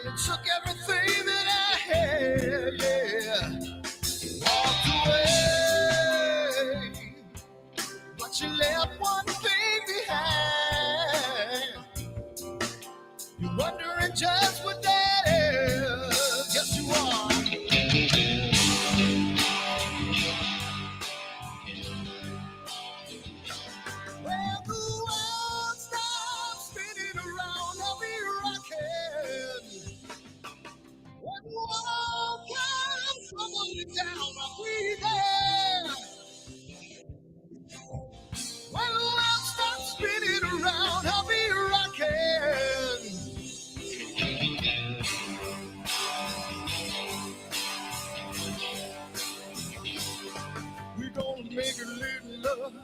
You took everything that I had, yeah. Walked away, but you left one thing behind. You're wondering just what that is. Yes, you are. Well, the world stops spinning around, I'll be rocking. When the world comes tumbling down, I'll be there. When the world stops spinning around, I'll be rocking. We're gonna make a little love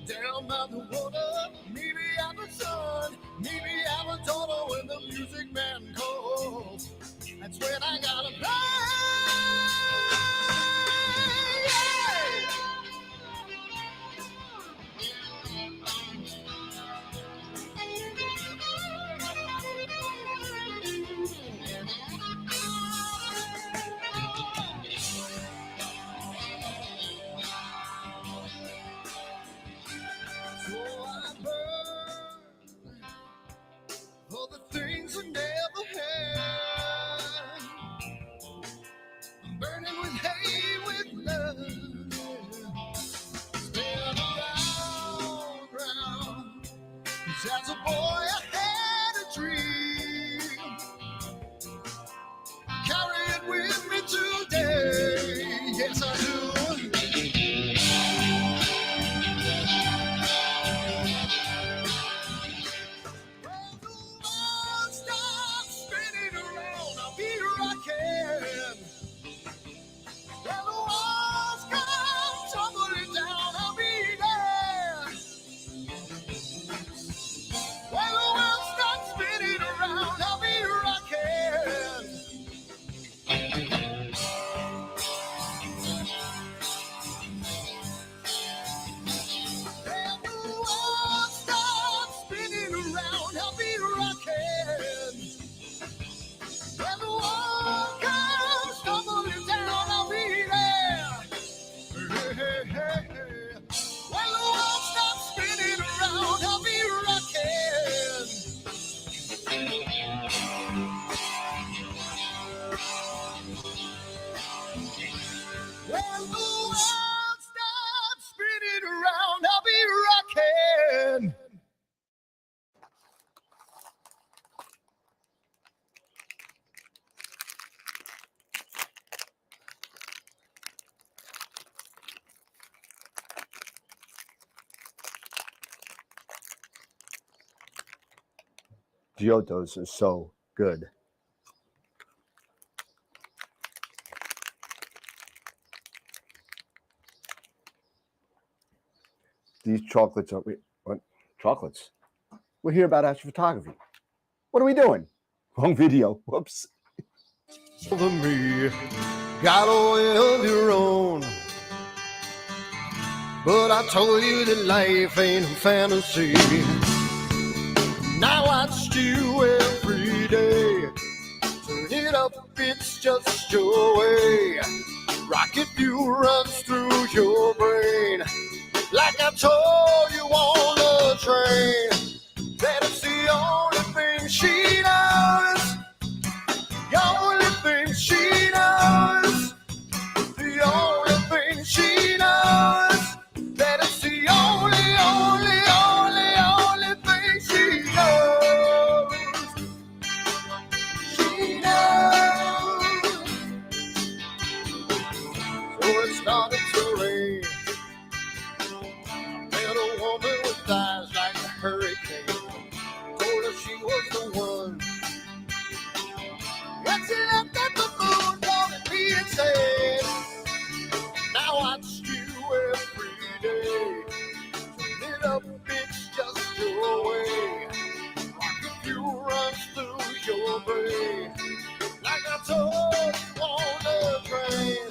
down by the water. Maybe have a son, maybe have a daughter when the music man calls. That's when I gotta play. So I burn for the things I never had. I'm burning with hate, with love. Spin around. 'Cause as a boy I had a dream. Carry it with me today. Yes, I do. When the world stops spinning around, I'll be rocking. When the walls come tumbling down, I'll be there. When the world stops spinning around, I'll be rocking. When the world stops spinning around, I'll be rocking. When the world comes tumbling down, I'll be there. Hey, hey, hey, hey. When the world stops spinning around, I'll be rocking. When the world stops spinning around, I'll be rocking. Giottos are so good. These chocolates are what? Chocolates. We're here about astrophotography. What are we doing? Wrong video. Whoops. Over me, got a way of your own. But I told you that life ain't a fantasy. Now I watch you every day. Turn it up, it's just your way. Rocket fuel runs through your brain. Like I told you on the train, that it's the only thing she knows. The only thing she knows. The only thing she knows. That it's the only, only, only, only thing she knows. She knows. So it started to rain. Met a woman with eyes like a hurricane. Told her she was the one. And she looked at the moon, calling me and said, now I watch you every day. Turn it up, it's just your way. Rocket fuel runs through your brain. Like I told you on the train.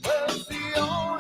Well, it's the only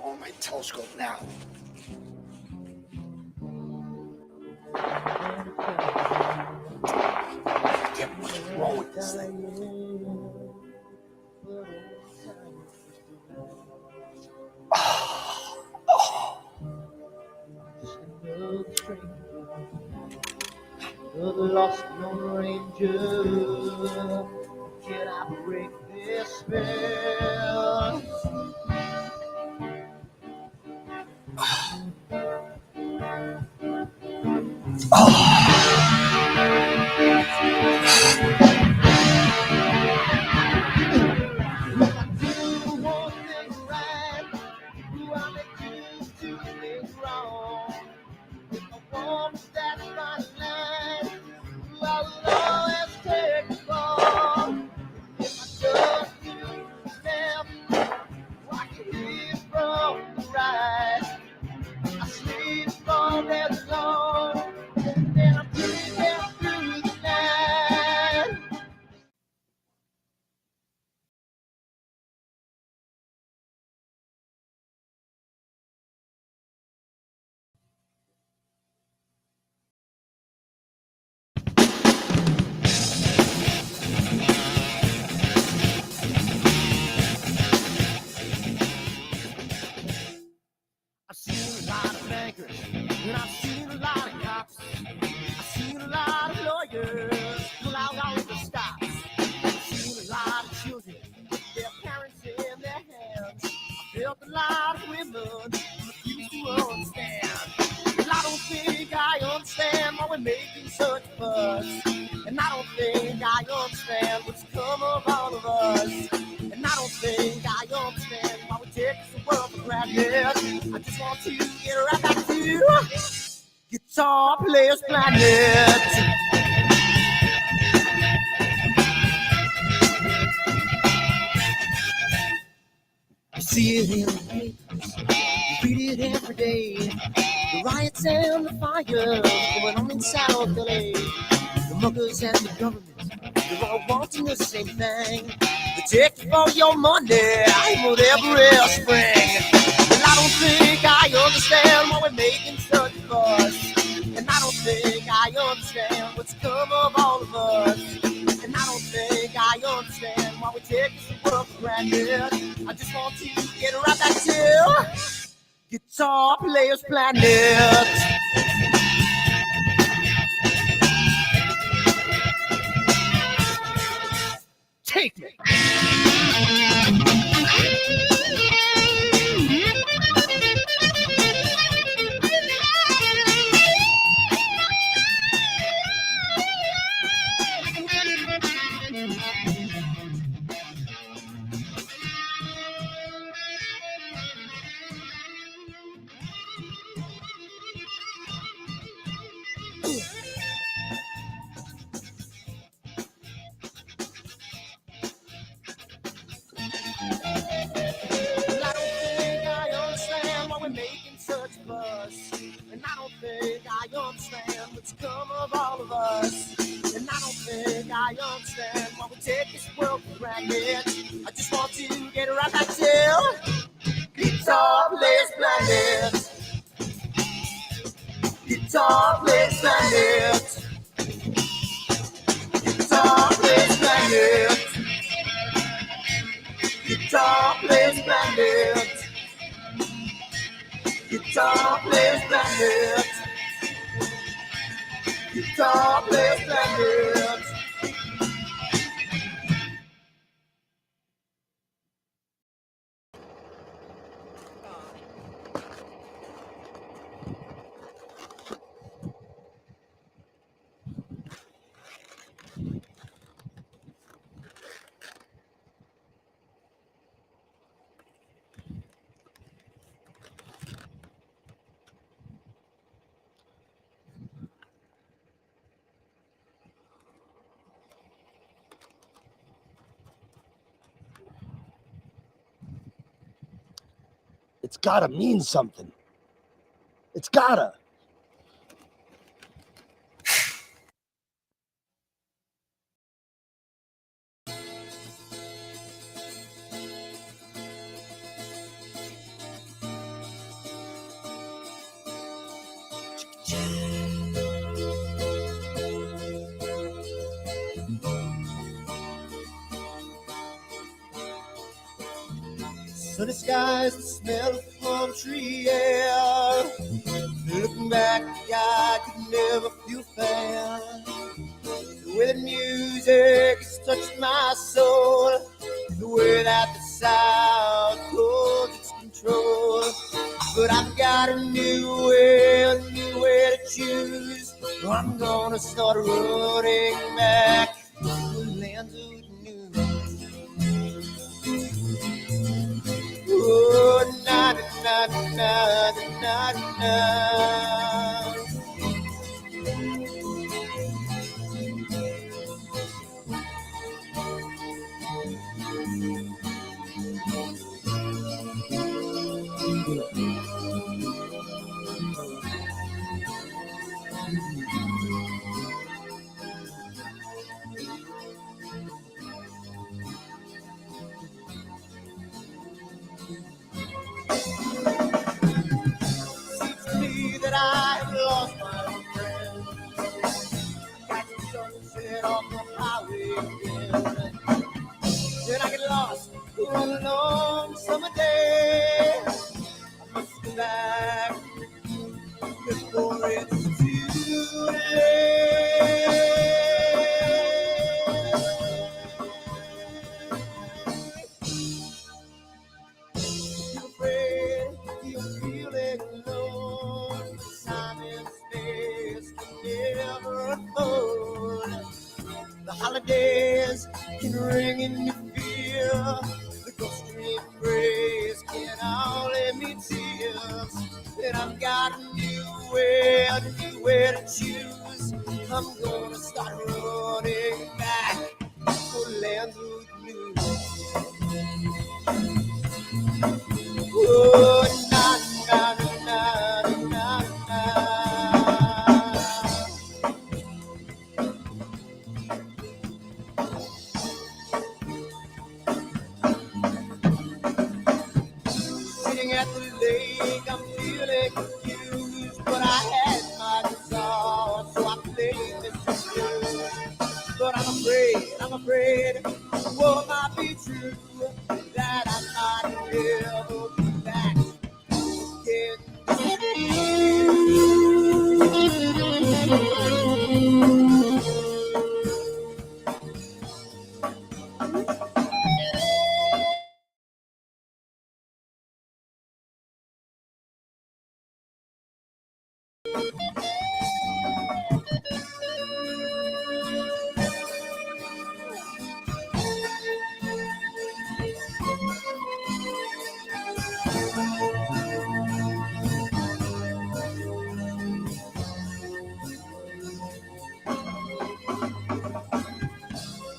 on my telescope now. Damn, what's wrong with this thing? The lost Lone Ranger, can I break this spell? One thing right, who I make two things wrong. If I want that fine line, who I will always take the fall. If I just do left, I can live from the right. I sleep all day long, and then I'm dreaming through the night. I've seen a lot of bankers, and I've seen a lot of cops. I've seen a lot of lawyers pull out all of the stops. I've seen a lot of children with their parents in their hands. I felt a lot of women refuse to understand. And I don't think I understand why we're making such a fuss. And I don't think I understand what's come of all of us. And I don't think I understand why we take this world for granted. I just want to get right back to Guitar Players Planet. You see it in the papers, you read it every day. The riots and the fires going on in South LA. The muggers and the government, they're all wanting the same thing. They take you for your money, whatever spring. And I don't think I understand why we're making such a fuss. And I don't think I understand what's come of all of us. And I don't think I understand why we take this world for granted. I just want to get right back to Guitar Players Planet. Take me. I don't think I understand why we're making such a fuss. And I don't think I understand what's come of all of us. And I don't think I understand why we take this world for granted. I just want to get right back to Guitar Players Planet. Guitar Players Planet. Guitar Players Planet. Guitar Players Planet. Guitar Players Planet. Guitar Players Planet. It's gotta mean something. It's gotta. Sunny skies, the smell of palm tree air. Looking back, I could never feel fair. The way the music has touched my soul, the way that the sound holds its control. But I've got a new way to choose. I'm gonna start running back to the lands of new. Oh, na na na na na na. That I have lost my friend. Catch the sunset off the highway again. Then I get lost on a long summer day. I must go back before it's too late. You're afraid, you're feeling alone. Time and space can never unfold. The holidays can ring in your fear. The ghost embrace can only me tears. And I've got a new way to choose. I'm gonna start running back for lands of new. Oh, na na na na na na. Sitting at the lake, I'm feeling confused, but I had my guitar, so I played this blues. But I'm afraid, what might be true, that I might never be back again.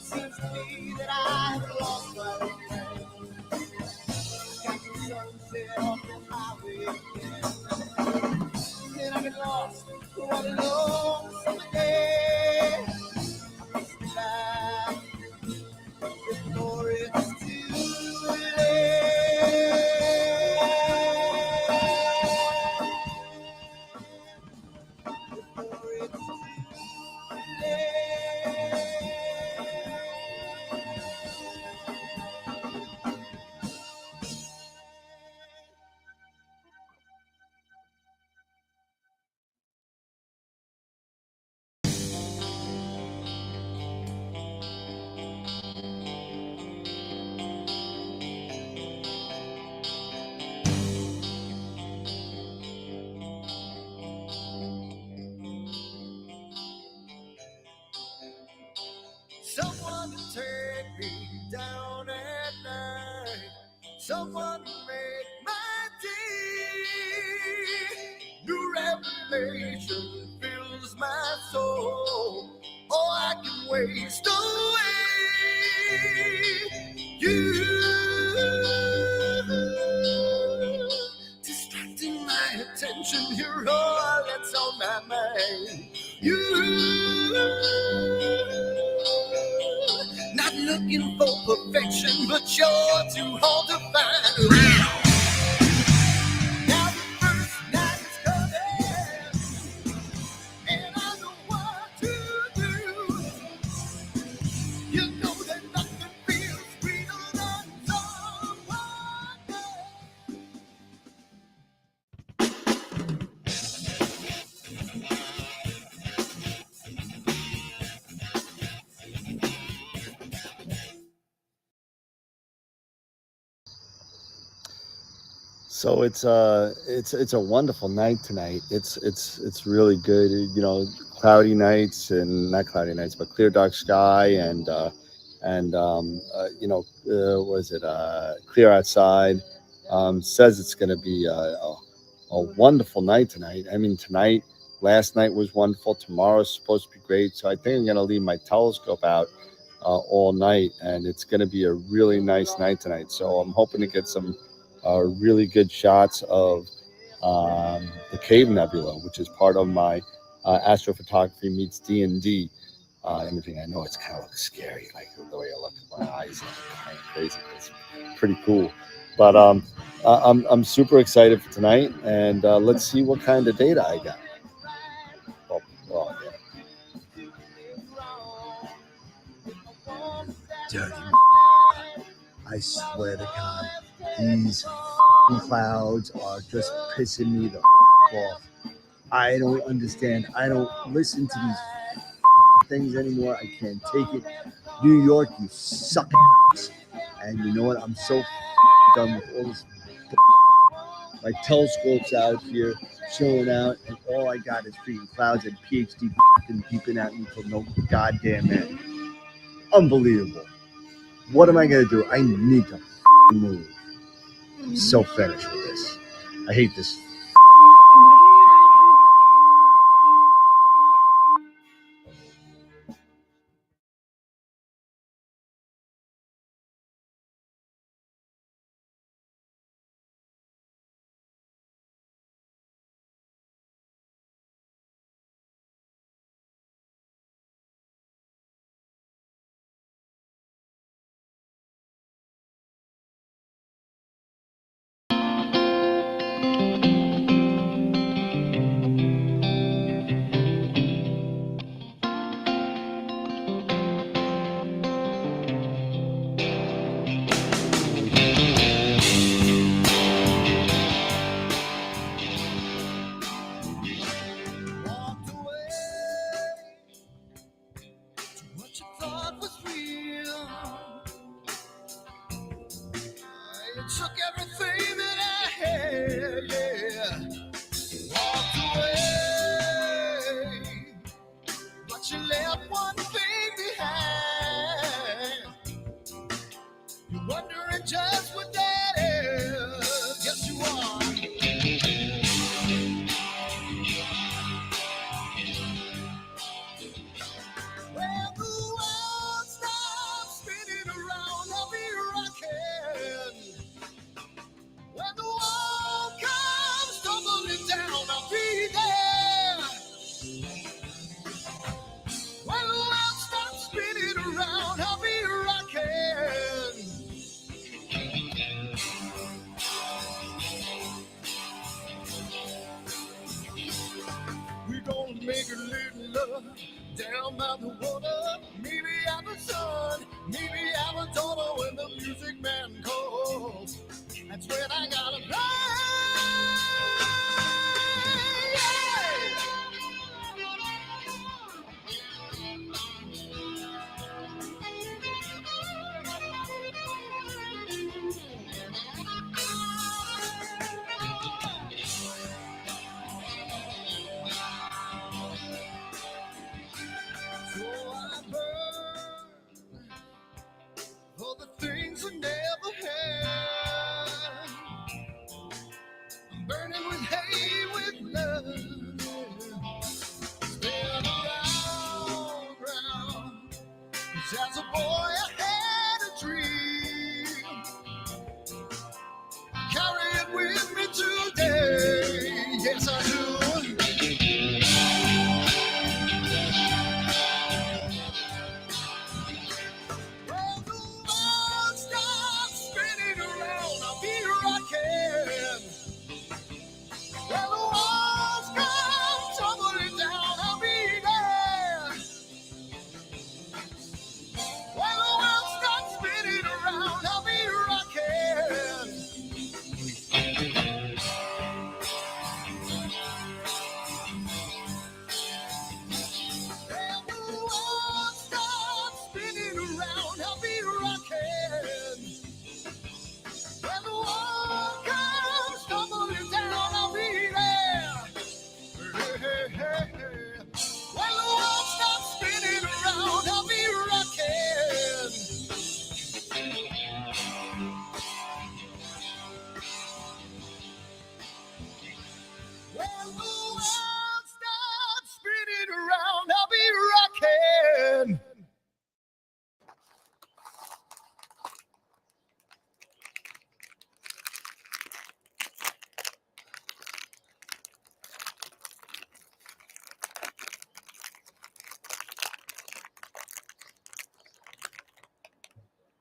Seems to me that I have lost my friend. Got the sunset off the highway again. Then I get lost on a long summer day. I must be back before it's too late. Before it's too late. Someone to take me down at night. Someone to make my day. New revelation fills my soul. Oh, I can waste away. You distracting my attention. You're all that's on my mind. Not looking for perfection, but you're too hard to find. Now the first night is coming, and I know what to do. You know that nothing feels sweeter than someone else. So it's a wonderful night tonight. It's really good. You know, cloudy nights and not cloudy nights, but clear dark sky and was it clear outside. Says it's going to be a wonderful night tonight. I mean, tonight, last night was wonderful. Tomorrow's supposed to be great. So I think I'm going to leave my telescope out all night, and it's going to be a really nice night tonight. So I'm hoping to get some really good shots of the Cave Nebula, which is part of my astrophotography meets D&D imaging. I know it's kind of looks scary, like the way I look at my eyes, kind of crazy. It's pretty cool, but I'm super excited for tonight, and let's see what kind of data I got. Oh yeah. Dirty. I swear to God, these clouds are just pissing me the off. I don't understand. I don't listen to these things anymore. I can't take it. New York, you suck. And you know what? I'm so done with all this. My telescope's out here chilling out, and all I got is freaking clouds and PhD beeping at me for no goddamn end. Unbelievable. What am I gonna do? I need to move. I'm so finished with this. I hate this. Walked away. What you thought was real. You took everything that I had, yeah. Walked away. But you left one thing behind. You're wondering just what that is. Yes, you are. When the world stops spinning around, I'll be rocking. When the world comes tumbling down, I'll be there. When the world stops spinning around, I'll be rocking. We're gonna make a little love down by the water. Maybe have a son, maybe have a daughter when the music man calls. That's when I gotta play. So I burn for the things I never had.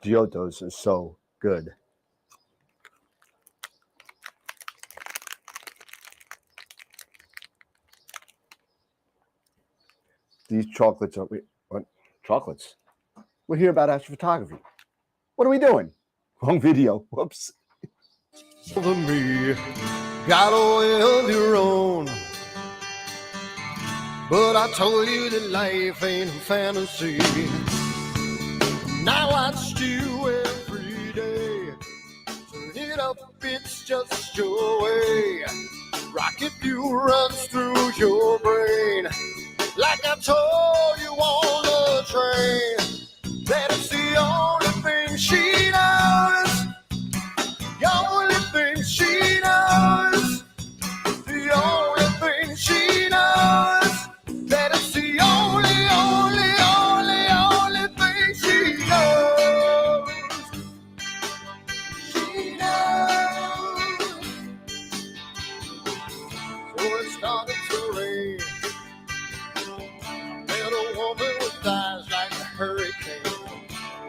Giottos are so good. These chocolates are what? Chocolates? We're here about astrophotography. What are we doing? Wrong video. Whoops. Over me, got a way of your own. But I told you that life ain't a fantasy. Now I watch you every day. Turn it up, it's just your way. Rocket fuel runs through your brain. Like I told you on the train, that it's the only thing she knows. The only thing she knows. The only thing she knows. That it's the only thing she knows. She knows. So it started to rain. Met a woman with eyes like a hurricane.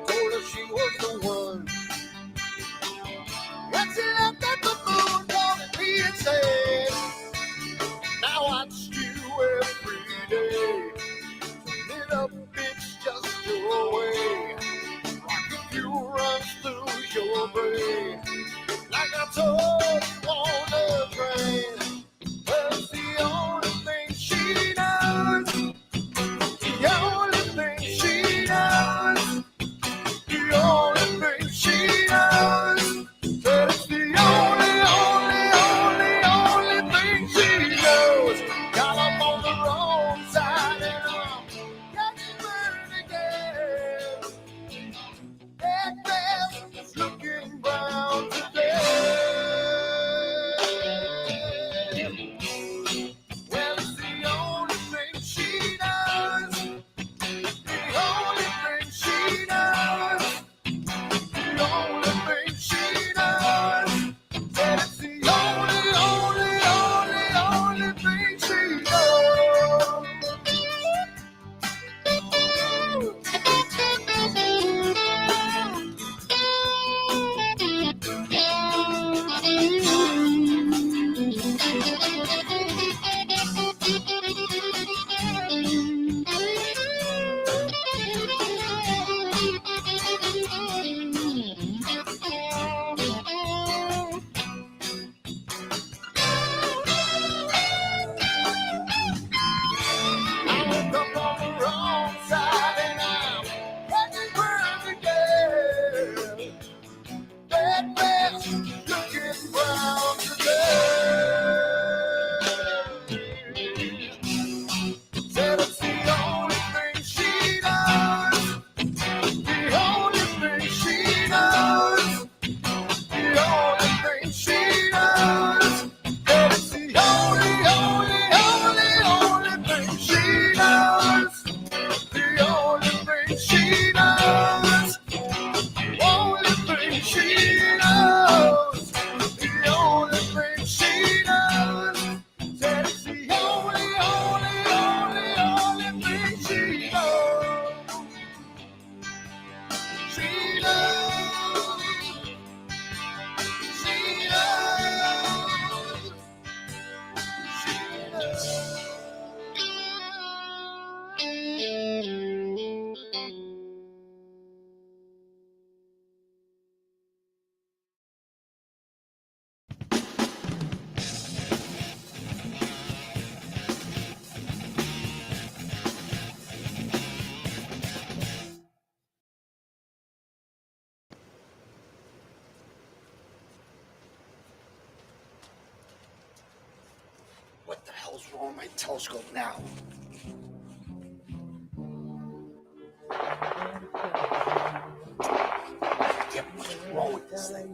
Told her she was the one. And she looked at the moon, calling me and said, now I watch you every day. Turn it up, it's just your way. Rocket fuel runs through your brain. Like I told you on the train. Well, it's the only thing she knows. The only thing she knows. The only thing she knows. That it's the only thing she knows. Got up on the wrong side and I'm getting burned again. That grass is looking brown today. Well, it's the only thing she knows. The only thing she knows. The only thing she knows. That it's the only thing she knows. I woke up on the wrong side and I'm getting burned again. That grass looking brown today. Said it's the only thing she knows. The only thing she knows. The only thing she knows. That it's the only thing she knows. The only thing she knows. Only thing she knows. The only thing she knows. That it's the only thing she knows. She knows. She knows. She knows. What the hell's wrong with my telescope now? Yeah, what's wrong with this thing?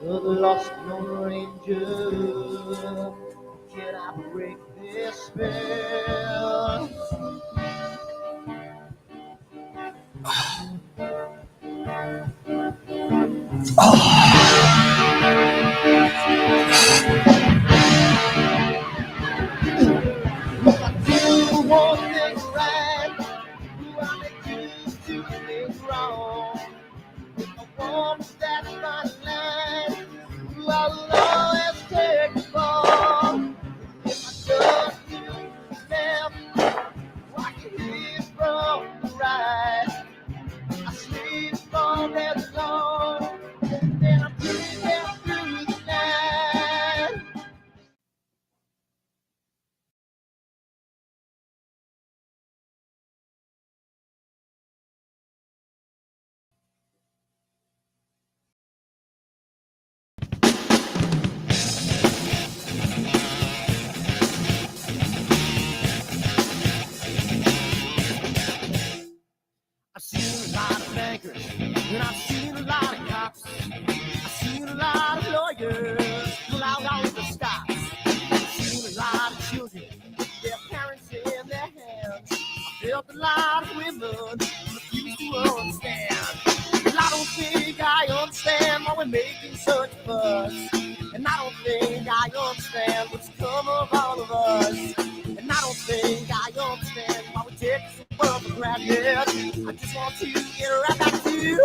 The lost Lone Ranger, can I break this spell? one thing right. Ooh, I may do two things wrong. If I want that fine line, ooh, I'll always take the fall. If I just do left, I can hear from the right. I sleep all day long, and I'm breathing through the night. I've seen a lot of bankers, and I've seen a lot of cops. I've seen a lot of lawyers pull out all of the stops. I've seen a lot of children with their parents in their hands. I felt a lot of women refuse to understand. And I don't think I understand why we're making such a fuss. And I don't think I understand what's come of all of us. And I don't think I understand why we take this world for granted. I just want to get right back to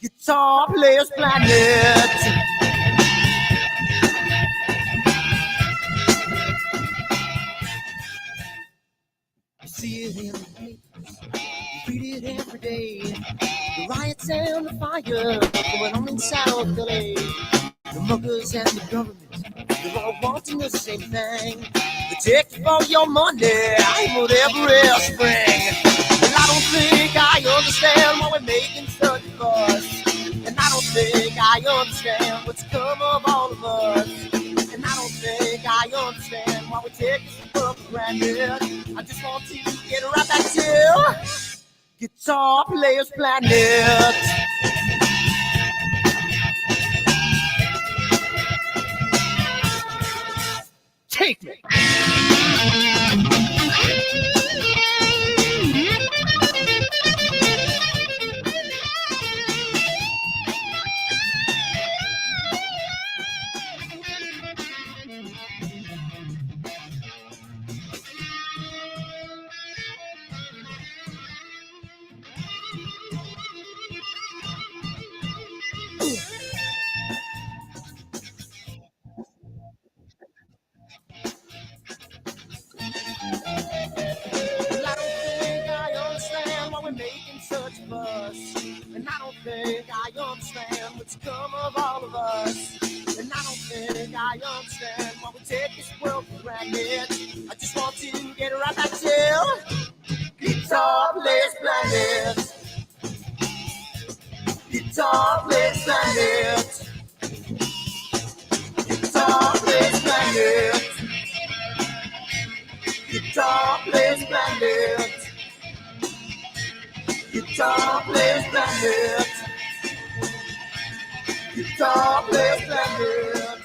Guitar Players Planet. You see it in the papers, you read it every day. The riots and the fire going on in South LA. The muggers and the government, they're all wanting the same thing. They take all your money and whatever else bring. And I don't think I understand why we're making such a fuss. And I don't think I understand what's come of all of us. And I don't think I understand why we take this for granted. I just want to get right back to Guitar Players Planet. Take me. And I don't think I understand what's come of all of us. And I don't think I understand why we take this world for granted. I just want to get right back to Guitar Players Planet. Guitar Players Planet. Guitar Players Planet. Guitar Players Planet. Guitar Players Planet. Guitar Players Planet.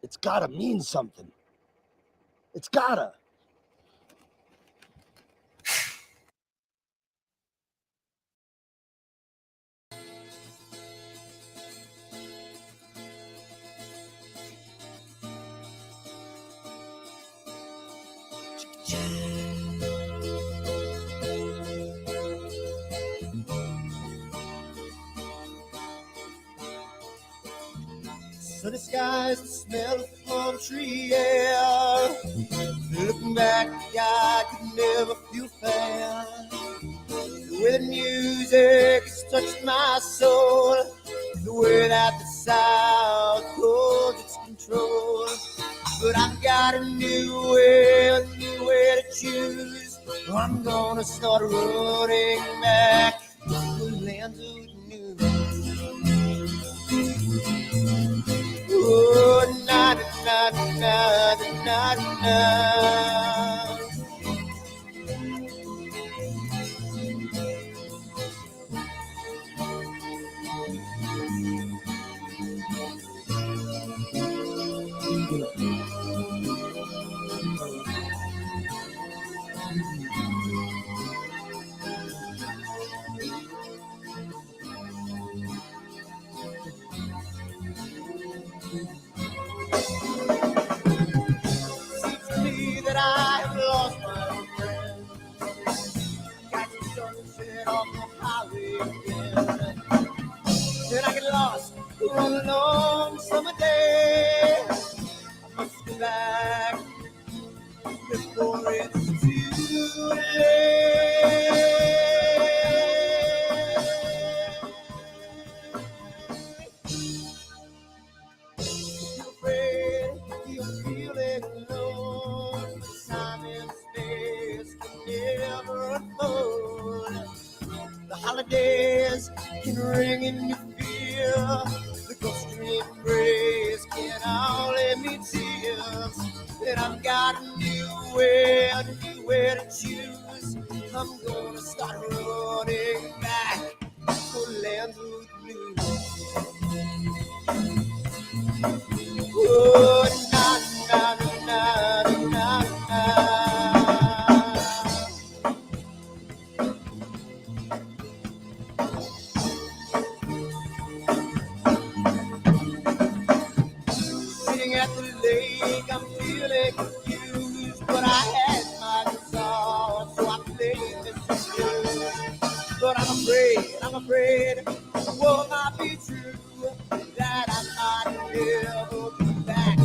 It's gotta mean something. It's gotta. Sunny skies, the smell of palm tree air. Looking back, I could never feel fair. The way the music has touched my soul, the way that the South holds its control. But I've got a new way to choose. I'm gonna start running back to the lands of new. Seems to me that I have lost my friend. Catching sunset off the highway again. Then I get lost on a long summer day. I must go back before it's too late. You're afraid, you're feeling alone. Time and space can never unfold. The holidays can ring in your fear. The ghostly embrace can only mean tears. And I've got a new way to choose. I'm gonna start running back for lands of blue. Oh, na na na na na na. Sitting at the lake, I'm feeling confused, but I had my guitar, so I played this blues. But I'm afraid, the world might be true, that I might never be back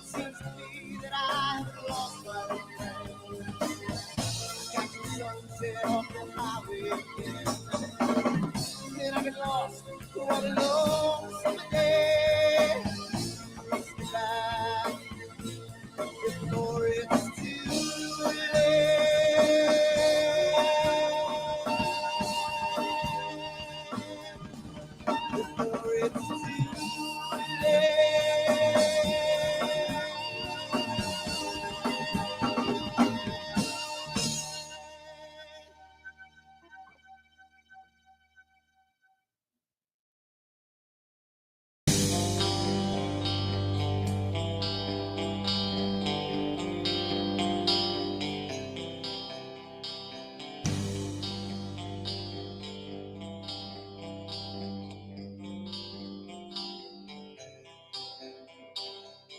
Seems to me that I've lost my friend. Catching sunset off the highway again. Then I get lost on a long summer day. I must be back before it's too late. Before it's too late.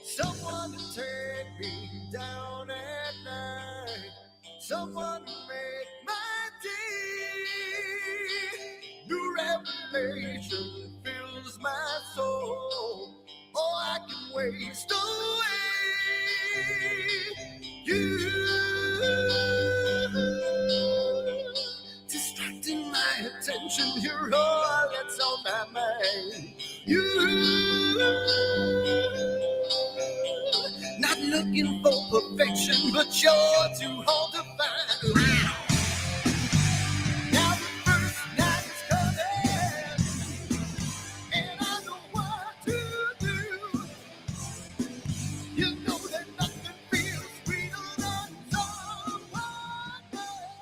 Someone to take me down at night. Someone to make my day. New revelation fills my soul. Oh, I can waste away. You distracting my attention. You're all that's on my mind. You not looking for perfection, but you're too hard to find. Now the first night is coming, and I know what to do. You know that nothing feels sweeter than someone else.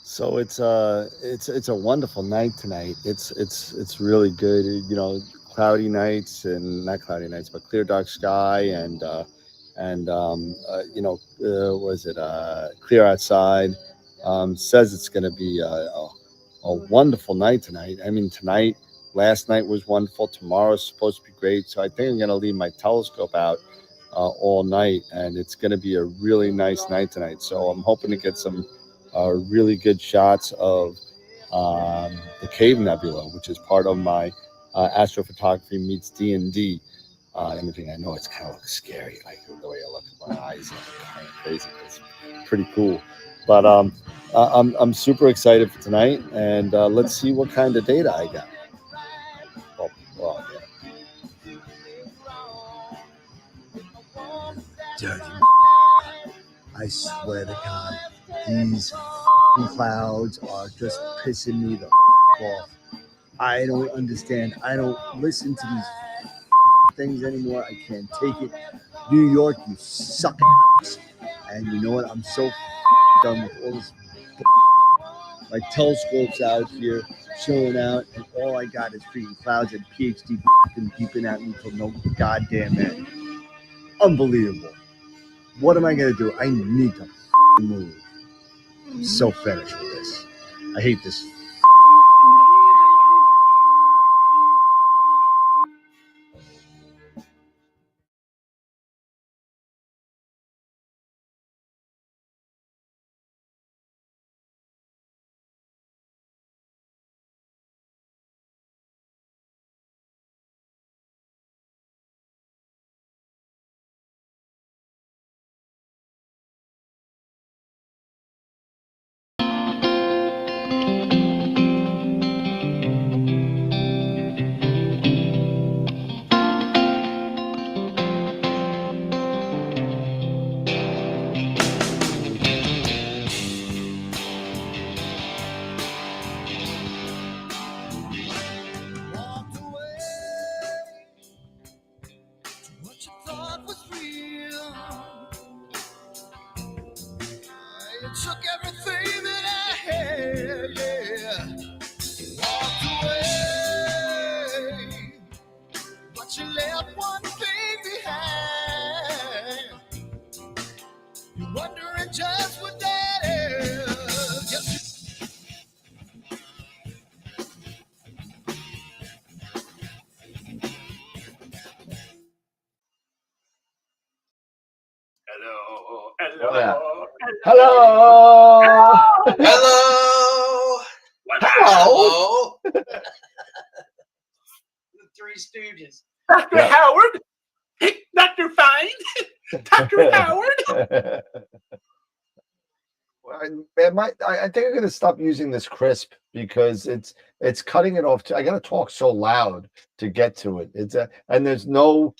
So it's a wonderful night tonight. It's really good. You know, cloudy nights and not cloudy nights, but clear dark sky you know, was it clear outside? Says it's going to be a wonderful night tonight. I mean, tonight, last night was wonderful. Tomorrow's supposed to be great. So I think I'm going to leave my telescope out all night, and it's going to be a really nice night tonight. So I'm hoping to get some really good shots of the Cave Nebula, which is part of my astrophotography meets D&D imaging. I know it's kind of looks scary, like the way I look at my eyes, kind of crazy. It's pretty cool, but I'm super excited for tonight, and let's see what kind of data I got. Well, yeah. Dirty. I swear to God, these clouds are just pissing me the off. I don't understand. I don't listen to these things anymore. I can't take it. New York, you suck. And you know what? I'm so done with all this. My telescope's out here, chilling out, and all I got is freaking clouds and PhD beeping at me till no goddamn end. Unbelievable. What am I gonna do? I need to move. I'm so finished with this. I hate this. Walked away to what you thought was real. It took everything that I had, yeah. Walked away, but you left one thing behind. You're wondering just what that is. Yes, Hello, Oh, hello, yeah. Hello. Hello. Hello. The Three Stooges. Dr. Yeah. Howard, Dr. Fine, Dr. Howard. I think I'm gonna stop using this crisp because it's cutting it off. I gotta talk so loud to get to it. And there's no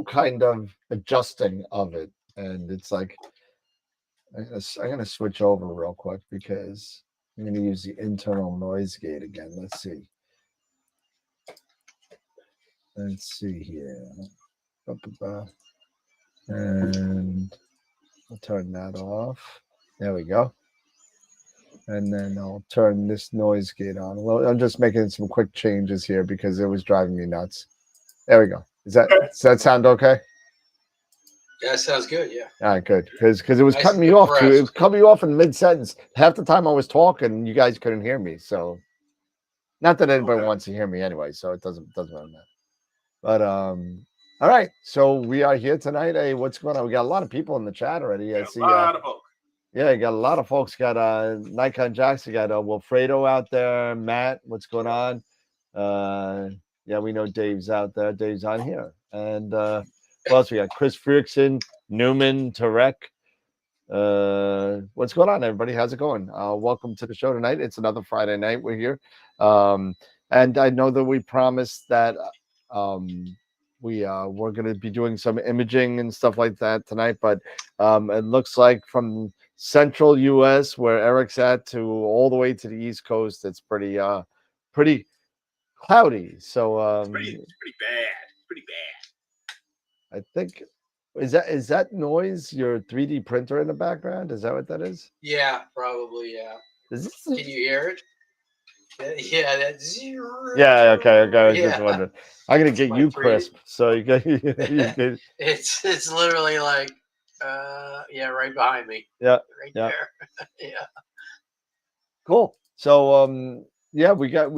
kind of adjusting of it, and it's like I'm gonna switch over real quick because I'm gonna use the internal noise gate again. Let's see. Let's see here. And I'll turn that off. There we go. And then I'll turn this noise gate on. Well, I'm just making some quick changes here because it was driving me nuts. There we go. Does that sound okay? Yeah, sounds good. Yeah. All right, good. Because it was Nice cutting me and off too. It compressed. was cutting me off in mid sentence. Half the time I was talking, you guys couldn't hear me. So, not that anybody wants to hear me anyway. So it doesn't really matter. But all right. So we are here tonight. Hey, what's going on? We got a lot of people in the chat already. I see. A lot of folks. Yeah, you got a lot of folks. Got Nikon Jackson, got Wilfredo out there. Matt, what's going on? Yeah, we know Dave's out there. Dave's on here. And who else we got? Chris Frickson, Newman, Tarek. What's going on, everybody? How's it going? Welcome to the show tonight. It's another Friday night. We're here. And I know that we promised that we're going to be doing some imaging and stuff like that tonight, but it looks like from central US where Eric's at to all the way to the East Coast, it's pretty cloudy. So It's pretty bad. Pretty bad. I think is that noise your 3D printer in the background? Is that what that is? Yeah, probably. Yeah. Is this Can you hear it? Yeah, that's Yeah, okay. I was Yeah. just wondering. I'm gonna get my you 3D. crisp, so you get It's literally like yeah, right behind me. Yeah, Right yeah. there. Yeah. Cool. So yeah, we got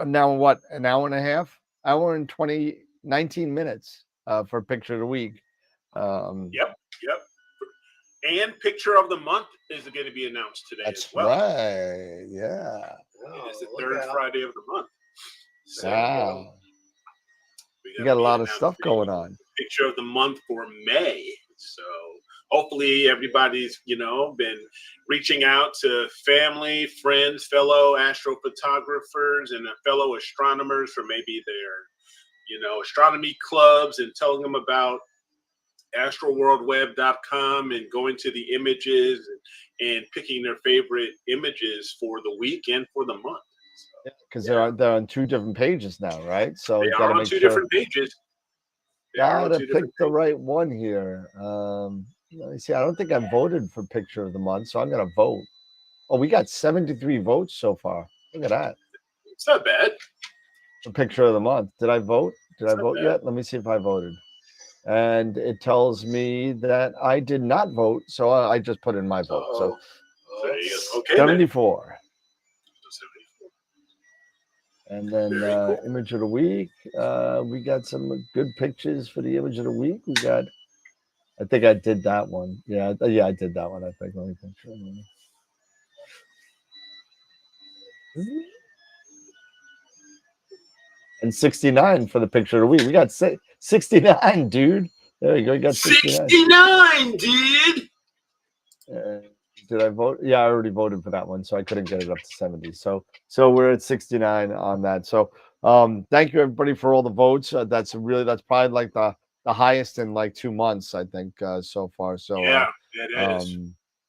now what, an hour and a half, hour and 19 minutes for picture of the week. Yep. And picture of the month is going to be announced today That's as well. right. Yeah. It is the look third out. Friday of the month. So Wow. we You got a be lot of stuff announcing going on. Picture of the month for May. So hopefully everybody's, been reaching out to family, friends, fellow astrophotographers, and fellow astronomers for maybe their, astronomy clubs, and telling them about astroworldweb.com and going to the images and picking their favorite images for the week and for the month. Because they're on two different pages now, right? So They you are gotta on make two sure. different pages. Gotta pick the right one here. Let me see. I don't think I voted for picture of the month, so I'm gonna vote. Oh, we got 73 votes so far. Look at that. It's not bad. For picture of the month. Did I vote? Did I not vote bad. yet? Let me see if I voted. And it tells me that I did not vote, so I just put in my vote. So There you go. Okay, 74. And then Very cool. image of the week. We got some good pictures for the image of the week. We got, I think I did that one. Yeah, I did that one. I think. Let me make sure. And 69 for the picture of the week. We got 69, dude. There you go. You got 69. 69, dude. Did I vote? Yeah, I already voted for that one, so I couldn't get it up to 70. So we're at 69 on that. So thank you everybody for all the votes. That's probably like the highest in like 2 months, I think, so far. So yeah, it is.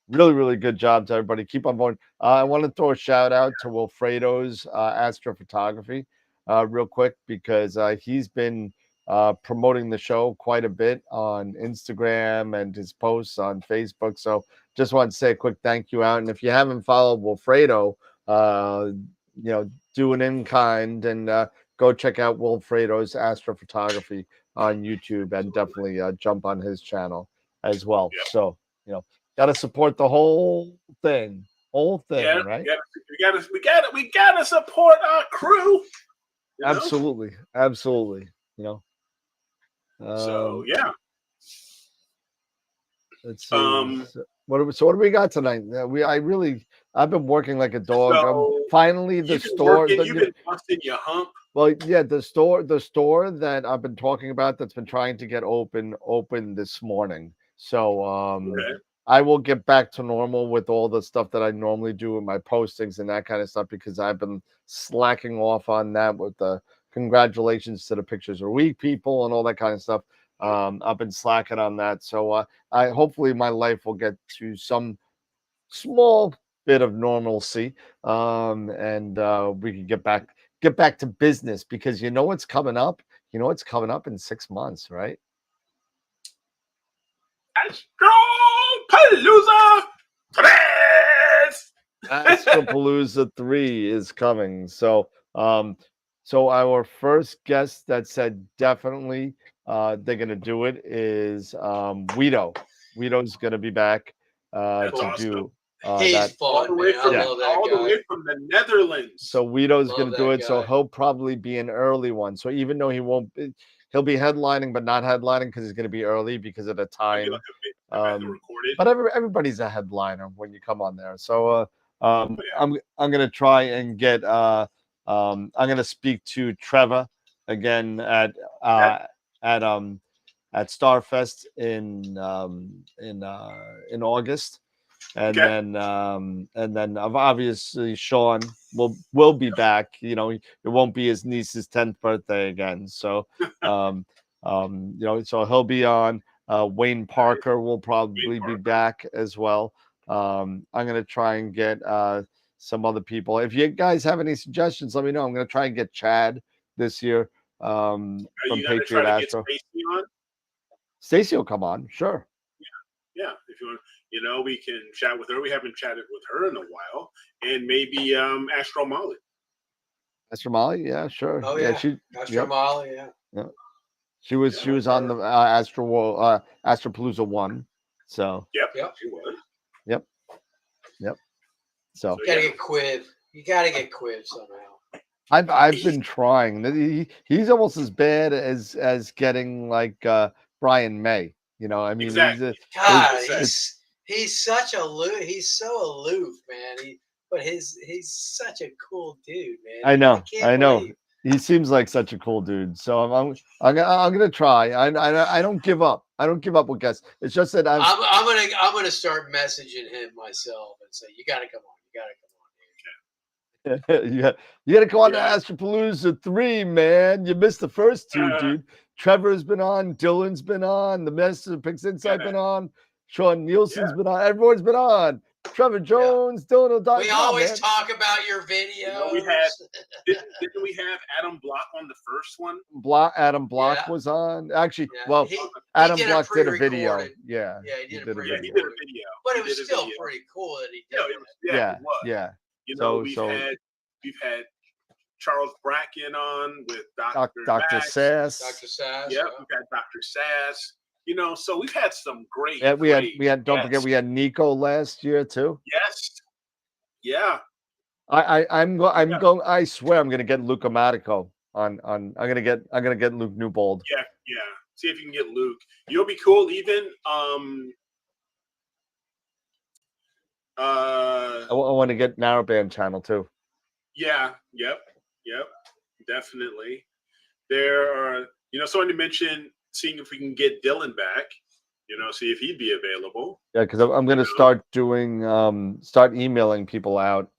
Really, really good job to everybody. Keep on voting. I want to throw a shout out to Wilfredo's astrophotography real quick, because he's been promoting the show quite a bit on Instagram and his posts on Facebook. So just want to say a quick thank you out. And if you haven't followed Wilfredo, do an in kind and go check out Wilfredo's astrophotography on YouTube, and definitely jump on his channel as well. Yep. So, got to support the whole thing, Yeah, right? We gotta support our crew. Absolutely. So yeah. Let's see. What do we got tonight? I've been working like a dog. So Finally, the store. You've been busting your hump. Well, yeah, the store that I've been talking about that's been trying to get open this morning. So Okay. I will get back to normal with all the stuff that I normally do with my postings and that kind of stuff, because I've been slacking off on that with the congratulations to the pictures of the week people and all that kind of stuff. I've been slacking on that. So I hopefully my life will get to some small bit of normalcy, and we can get back to business, because what's coming up. It's coming up in 6 months, right? Astropalooza 3! Astropalooza 3 is coming. So our first guest that said definitely they're gonna do it is Guido. Guido's gonna be back to awesome. do He's that. All the way from the Netherlands. So Guido's Love gonna that do it. So guy. he'll probably be an early one. So even though he'll be headlining, but not headlining, because he's gonna be early because of the time. But everybody's a headliner when you come on there. So I'm gonna try and get I'm gonna speak to Trevor again at Starfest in August. And then obviously Sean will be back. It won't be his niece's 10th birthday again. So so he'll be on. Wayne Parker will probably be back as well. I'm gonna try and get some other people. If you guys have any suggestions, let me know. I'm gonna try and get Chad this year from Patriot Astro. Stacy will come on, sure. Yeah, if you want, we can chat with her. We haven't chatted with her in a while, and maybe Astro Molly. Astro Molly, yeah, sure. Oh yeah, Astro Molly, yeah. She was on the Astropalooza 1. So yep, she was. Yep. So You gotta get Quiv. You gotta get Quiv somehow. I've been trying. He's almost as bad as getting like Brian May. You know, I mean, Exactly. God, it's he's such a he's so aloof, man. But he's such a cool dude, man. I know, can't I know. believe- He seems like such a cool dude. So I'm gonna try. I don't give up. I don't give up with guests. It's just that I'm gonna start messaging him myself and say, you gotta come on. You gotta come on. yeah, you got to come on to Astropalooza 3, man. You missed the first two, dude. Trevor's been on, Dylan's been on, the Master of Pix Insight been on, Sean Nielsen's been on, everyone's been on. Trevor Jones, Dylan O'Donnell. We always talk about your videos. You know, didn't we have Adam Block on the first one? Adam Block was on. Actually, well, Adam Block did a video. Yeah, he did a video. But it was still pretty cool that he did it. Yeah. You know, we've had Charles Bracken on with Dr. Sass. Dr. Sass. Yep, we've had Dr. Sass. You know, so we've had some great. Yeah, we had. Don't forget, we had Nico last year too. Yes. Yeah. I'm going. I swear, I'm going to get Luca Matico on. I'm going to get Luke Newbold. Yeah. See if you can get Luke. You'll be cool. Even I want to get Narrowband channel too. Yeah. Yep. Definitely. There are, someone mentioned seeing if we can get Dylan back. See if he'd be available. Yeah, because I'm going to start doing, start emailing people out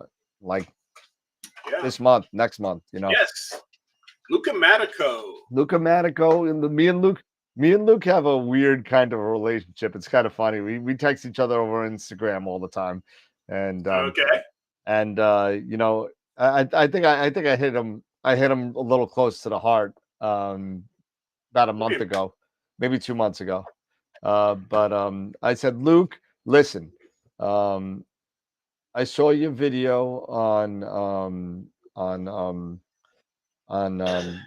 like this month, next month. Yes. Luca Matico, and me and Luke have a weird kind of a relationship. It's kind of funny. We text each other over Instagram all the time, and I think I hit him. I hit him a little close to the heart about a month ago, maybe 2 months ago. But I said, Luke, listen, I saw your video on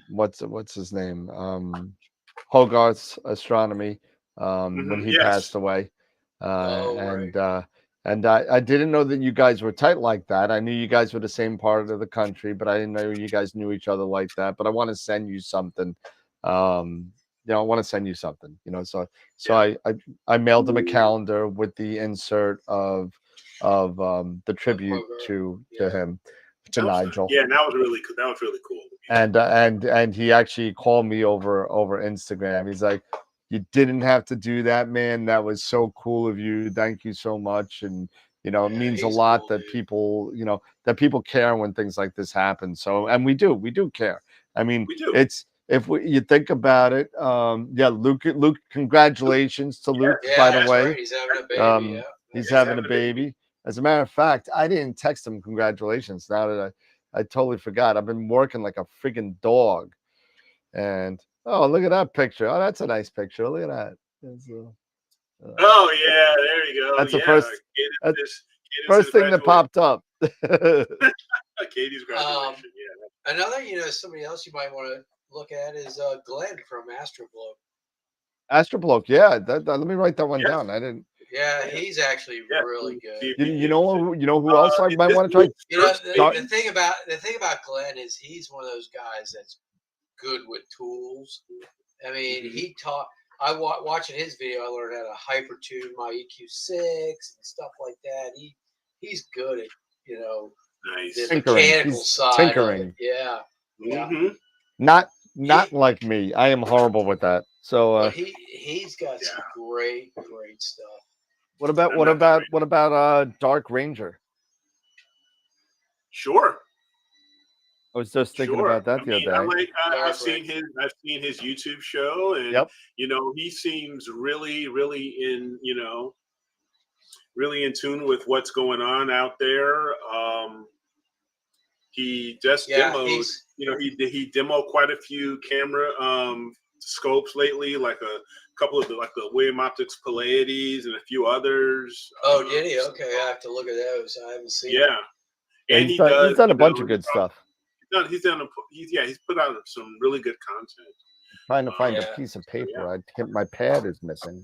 what's his name, Hogarth's Astronomy when he passed away, and I didn't know that you guys were tight like that. I knew you guys were the same part of the country, but I didn't know you guys knew each other like that. But I want to send you something. I want to send you something. So I mailed him a calendar with the insert of the tribute to him, to Nigel. Yeah, that was really cool. That was really cool. And he actually called me over Instagram. He's like, "You didn't have to do that, man. That was so cool of you. Thank you so much." And it means a lot that people, that people care when things like this happen. So, and we do care. I mean, it's, if you think about it, Luke, congratulations to Luke, by the way. Right. He's having a baby. He's having a baby. As a matter of fact, I didn't text him congratulations. Now that I totally forgot. I've been working like a friggin' dog. And oh, look at that picture. Oh, that's a nice picture. Look at that. Oh yeah, there you go. That's the first thing that popped up. Katie's graduation. Another, somebody else you might want to look at is Glenn from AstroWorld. AstroWorld, yeah. Let me write that one down. I didn't. Yeah, he's actually really good. You know who else I might want to try? The thing about Glenn is he's one of those guys that's good with tools. I mean, he taught. Watching his video, I learned how to hypertune my EQ6 and stuff like that. He's good at nice. the mechanical side. Tinkering. Yeah. Mm-hmm. Not like me. I am horrible with that. So he's got some great stuff. What about Dark Ranger? Sure. I was just thinking about that the other day. I've seen his YouTube show, and he seems really in really in tune with what's going on out there. He just demoed. He demoed quite a few camera scopes lately, like a couple of the William Optics Pallades and a few others. Oh, did he? Okay, I have to look at those. I haven't seen. Yeah, and he's done a bunch of good stuff. He's put out some really good content. I'm trying to find a piece of paper. My pad is missing.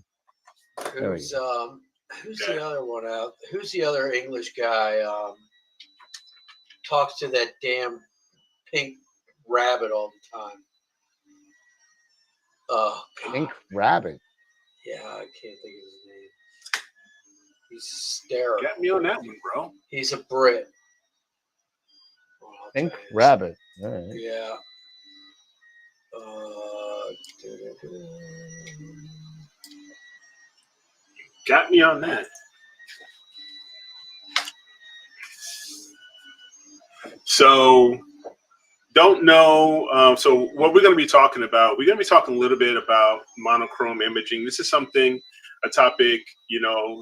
Who's the other one out? Who's the other English guy? talks to that damn pink rabbit all the time. Oh, God. Pink Rabbit. Yeah, I can't think of his name. He's hysterical. Got me on that one, bro. He's a Brit. Oh, I'll Pink tell you. Rabbit. All right. Yeah. Got me on that. So, don't know. So, what we're going to be talking about, we're going to be talking a little bit about monochrome imaging. This is a topic,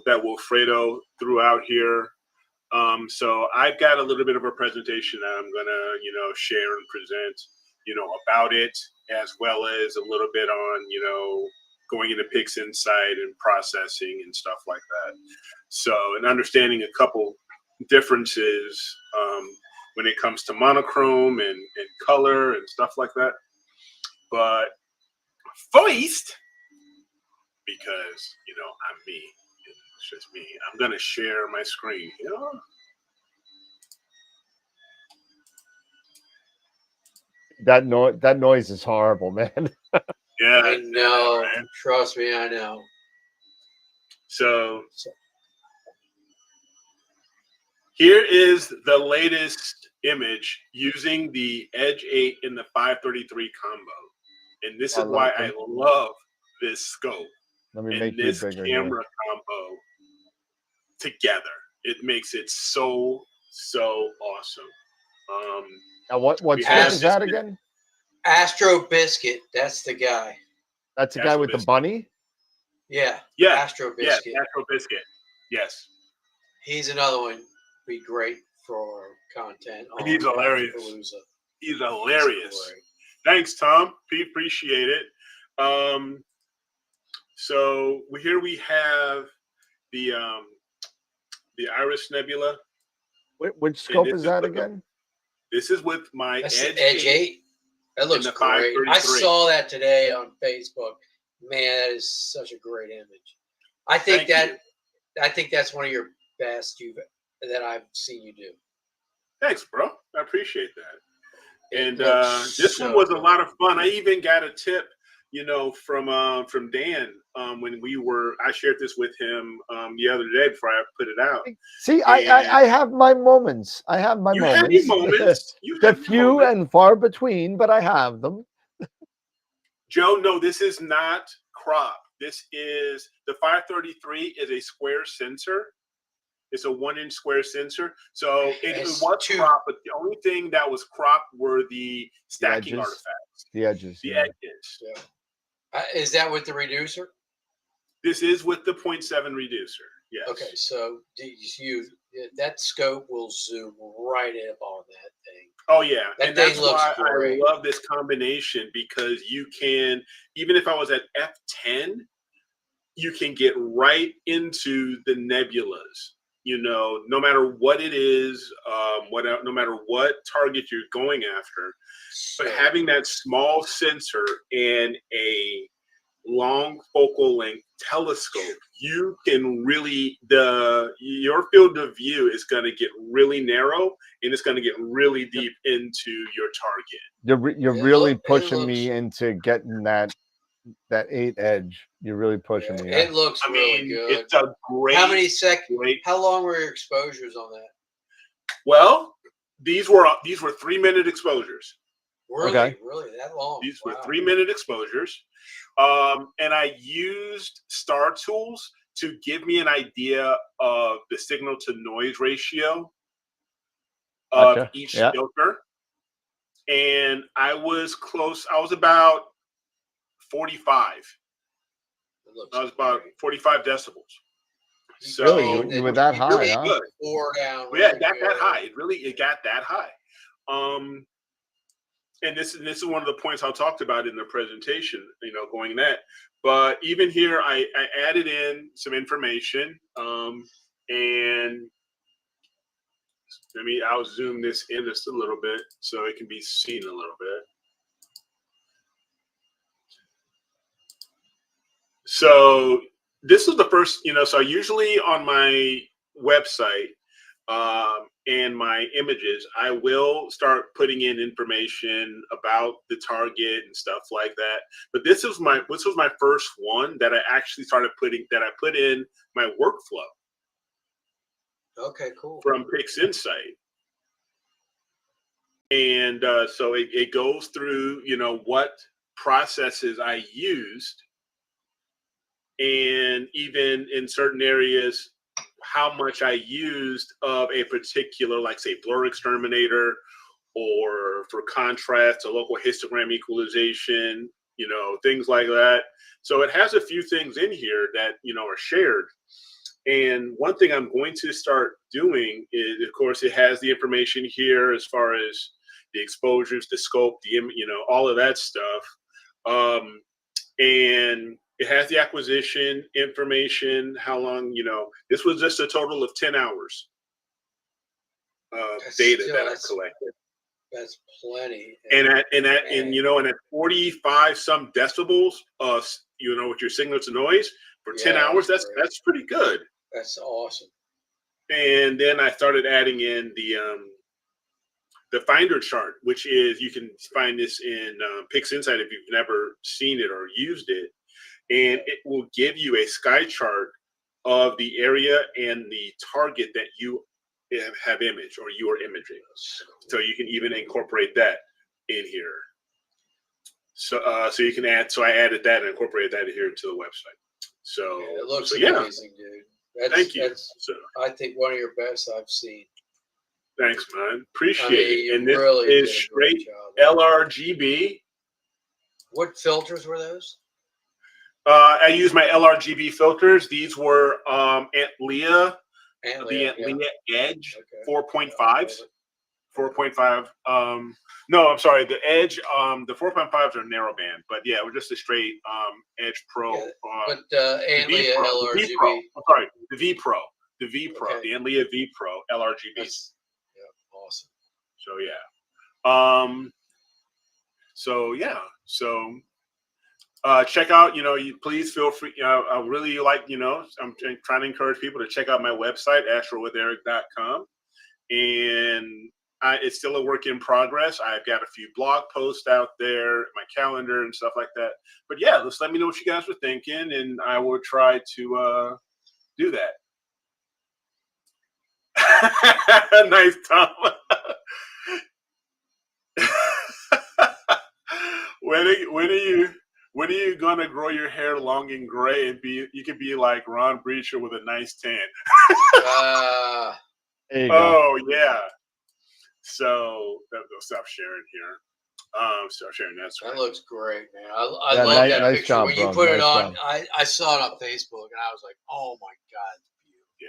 that Wilfredo threw out here. So, I've got a little bit of a presentation that I'm going to, share and present, about it, as well as a little bit on, going into Pix Insight and processing and stuff like that. So, and understanding a couple differences when it comes to monochrome and color and stuff like that. But first, because, I'm me, it's just me, I'm going to share my screen. That noise is horrible, man. Yeah, I know. Right? Trust me, I know. So here is the latest image using the Edge 8 in the 533 combo. And this is why I love this scope and this camera combo together. It makes it so awesome. Now what scope is that again? Astro Biscuit, that's the guy. That's the guy with the bunny? Yeah. Astro Biscuit. Yeah, Astro Biscuit. Yes. He's another one. Be great for content. He's hilarious. He's hilarious. Thanks, Tom. Appreciate it. So here we have the Iris Nebula. Which scope is that again? This is with my Edge 8. That looks great. I saw that today on Facebook. Man, that is such a great image. I think that's one of your best that I've seen you do. Thanks, bro. I appreciate that. And this one was a lot of fun. I even got a tip, from Dan when I shared this with him the other day before I put it out. See, I have my moments. I have my moments. You have moments. They're few and far between, but I have them. Joe, no, this is not crop. This is the 533 is a square sensor. It's a 1-inch square sensor. So it was crop, but the only thing that was cropped were the stacking artifacts. The edges. The edges. Yeah. Is that with the reducer? This is with the 0.7 reducer. Yes. Okay, so that scope will zoom right up on that thing. Oh yeah, that and that's why I love this combination, because you can, even if I was at f10, you can get right into the nebulas. No matter what it is, no matter what target you're going after, but having that small sensor and a long focal length telescope, you can really, your field of view is going to get really narrow, and it's going to get really deep into your target. You're really pushing me into getting that 8 edge. You're really pushing me. It looks really good. It's a great. How long were your exposures on that? Well, these were 3-minute exposures. Really, okay. Really that long? These were 3-minute exposures. And I used Star Tools to give me an idea of the signal to noise ratio of each filter. And I was close. I was about 45. I was about 45 decibels. So really? You were that high, really huh? Good. Down yeah, it got that high. It got that high. And this is one of the points I talked about in the presentation, going that. But even here, I added in some information, and I'll zoom this in just a little bit so it can be seen a little bit. So this was the first, so usually on my website, and my images, I will start putting in information about the target and stuff like that. But this was my first one that I actually started put in my workflow Okay, cool. from Pix Insight. And so it goes through, what processes I used, and even in certain areas, how much I used of a particular, like say, blur exterminator, or for contrast, a local histogram equalization, things like that. So it has a few things in here that, are shared. And one thing I'm going to start doing is, of course, it has the information here as far as the exposures, the scope, all of that stuff. And it has the acquisition information, how long, this was just a total of 10 hours of data that I collected. That's plenty. And at 45 some decibels, with your signal to noise for 10 hours, that's pretty good. That's awesome. And then I started adding in the Finder chart, which is, you can find this in Pix Insight if you've never seen it or used it, and it will give you a sky chart of the area and the target that you have imaged or you are imaging. So you can even incorporate that in here. So you can add. So I added that and incorporated that here into the website. So it looks amazing, dude. Thank you. I think one of your best I've seen. Thanks, man. Appreciate it. And this really is straight LRGB. What filters were those? I use my LRGB filters. These were Antlia, the Antlia Edge 4.5s. 4.5. No, I'm sorry. The Edge, the 4.5s are narrowband, but yeah, we're just a straight Edge Pro. But Antlia LRGB. I'm sorry, the V Pro. The V Pro. The Antlia V Pro LRGB. Awesome. So check out, you please feel free. I really like, I'm trying to encourage people to check out my website, astrowitheric.com. And it's still a work in progress. I've got a few blog posts out there, my calendar and stuff like that. But yeah, just let me know what you guys were thinking, and I will try to do that. Nice, Tom. When are you gonna grow your hair long and gray and you could be like Ron Breacher with a nice tan? There you go. Yeah. So they'll stop sharing here. Stop sharing that. That looks great, man. I love that picture. Job, when you put it on, I saw it on Facebook and I was like, oh my God. Yeah.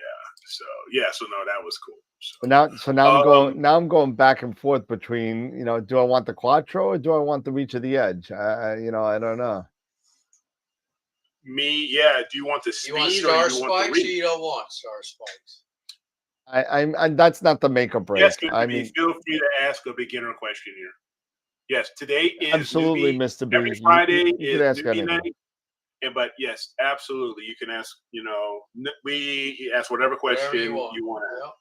So no, that was cool. So now I'm going back and forth between, do I want the Quattro or do I want the Reach of the Edge? I don't know. Do you want the speed? You want star spikes or you don't want star spikes? I'm that's not the make or break. Yes, feel free to ask a beginner question here. Yes, today is absolutely, newbie. Mr. B. Every Friday you is can ask newbie anything. night. But yes, absolutely, you can ask. We ask whatever question you want to ask.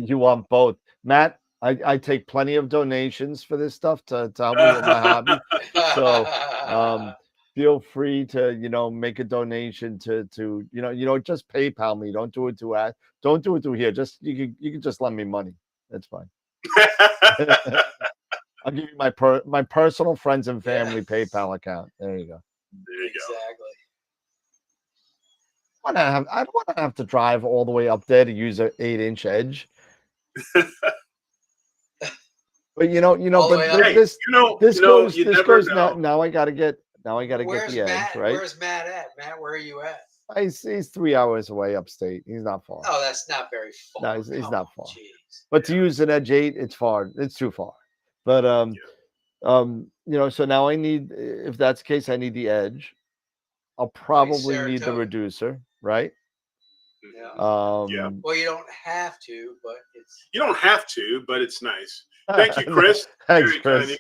You want both, Matt? I take plenty of donations for this stuff to help me with my hobby. So feel free to make a donation to just PayPal me. Don't do it through here. Just you can just lend me money. That's fine. I'll give you my personal friends and family PayPal account. There you go. There you go. Exactly. I don't want to have to drive all the way up there to use an 8-inch edge. But this goes now. I gotta get the edge, right? Where's Matt at? Matt, where are you at? He's 3 hours away upstate. He's not far. Oh, that's not very far. No, he's not far. Geez. But to use an Edge 8, it's far. It's too far. But so now I need, if that's the case, I need the Edge. I'll probably need the reducer, right? Yeah. Well, you don't have to, but it's nice. Thank you, Chris. Thanks, Chris.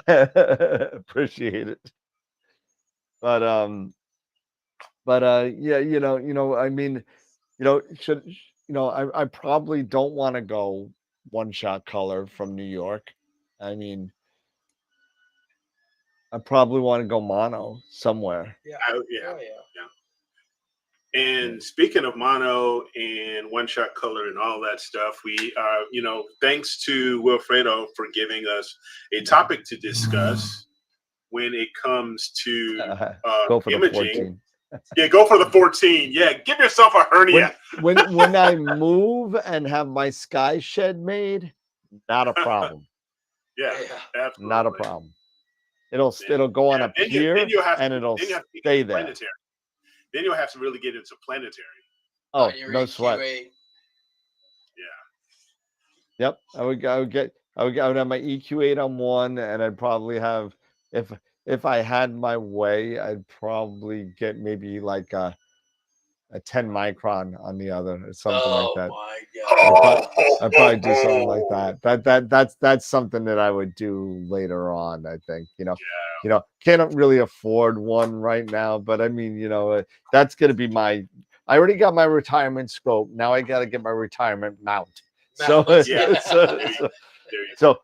Appreciate it. But I mean, I probably don't want to go one-shot color from New York. I mean, I probably want to go mono somewhere. Yeah. Yeah. Oh, yeah. And speaking of mono and one shot color and all that stuff, we thanks to Wilfredo for giving us a topic to discuss when it comes to Go for the imaging. 14. Yeah, go for the 14. Yeah, give yourself a hernia. When I move and have my sky shed made, not a problem. Yeah, Yeah. absolutely. Not a problem. It'll go on a pier and it'll stay there. Planetary. Then you'll have to really get into planetary. Oh, Your no sweat. EQA. Yeah. Yep. I would have my EQ8 on one, and I'd probably have, if I had my way, I'd probably get maybe like a 10 micron on the other or something like that. Oh my god. I'd probably do something like that. That's something that I would do later on, I think. Can't really afford one right now, but I mean, that's going to be I already got my retirement scope. Now I got to get my retirement mount. So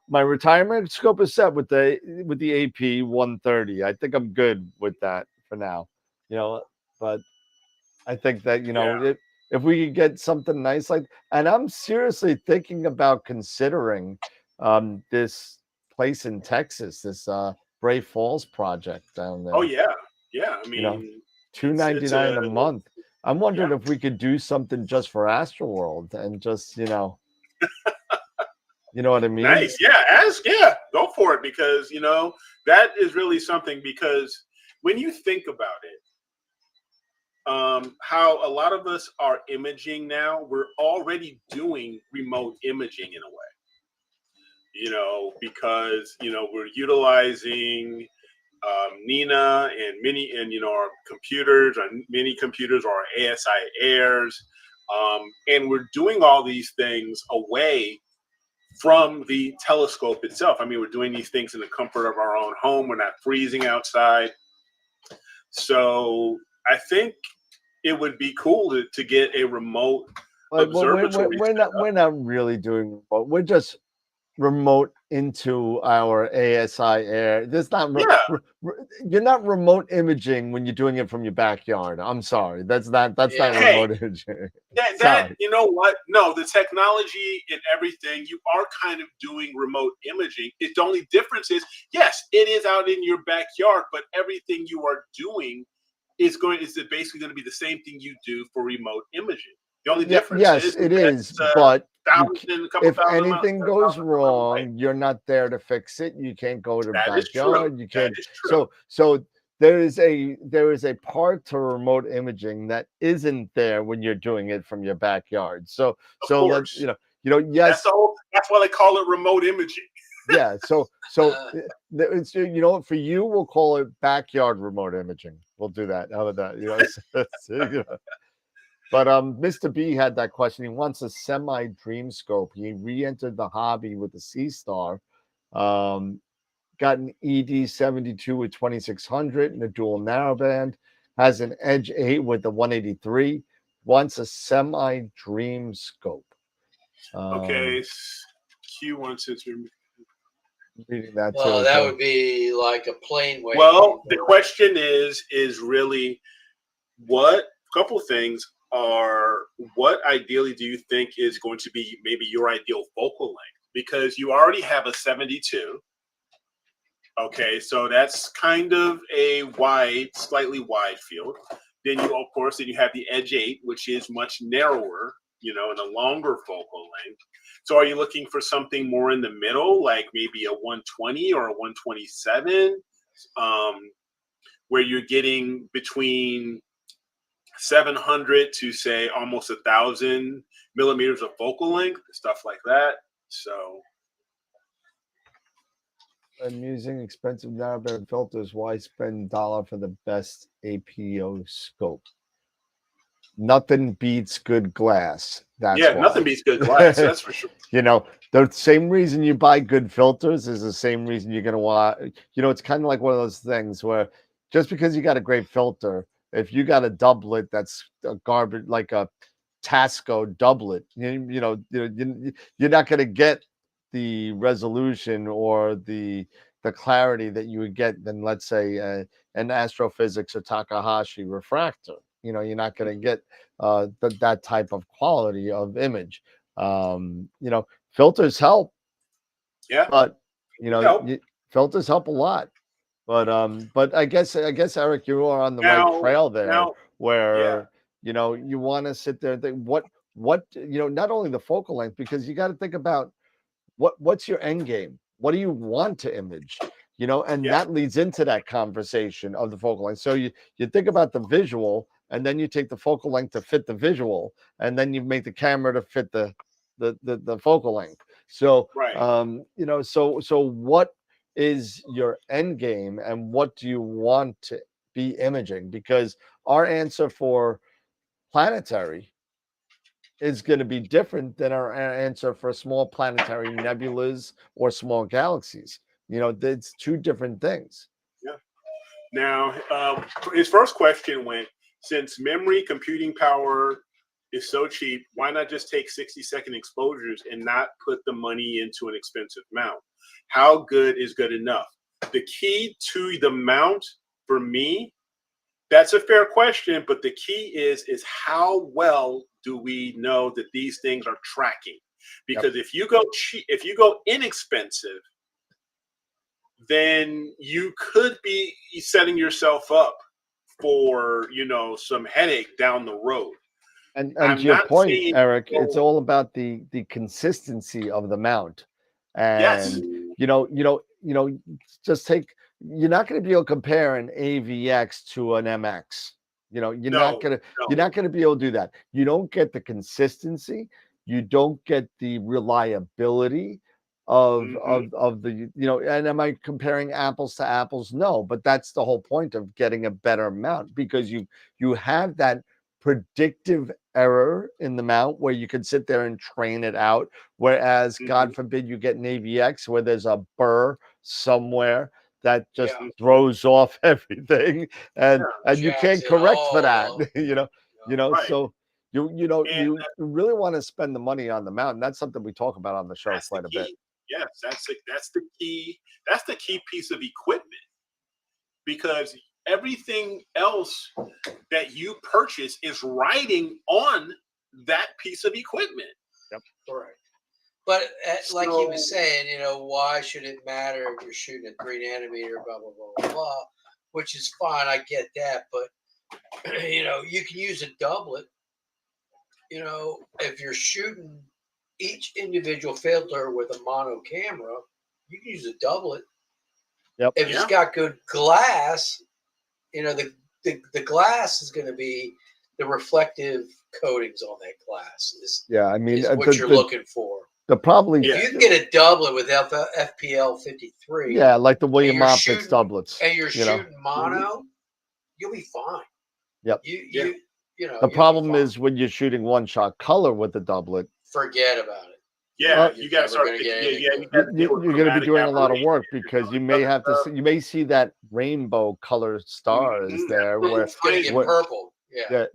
my retirement scope is set with the AP 130. I think I'm good with that for now. But I think that if we could get something nice and I'm seriously thinking about considering this place in Texas, this Bray Falls project down there. Oh yeah. I mean, $299 a month. I'm wondering if we could do something just for AstroWorld and just you know what I mean? Nice. Yeah, go for it, because that is really something, because when you think about it, how a lot of us are imaging now, we're already doing remote imaging in a way, because we're utilizing Nina and our computers, our mini computers, or our ASI airs, and we're doing all these things away from the telescope itself. I mean, we're doing these things in the comfort of our own home. We're not freezing outside. So I think it would be cool to get a remote observatory. We're not really doing remote. We're just remote into our ASI air. There's not you're not remote imaging when you're doing it from your backyard. I'm sorry. That's not remote imaging. That you know what? No, the technology and everything, you are kind of doing remote imaging. The only difference is, yes, it is out in your backyard, but everything you are doing is basically going to be the same thing you do for remote imaging. The only difference is, it is, but if anything goes wrong, you're not there to fix it. You can't go to the backyard. You can't. So there is a part to remote imaging that isn't there when you're doing it from your backyard. So let's yes. That's why they call it remote imaging. Yeah. So for you, we'll call it backyard remote imaging. We'll do that. How about that? But Mr. B had that question. He wants a semi-dream scope. He re-entered the hobby with the C-Star. Got an ED72 with 2600 and a dual narrowband. Has an Edge 8 with the 183. Wants a semi-dream scope. Okay. Q16. Reading that well, that would be like a plane way. Well, the question is really a couple things are, what ideally do you think is going to be maybe your ideal focal length? Because you already have a 72. Okay, so that's kind of a slightly wide field. Then you have the Edge 8, which is much narrower, and a longer focal length. So are you looking for something more in the middle, like maybe a 120 or a 127, where you're getting between 700 to say almost 1,000 millimeters of focal length, stuff like that. So I'm using expensive narrowband filters. Why spend $1 for the best APO scope? Nothing beats good glass. Nothing beats good glass. That's for sure. The same reason you buy good filters is the same reason you're going to want. It's kind of like one of those things where just because you got a great filter, if you got a doublet that's a garbage, like a Tasco doublet. You're not going to get the resolution or the clarity that you would get than, let's say, an astrophysics or Takahashi refractor. You're not going to get that type of quality of image. Filters help, Yeah. but Help. filters help a lot. But I guess Eric, you are on the right trail there, where you want to sit there and think what not only the focal length, because you got to think about what's your end game, what do you want to image, and that leads into that conversation of the focal length. So you think about the visual, and then you take the focal length to fit the visual, and then you make the camera to fit the focal length. So so what is your end game, and what do you want to be imaging? Because our answer for planetary is going to be different than our answer for small planetary nebulas or small galaxies. It's two different things. Yeah. Now, his first question went, since memory computing power is so cheap, why not just take 60-second exposures and not put the money into an expensive mount? How good is good enough? The key to the mount, for me, that's a fair question, but the key is how well do we know that these things are tracking? Because if you go cheap, if you go inexpensive, then you could be setting yourself up for some headache down the road. And to your point, Eric, it's all about the consistency of the mount. And just take, you're not going to be able to compare an AVX to an MX. You're not going to be able to do that. You don't get the consistency. You don't get the reliability of the, and am I comparing apples to apples? No, but that's the whole point of getting a better mount, because you have that predictive error in the mount where you can sit there and train it out. Whereas, God forbid, you get an AVX where there's a burr somewhere that just throws off everything, and you can't correct for that. So you really want to spend the money on the mount, and that's something we talk about on the show quite a bit. Yes, that's the key. That's the key piece of equipment, because everything else that you purchase is riding on that piece of equipment. Yep. Correct. But like he was saying, why should it matter if you're shooting at 3 nanometer, blah, blah, blah, blah, blah, which is fine. I get that. But, you can use a doublet. If you're shooting each individual filter with a mono camera, you can use a doublet. Yep. If it's got good glass, the glass is going to be the reflective coatings on that glass. Is what you're looking for. Probably if you can get a doublet with FPL53, like the William Optics doublets, and you're shooting mono, you'll be fine. Yep. The problem is when you're shooting one-shot color with the doublet, forget about it. Yeah, you got to start. You're going to be doing a lot of work, because you may have to. You may see that rainbow color stars there, where it's going to get purple.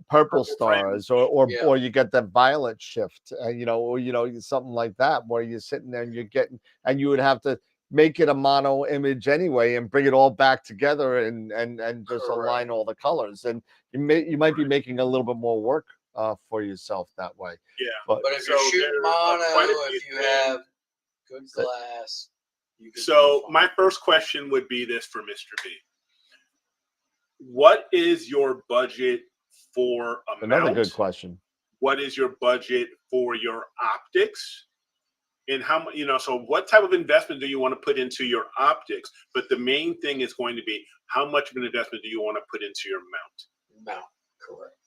Purple stars, or you get that violet shift, or something like that, where you're sitting there and you're getting, and you would have to make it a mono image anyway and bring it all back together and just align all the colors, and you might be making a little bit more work for yourself that way. Yeah, but if you're shooting mono, if you have good glass, you can. So my first question would be this for Mr. B: what is your budget for a Another mount? good question. What is your budget for your optics? And how much, so what type of investment do you want to put into your optics? But the main thing is going to be, how much of an investment do you want to put into your mount? Correct.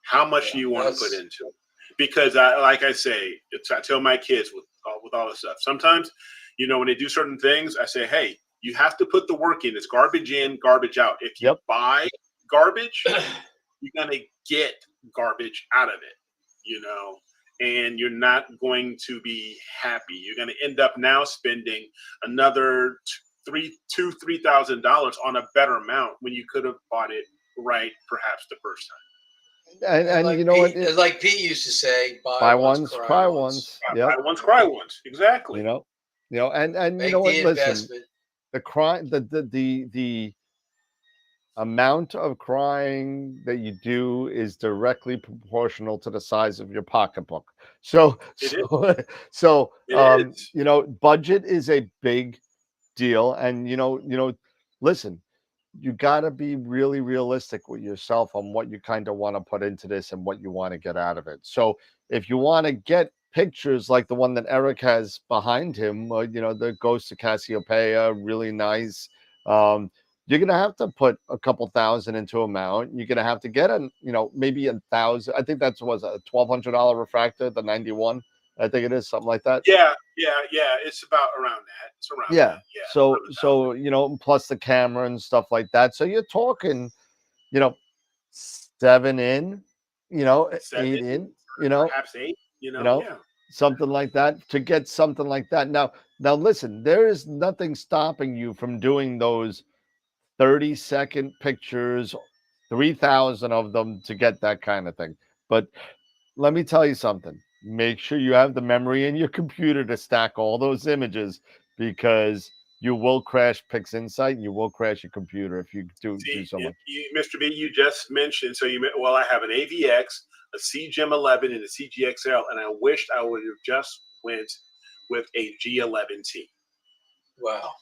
How much do you want to put into it? Because I tell my kids with all this stuff, sometimes, when they do certain things, I say, hey, you have to put the work in. It's garbage in, garbage out. If you buy garbage, you're going to get garbage out of it, and you're not going to be happy. You're going to end up now spending another $3,000 on a better mount when you could have bought it right perhaps the first time. and you know what? Like Pete used to say, Buy once, cry once. Yep. Buy once, cry once. Exactly. You know, and you Make know what? the Listen, investment. the amount of crying that you do is directly proportional to the size of your pocketbook. So It is. so It is. you know, budget is a big deal, and you know, listen, you got to be really realistic with yourself on what you kind of want to put into this and what you want to get out of it. So if you want to get pictures like the one that Eric has behind him, you know, the Ghost of Cassiopeia, really nice. You're gonna have to put a couple thousand into a mount. You're gonna have to get you know, maybe 1,000. I think that's was a $1,200 refractor, the 91. I think it is something like that. Yeah. It's about around that. It's around Yeah. that. Yeah. So you know, plus the camera and stuff like that. So you're talking, you know, 7 in, you know, 7, 8 in, you know, perhaps 8. You you know. know, Yeah. something like that to get something like that. Now listen, there is nothing stopping you from doing those 30-second pictures, 3,000 of them to get that kind of thing. But let me tell you something. Make sure you have the memory in your computer to stack all those images, because you will crash PixInsight and you will crash your computer if you do so much. Mr. B, you just mentioned, well, I have an AVX, a CGM11, and a CGXL, and I wished I would have just went with a G11T. Wow.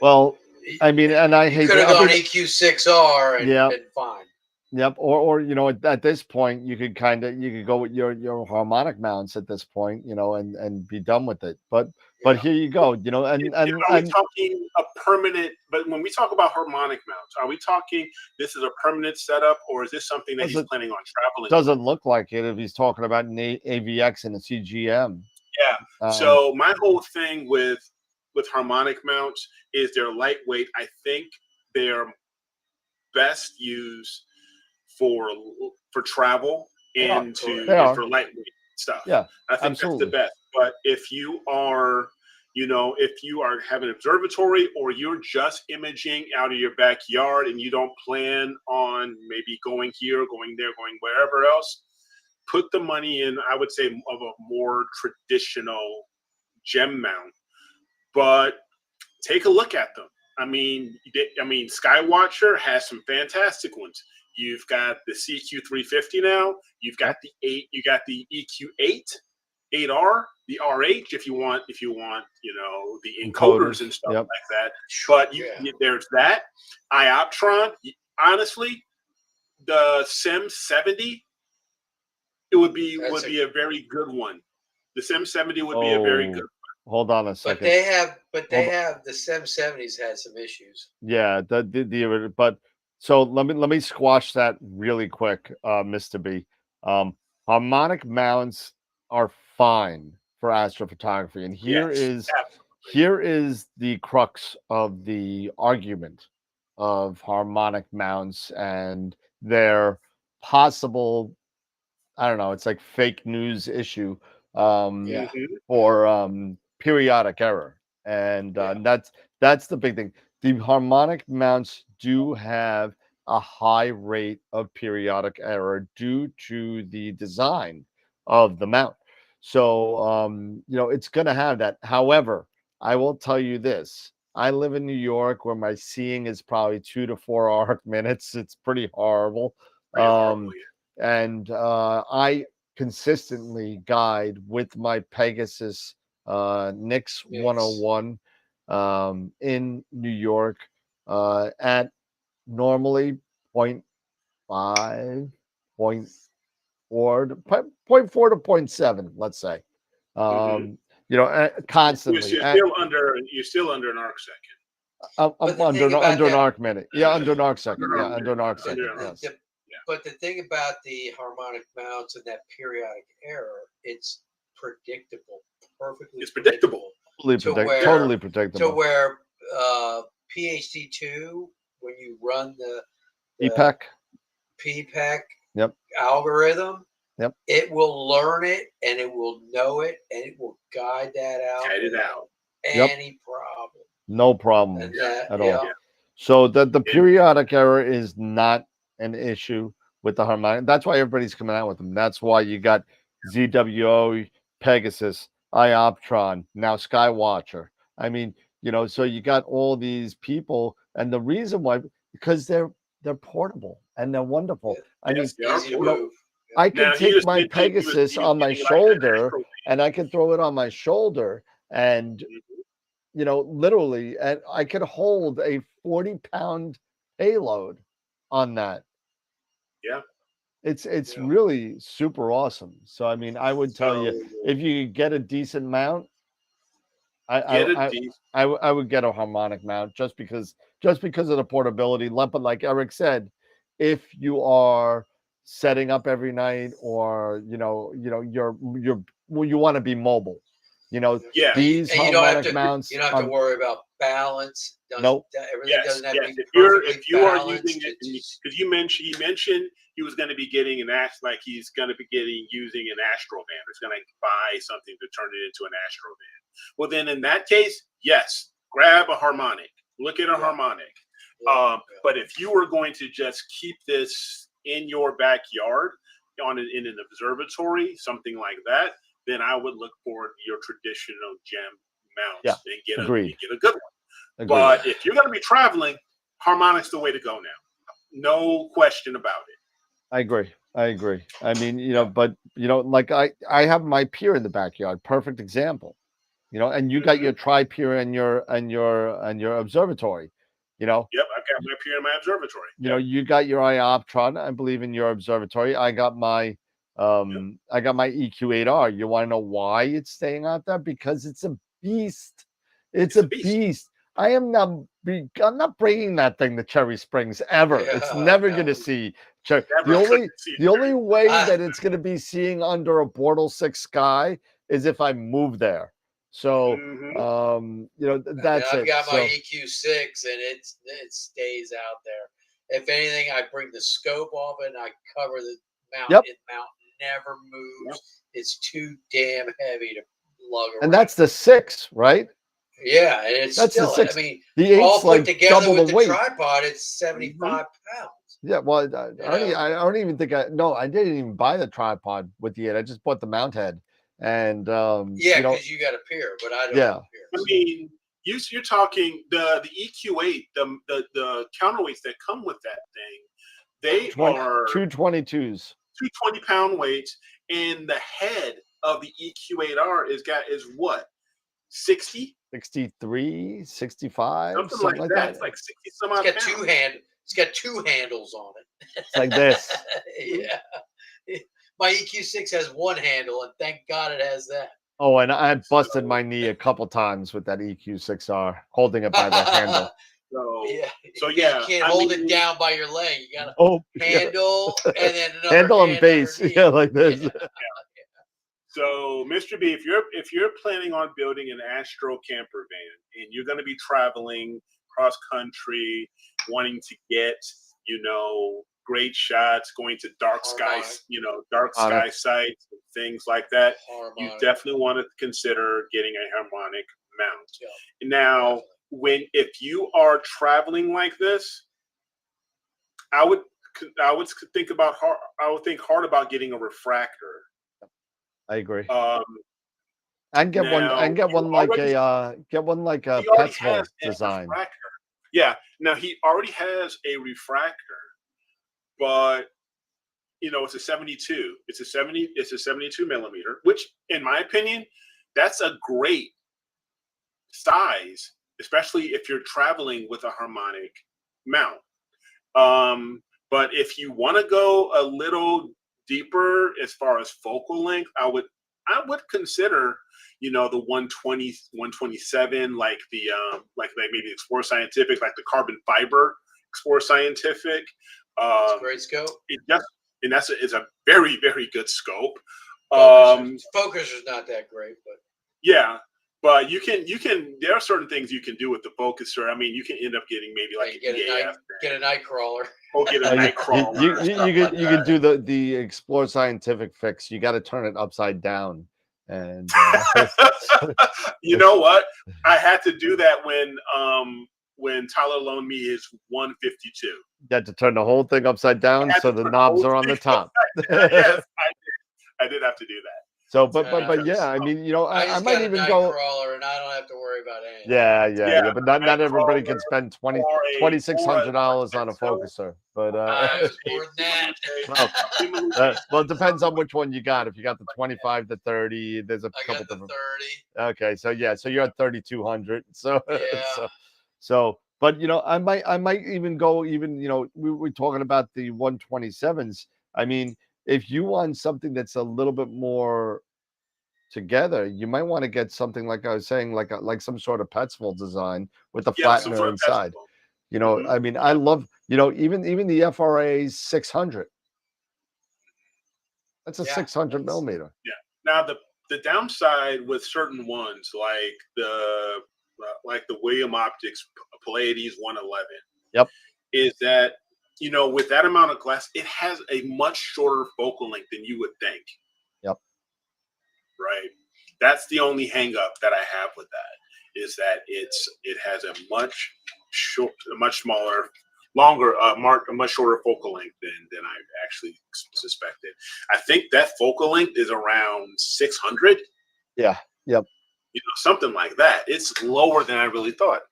Well, I mean, and I hate could have gone EQ6R and been fine. Yep. Or you know, at this point, you could go with your harmonic mounts at this point, you know, and be done with it. But here you go, you know, and are we talking a permanent? But when we talk about harmonic mounts, are we talking this is a permanent setup, or is this something that he's planning on traveling? Doesn't look like it if he's talking about an AVX and a CGM. Yeah. So my whole thing with harmonic mounts is they're lightweight. I think they're best used for travel and for lightweight stuff. Yeah, I think absolutely. that's the best. But if you are, you know, if you are having an observatory or you're just imaging out of your backyard and you don't plan on maybe going here, going there, going wherever else, put the money in, I would say, of a more traditional gem mount. But take a look at them. I mean, Skywatcher has some fantastic ones. You've got the CQ350 now. You've got the 8. You got the EQ8, 8R, the RH. If you want, you know, the encoders and stuff like that. But there's that Ioptron. Honestly, the SIM 70, it would be a very good one. The SIM 70 would be a very good one. Hold on a second. But they have the SIM 70s had some issues. Yeah, but so let me squash that really quick, Mr. B. Harmonic mounts are fine for astrophotography, and here is the crux of the argument of harmonic mounts and their possible, I don't know, it's like fake news issue for periodic error. And that's the big thing. The harmonic mounts do have a high rate of periodic error due to the design of the mount. So you know, it's going to have that. However, I will tell you this. I live in New York where my seeing is probably 2 to 4 arc minutes. It's pretty horrible. And I consistently guide with my Pegasus Nix 101 in New York at normally 0.5, 0.4 to 0.7, let's say. You know, constantly. You're still under an arc second. I'm under an arc minute. Yeah, under an arc second. Yeah, under an arc second. Yes. But the thing about the harmonic mounts and that periodic error, it's predictable, perfectly. It's predictable. Totally predictable. To where PhD2, when you run the PPEC algorithm, it will learn it and it will know it and it will guide that out. Guide it out. Any problem. No problem at all. So the periodic error is not an issue with the harmonic. That's why everybody's coming out with them. That's why you got ZWO, Pegasus, Ioptron, now Skywatcher. I mean, so you got all these people, and the reason why, because they're portable and they're wonderful. I mean, Yes, they are Easy to portable. move. I can Now, he take was my mentioning he was Pegasus on my getting, like, an shoulder, Astro and I can throw it on my shoulder, and Van. literally, and I could hold a 40-pound payload on that. Yeah. It's Yeah. really super awesome. So I mean, I would tell you, So if you could get a decent mount, get a I decent. I would get a harmonic mount just because of the portability. But like Eric said, if you are setting up every night, or you're well, you want to be mobile. Yeah. These And you don't have harmonic to. mounts You don't have to on worry about balance. nope. Everything Yes, doesn't have yes. to be If perfectly you are balanced. using it, because he mentioned he was going to be getting he's going to be using an Astro Van. He's going to buy something to turn it into an Astro Van. Well, then in that case, yes, grab a harmonic. Look at a harmonic. But if you were going to just keep this in your backyard in an observatory, something like that, then I would look for your traditional gem mounts and get a good one. Agreed. But if you're going to be traveling, harmonic's the way to go now. No question about it. I agree. I mean, but like I have my pier in the backyard. Perfect example. And you got your tri-pier and your observatory. Yep, I've got my pier in my observatory. You got your Ioptron, I believe, in your observatory. I got my EQ8R. You want to know why it's staying out there? Because it's a beast. It's a beast. I'm not bringing that thing to Cherry Springs ever. It's never going to see Cherry. The only way that it's going to be seeing under a Bortle 6 sky is if I move there. So that's I've it. got my EQ6 and it stays out there. If anything, I bring the scope off it and I cover the mount. Yep. It mount never moves. It's too damn heavy to lug around. And that's the 6, right? Yeah, and it's That's still. the 6. I mean, the 8's all put like together double with the the weight. tripod, it's 75 pounds. Yeah, well, I don't even think I didn't even buy the tripod with the 8. I just bought the mount head, and because you got a pier, but I don't have a pier. I mean, you're talking the EQ8, the counterweights that come with that thing. They are 222s, 220-pound weights, and the head of the EQ8R is what, 60? 63, 65, something like that. It's like 60 some odd pounds. It's got two handles on it. It's like this. Yeah. My EQ6 has one handle, and thank God it has that. Oh, and I busted my knee a couple times with that EQ6R, holding it by the handle. You can't hold it down by your leg. You got to handle and then another handle and base. Underneath. Yeah, like this. So, Mr. B, if you're planning on building an Astro camper van and you're going to be traveling cross country, wanting to get great shots, going to dark sky sites and things like that, you definitely want to consider getting a harmonic mount. Yeah. Now, if you are traveling like this, I would think hard about getting a refractor. I agree. And get one like a Petsville design. Yeah. Now he already has a refractor, but it's a 72. It's a 72 millimeter, which, in my opinion, that's a great size, especially if you're traveling with a harmonic mount. But if you want to go a little deeper as far as focal length, I would consider the 120, 127, like maybe Explorer Scientific, like the carbon fiber Explorer Scientific. It's a great scope. It's a very, very good scope. Focuser's not that great, but yeah. But you can there are certain things you can do with the focuser. I mean, you can end up getting maybe like get a night crawler. Or get a night crawler. You could do the Explore Scientific fix. You got to turn it upside down. And you know what? I had to do that when Tyler loaned me his 152. You had to turn the whole thing upside down so the turn the knobs whole are on the thing top. Yes, I did have to do that. So, but yeah, I mean, you know, I I just might got a even night go. crawler, and I don't have to worry about anything. Yeah, but not everybody Nightcrawler can spend or a $2,600 on a so focuser. But It was more than that. well, it depends on which one you got. If you got the 25 to 30, there's a I couple got the different. 30. Okay, so yeah, so you're at 3,200. So Yeah. so, but you know, I might even go even, you know, we're talking about the 127s. I mean, if you want something that's a little bit more together, you might want to get something like I was saying, like some sort of Petzval design with the some flattener sort of inside. festival. You know, I mean, I love, you know, even the FRA 600. That's a 600 millimeter. Yeah. Now the downside with certain ones like the William Optics Pallades 111. Yep. Is that, you know, with that amount of glass, it has a much shorter focal length than you would think. Yep. Right. That's the only hang up that I have with that, is that it has a much smaller, longer, a much shorter focal length than I actually suspected. I think that focal length is around 600. Yeah. Yep. You know, something like that. It's lower than I really thought.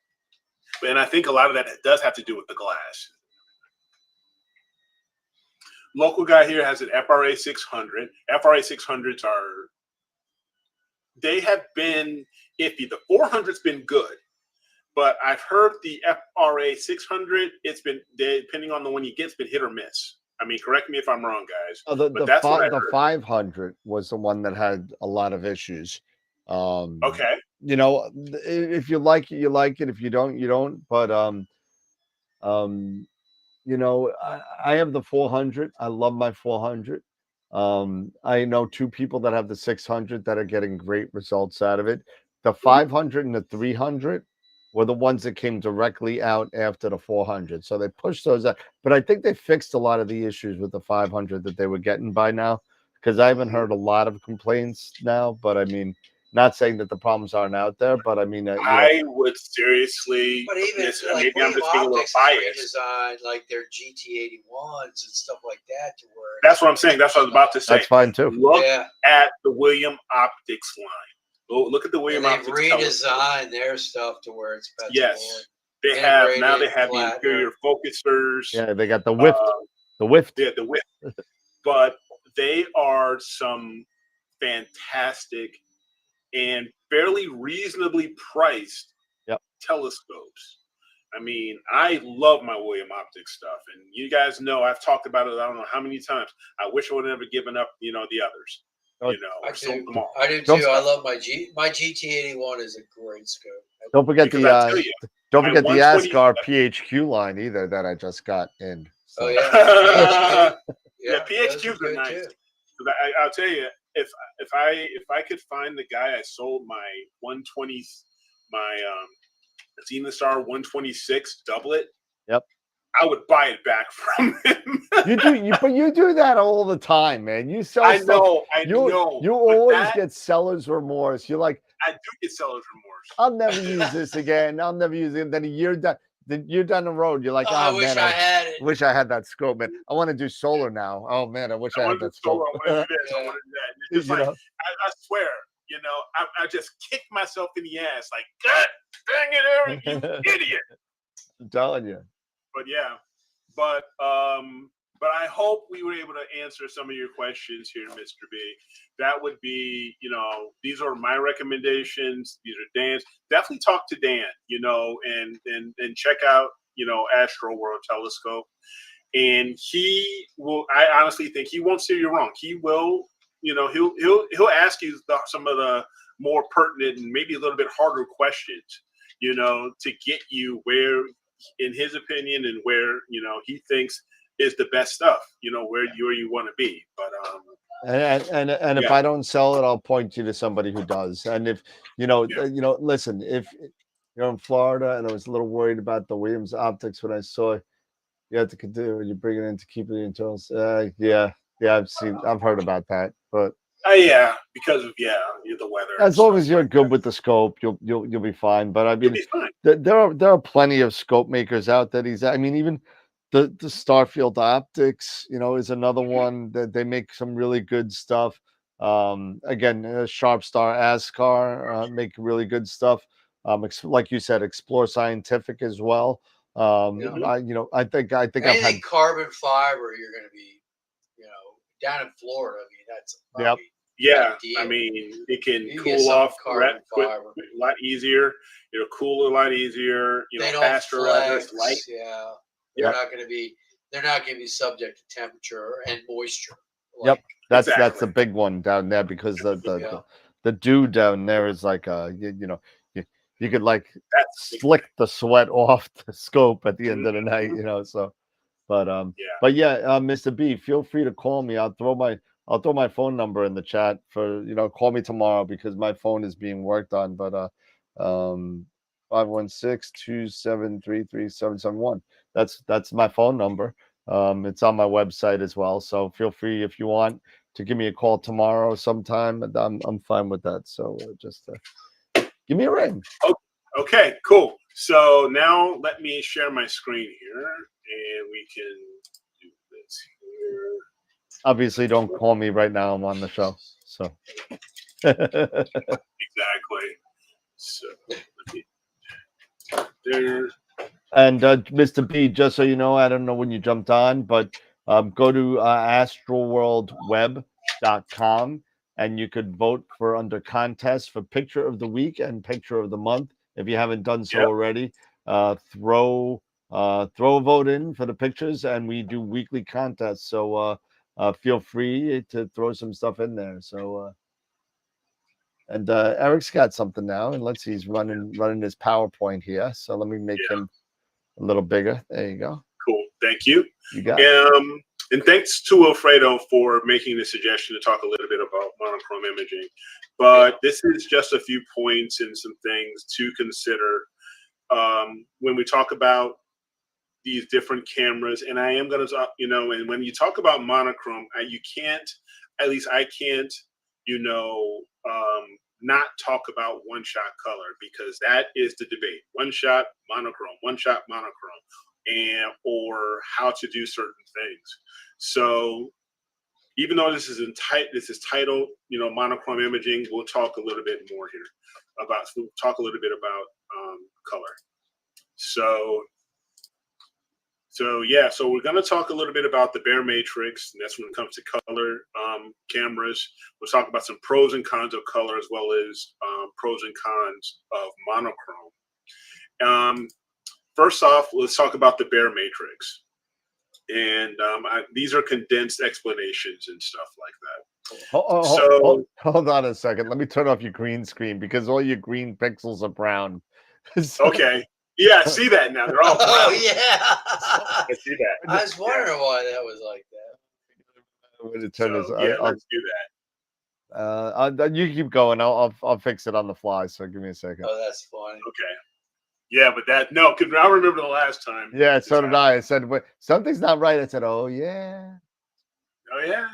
And I think a lot of that does have to do with the glass. Local guy here has an FRA 600. FRA 600s they have been iffy. The 400's been good, but I've heard the FRA 600, it's been, depending on the one you get, it's been hit or miss. I mean, correct me if I'm wrong, guys. The 500 was the one that had a lot of issues. Okay. You know, if you like it, you like it. If you don't, you don't. But you know, I have the 400. I love my 400. I know two people that have the 600 that are getting great results out of it. The 500 and the 300 were the ones that came directly out after the 400. So they pushed those out. But I think they fixed a lot of the issues with the 500 that they were getting by now, because I haven't heard a lot of complaints now. But I mean, not saying that the problems aren't out there, but I mean, I would seriously. But even maybe I'm just being a little biased. Redesigned like their GT81s and stuff like that to where. That's what I'm saying. That's what I was about to say. That's fine too. Look at the William Optics line. Look at the William Optics. They've redesigned their stuff to where it's better. Yes, they have. Now they have the interior focusers. Yeah, they got the Whift. The Whift. Yeah, the Whift. But they are some fantastic and fairly reasonably priced telescopes. I mean, I love my William Optics stuff, and you guys know I've talked about it. I don't know how many times. I wish I would have never given up, you know, the others. You know, I sold them all. I do too. I love my GT81 is a great scope. Don't forget the Ascar PHQ line either that I just got in. So. Oh yeah, yeah, PHQs are nice. I'll tell you, if I could find the guy I sold my 120, my Zenith Star 126 doublet, I would buy it back from him. you do that all the time, man. You sell I stuff. I know. You always get seller's remorse. You're like, I do get seller's remorse. I'll never use this again. I'll never use it. Then a year down. You're down the road. You're like, oh, I wish man, I had it. Wish I had that scope, man. I want to do solar now. Oh man, I wish I had that scope. I want to do this. I want to do that. It's just like, I swear, you know, I just kicked myself in the ass, like, God dang it, Eric, you idiot. I'm telling you. But yeah, but I hope we were able to answer some of your questions here, Mr. B. That would be, you know, these are my recommendations. These are Dan's. Definitely talk to Dan, you know, and check out, you know, AstroWorld Telescope. And he will. I honestly think he won't steer you wrong. He will, you know, he'll ask you some of the more pertinent and maybe a little bit harder questions, you know, to get you where, in his opinion, and where, you know, he thinks is the best stuff, you know, where you want to be. But and if I don't sell it, I'll point you to somebody who does. And if you know, listen, if you're in Florida and I was a little worried about the Williams Optics when I saw you have to continue, you bring it in to keep the internals. I've heard about that, but Yeah, because of the weather. and As long stuff as you're like good that. with the scope, you'll be fine. But I You'll mean, be fine. there are plenty of scope makers out that I mean, even the Starfield Optics, is another one that they make some really good stuff. Again, Sharp Star Ascar make really good stuff. Like you said, Explore Scientific as well. Yeah. Mhm. I think I've Anything had. carbon fiber, you're going to be, down in Florida. I mean, that's Yep. probably Yeah, I ideal. mean, it can You can get cool something off carbon quick, fiber. a lot easier. It'll cool a lot easier. They don't Faster rather. It's light. flex. Yeah, they're Yep. not going to be. They're not going to be subject to temperature and moisture. Yep. Like, That's Exactly. the big one down there because yeah, the dew down there is like you could like That's the big slick the sweat off the scope at the end of the night, Mhm. so but Yeah. yeah, Mr. B, feel free to call me. I'll throw my phone number in the chat for call me tomorrow because my phone is being worked on, but 516-273-3771. That's my phone number. It's on my website as well. So feel free if you want to give me a call tomorrow sometime. And I'm fine with that. So just give me a ring. Okay, cool. So now let me share my screen here, and we can do this here. Obviously, don't call me right now. I'm on the show. So Exactly. So let me there. and Mr. B, just so you know, I don't know when you jumped on, but go to astroworldweb.com and you could vote for under contest for picture of the week and picture of the month. If you haven't done so Yep. already, throw a vote in for the pictures, and we do weekly contests. So feel free to throw some stuff in there. So and Eric's got something now, and let's see, he's running his PowerPoint here. So let me make Yeah. him a little bigger. There you go. Cool. Thank you. You got it. And thanks to Wilfredo for making the suggestion to talk a little bit about monochrome imaging. But this is just a few points and some things to consider when we talk about these different cameras. And I am going to talk, and when you talk about monochrome, you can't, at least I can't, not talk about one shot color, because that is the debate. One shot monochrome, and or how to do certain things. So even though this is titled, monochrome imaging, we'll talk a little bit more here we'll talk a little bit about color. So we're going to talk a little bit about the bare matrix, and that's when it comes to color cameras. We'll talk about some pros and cons of color, as well as pros and cons of monochrome. First off, let's talk about the bare matrix. And these are condensed explanations and stuff like that. Hold on a second. Let me turn off your green screen because all your green pixels are brown. Okay. Yeah, I see that now. They're all brown. Oh yeah. I see that. I was wondering why that was like that. I'm going to turn this. Let's do that. You keep going. I'll fix it on the fly. So give me a second. Oh, that's funny. Okay. Yeah, but because I remember the last time. Yeah, so did I. I said, something's not right. I said, oh yeah. Oh yeah.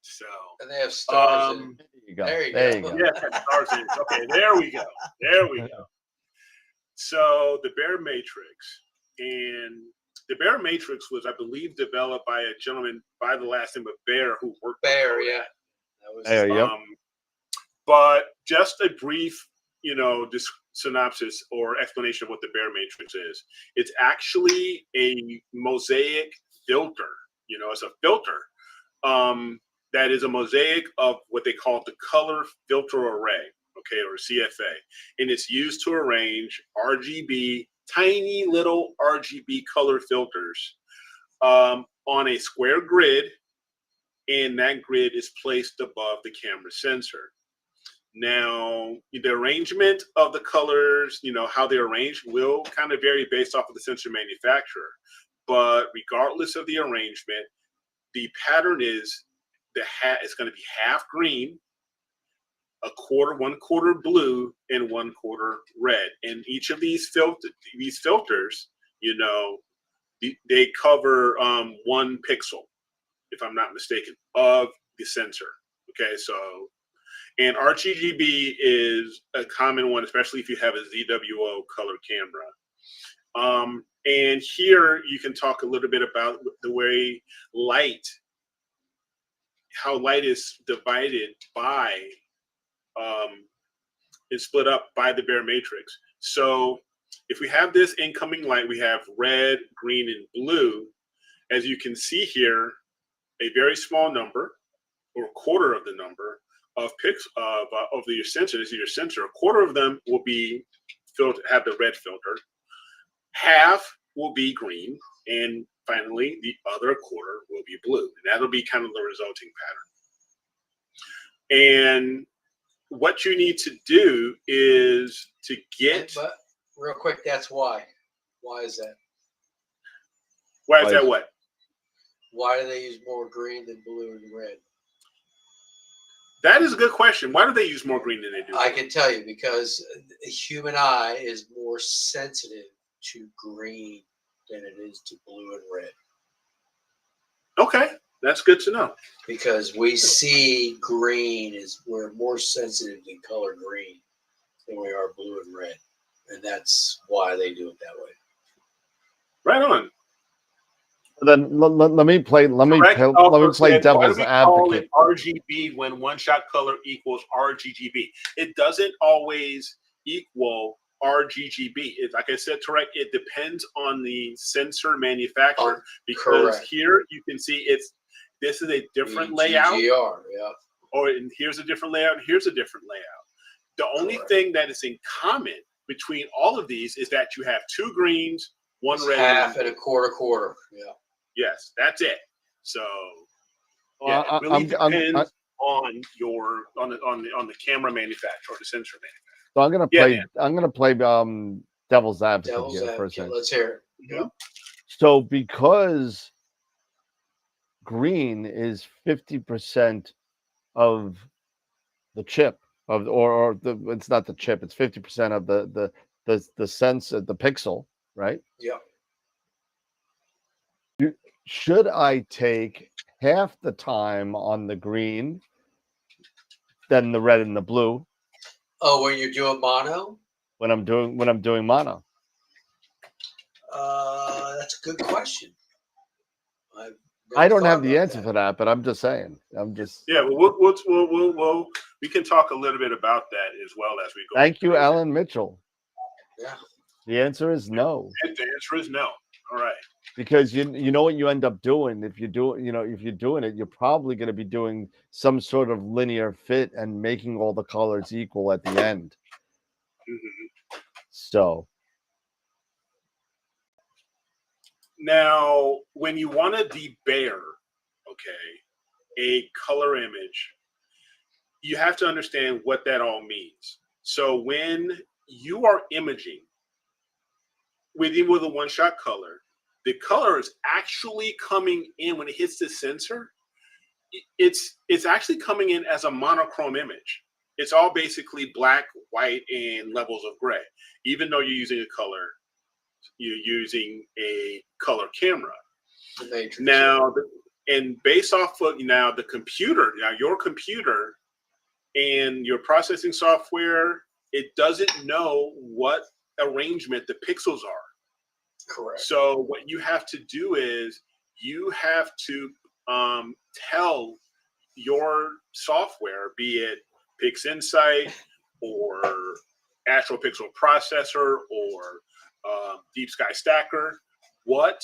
So. And they have stars in. There you go. Yeah, stars in. Okay, there we go. So the bare matrix, and the bare matrix was, I believe, developed by a gentleman by the last name of Bear, who worked. Bear, yeah. That was but just a brief, synopsis or explanation of what the bare matrix is. It's actually a mosaic filter. It's a filter that is a mosaic of what they call the color filter array, okay, or CFA, and it's used to arrange RGB, tiny little RGB color filters on a square grid, and that grid is placed above the camera sensor. Now, the arrangement of the colors, how they're arranged, will kind of vary based off of the sensor manufacturer. But regardless of the arrangement, the pattern is it's going to be half green, one quarter blue, and one quarter red. And each of these filters, they cover 1 pixel, if I'm not mistaken, of the sensor. Okay, so and RGB is a common one, especially if you have a ZWO color camera. And here you can talk a little bit about the way how light is divided by, is split up by the Bayer matrix. So if we have this incoming light, we have red, green, and blue. As you can see here, a very small number, or a quarter of the number of your sensor. This is your sensor. A quarter of them will be have the red filter. Half will be green, and finally, the other quarter will be blue, and that'll be kind of the resulting pattern. And what you need to do is to get. But real quick, that's why. Why is that? Why is that what? Why do they use more green than blue and red? That is a good question. Why do they use more green than they do? I can tell you, because the human eye is more sensitive to green than it is to blue and red. Okay, that's good to know. Because we see green we're more sensitive to color green than we are blue and red. And that's why they do it that way. Right on. Then let me play devil's advocate. RGB when one-shot color equals RGGB. It doesn't always equal RGGB. Like I said, Tarek, it depends on the sensor manufacturer. Because here you can see this is a different layout. And here's a different layout, and here's a different layout. The only thing that is in common between all of these is that you have two greens, one red, half and a quarter. Yeah. Yes, that's it. So yeah, it really depends on the camera manufacturer or the sensor manufacturer. So I'm gonna play devil's advocate for a second. Let's hear it. Yeah. So because green is 50% of the chip it's not the chip, it's 50% of the sensor, the pixel, right? Yeah. Should I take half the time on the green than the red and the blue? Oh, when you're doing mono? When I'm doing mono. That's a good question. I don't have the answer for that, but I'm just saying. Yeah. We can talk a little bit about that as well as we go. Thank you, Alan Mitchell. Yeah. The answer is no. The answer is no. All right. Because you know what you end up doing if you're doing it, you're probably going to be doing some sort of linear fit and making all the colors equal at the end. Mm-hmm. So now, when you want to debayer, a color image, you have to understand what that all means. So when you are imaging with a one-shot color, the color is actually coming in when it hits the sensor. It's actually coming in as a monochrome image. It's all basically black, white, and levels of gray. Even though you're using you're using a color camera. Now, and based off of the computer, your computer and your processing software, it doesn't know what arrangement the pixels are. Correct. So what you have to do is you have to tell your software, be it PixInsight or AstroPixel Processor or Deep Sky Stacker, what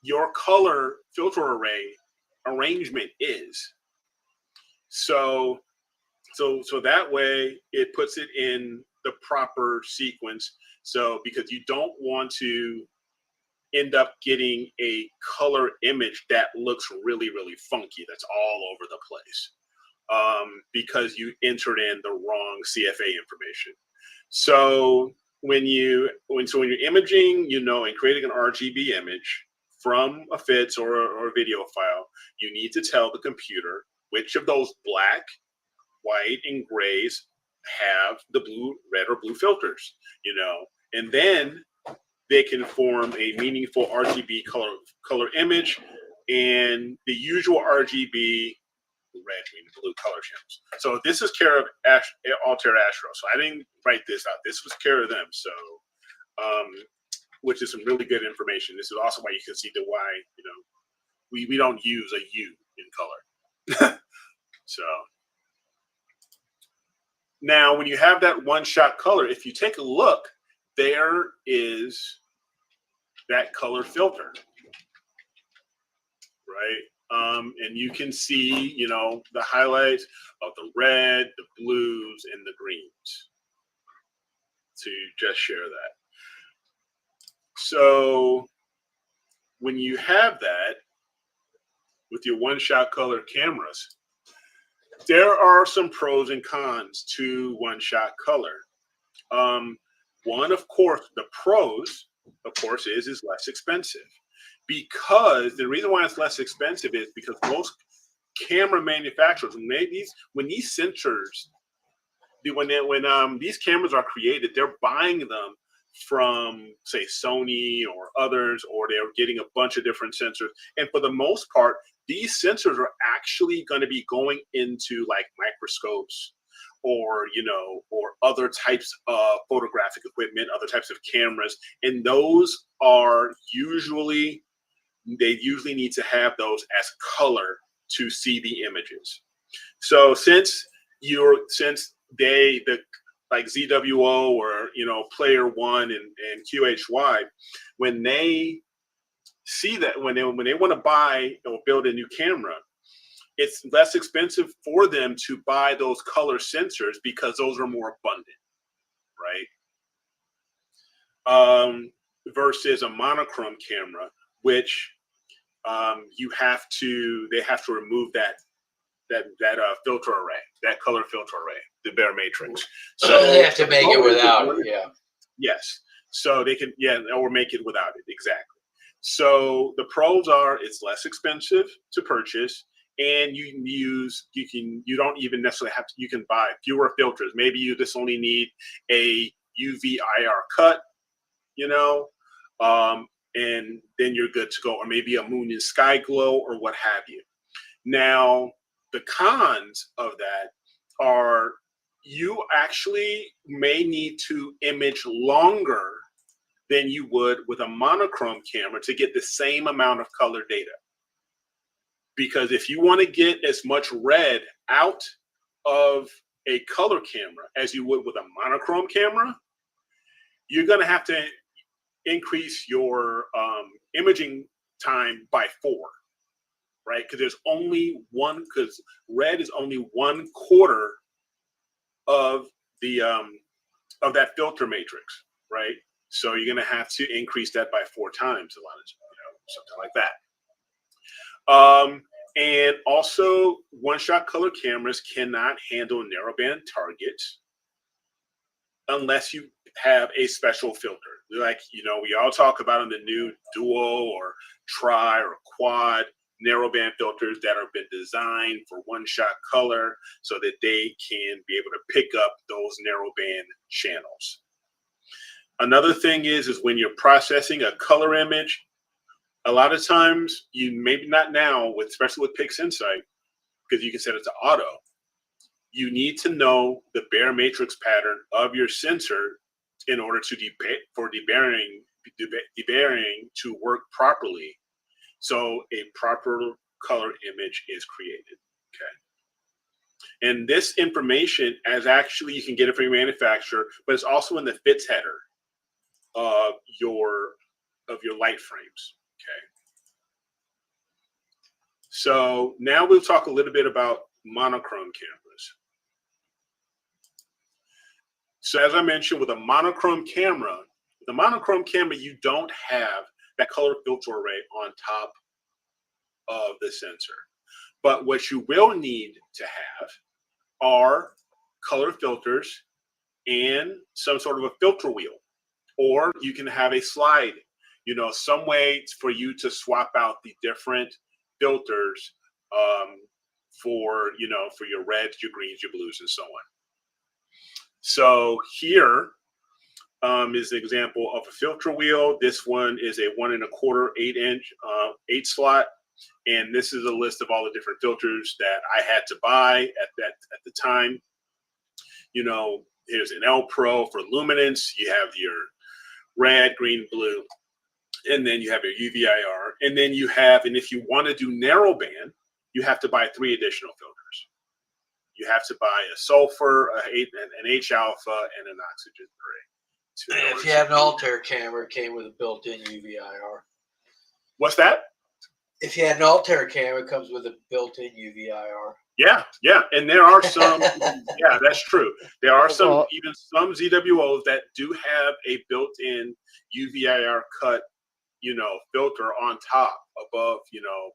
your color filter array arrangement is. So that way it puts it in the proper sequence. So because you don't want to end up getting a color image that looks really, really funky, that's all over the place, because you entered in the wrong CFA information. So when you're imaging, and creating an RGB image from a FITS or a video file, you need to tell the computer which of those black, white, and grays have the blue, red, or blue filters, and then they can form a meaningful RGB color image. And the usual RGB red, green, and blue color channels. So this is care of Altair Astro. So I didn't write this out. This was care of them. So, which is some really good information. This is also why you can see the why, you know, we don't use a U in color. So now when you have that one-shot color, if you take a look, there is that color filter, right? And you can see, you know, the highlights of the red, the blues, and the greens, to just share that. So when you have that with your one-shot color cameras, there are some pros and cons to one-shot color. One, of course, the pros, of course, is less expensive. Because the reason why it's less expensive is because most camera manufacturers, when these sensors, when these cameras are created, they're buying them from, say, Sony or others, or they're getting a bunch of different sensors. And for the most part, these sensors are actually going to be going into like microscopes, or, you know, or other types of photographic equipment, other types of cameras. And those are usually, they usually need to have those as color to see the images. So since like ZWO or, you know, Player One and QHY, when they see that, when they want to buy or build a new camera, it's less expensive for them to buy those color sensors because those are more abundant, right? Versus a monochrome camera, which they have to remove that filter array, that color filter array, the bare matrix. So they have to make it without it. Yeah. Yes. So they can, or make it without it. Exactly. So the pros are it's less expensive to purchase, and you don't even necessarily have to, you can buy fewer filters. Maybe you just only need a UV IR cut, you know, and then you're good to go, or maybe a moon and sky glow or what have you. Now, the cons of that are you actually may need to image longer than you would with a monochrome camera to get the same amount of color data. Because if you want to get as much red out of a color camera as you would with a monochrome camera, you're going to have to increase your imaging time by 4, right? Because there's only one, because red is only 1/4 of the of that filter matrix, right? So you're going to have to increase that by 4 times, a lot of, something like that. And also, one-shot color cameras cannot handle narrowband targets unless you have a special filter. Like, we all talk about in the new duo or tri or quad narrowband filters that have been designed for one-shot color so that they can be able to pick up those narrowband channels. Another thing is when you're processing a color image, a lot of times, maybe not now, especially with PixInsight, because you can set it to auto, you need to know the bare matrix pattern of your sensor in order to for debayering to work properly, so a proper color image is created. Okay. And this information, you can get it from your manufacturer, but it's also in the FITS header of your light frames. Okay. So now we'll talk a little bit about monochrome cameras. So as I mentioned, with a monochrome camera, you don't have that color filter array on top of the sensor. But what you will need to have are color filters and some sort of a filter wheel. Or you can have a slide, some way for you to swap out the different filters for your reds, your greens, your blues, and so on. So here is an example of a filter wheel. This one is a 1 1/4 8-inch 8 slot, And this is a list of all the different filters that I had to buy at the time. You know, here's an L Pro for luminance. You have your red, green, blue, and then you have your UVIR. And then you have, and if you want to do narrowband, you have to buy 3 additional filters. You have to buy a sulfur, an H alpha, and an oxygen gray. And if you have an Altair camera, it came with a built-in UVIR. What's that? If you had an Altair camera, it comes with a built-in UVIR. Yeah, and there are some. Yeah, that's true. There are some, even some ZWOs that do have a built-in UVIR cut, you know, filter on top, above, you know,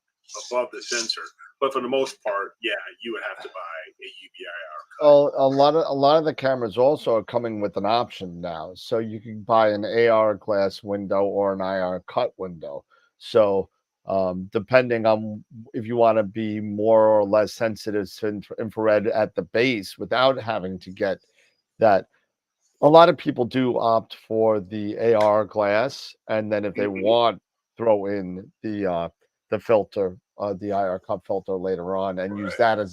above the sensor. But for the most part, yeah, you would have to buy a UVIR cut. Well, a lot of the cameras also are coming with an option now, so you can buy an AR glass window or an IR cut window. So depending on if you want to be more or less sensitive to infrared at the base without having to get that. A lot of people do opt for the AR glass, and then if they want, throw in the filter, the IR cut filter later on, and use that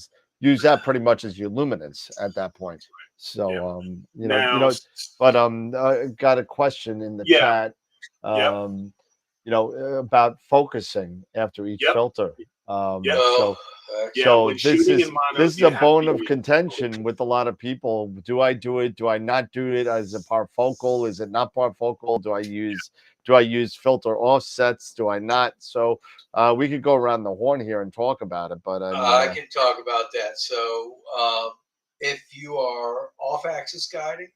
pretty much as your luminance at that point. So but got a question in the chat. You know, about focusing after each filter. So this is a bone of contention with a lot of people. Do I do it? Do I not do it as a parfocal? Is it not parfocal? Do I use filter offsets? Do I not? So we could go around the horn here and talk about it. But I can talk about that. So if you are off-axis guiding,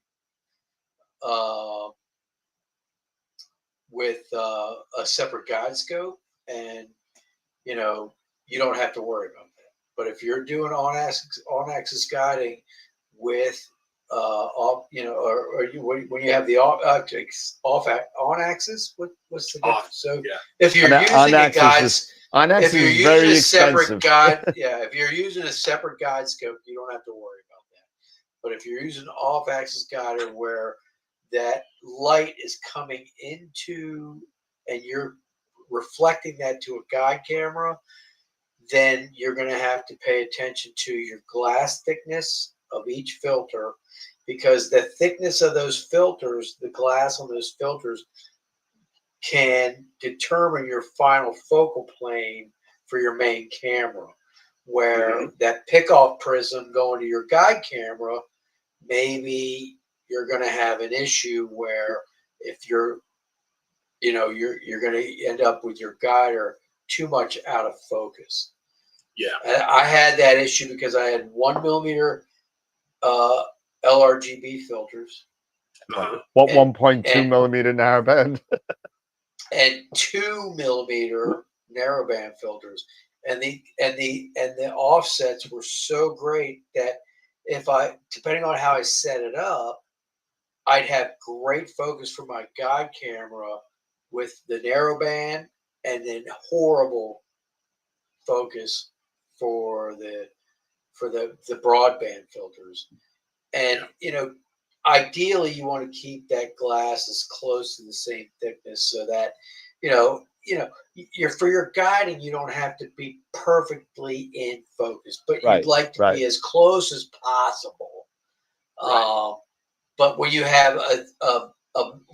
with a separate guide scope, and you know, you don't have to worry about that. But if you're doing on-axis guiding with when you have the on-axis, what's the difference? So if you're using a guide, if you're using a separate guide, if you're using a separate guide scope, you don't have to worry about that. But if you're using off-axis guider where that light is coming into and you're reflecting that to a guide camera, then you're going to have to pay attention to your glass thickness of each filter, because the thickness of those filters, the glass on those filters, can determine your final focal plane for your main camera. Where that pickoff prism going to your guide camera, maybe you're going to have an issue where if you're going to end up with your guider too much out of focus. Yeah, I had that issue because I had 1 millimeter LRGB filters. What 1.2 millimeter narrowband? And 2 millimeter narrowband filters, and the offsets were so great that if depending on how I set it up, I'd have great focus for my guide camera with the narrowband, and then horrible focus for the broadband filters. And ideally you want to keep that glass as close to the same thickness so that for your guiding you don't have to be perfectly in focus, but you'd like to be as close as possible. But when you have a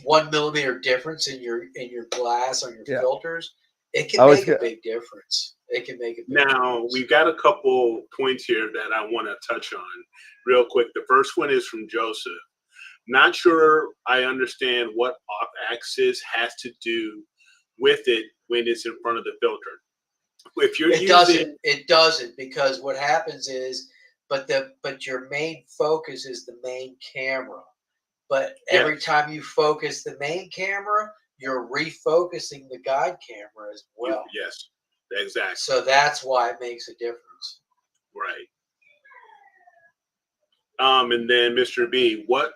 1 millimeter difference in your glass on your filters, it can make a big difference. It can make a big difference. We've got a couple points here that I want to touch on real quick. The first one is from Joseph. Not sure I understand what off-axis has to do with it when it's in front of the filter. If you're it doesn't, because what happens is, but your main focus is the main camera. But every time you focus the main camera, you're refocusing the guide camera as well. Yes, exactly. So that's why it makes a difference. Right. And then Mr. B, what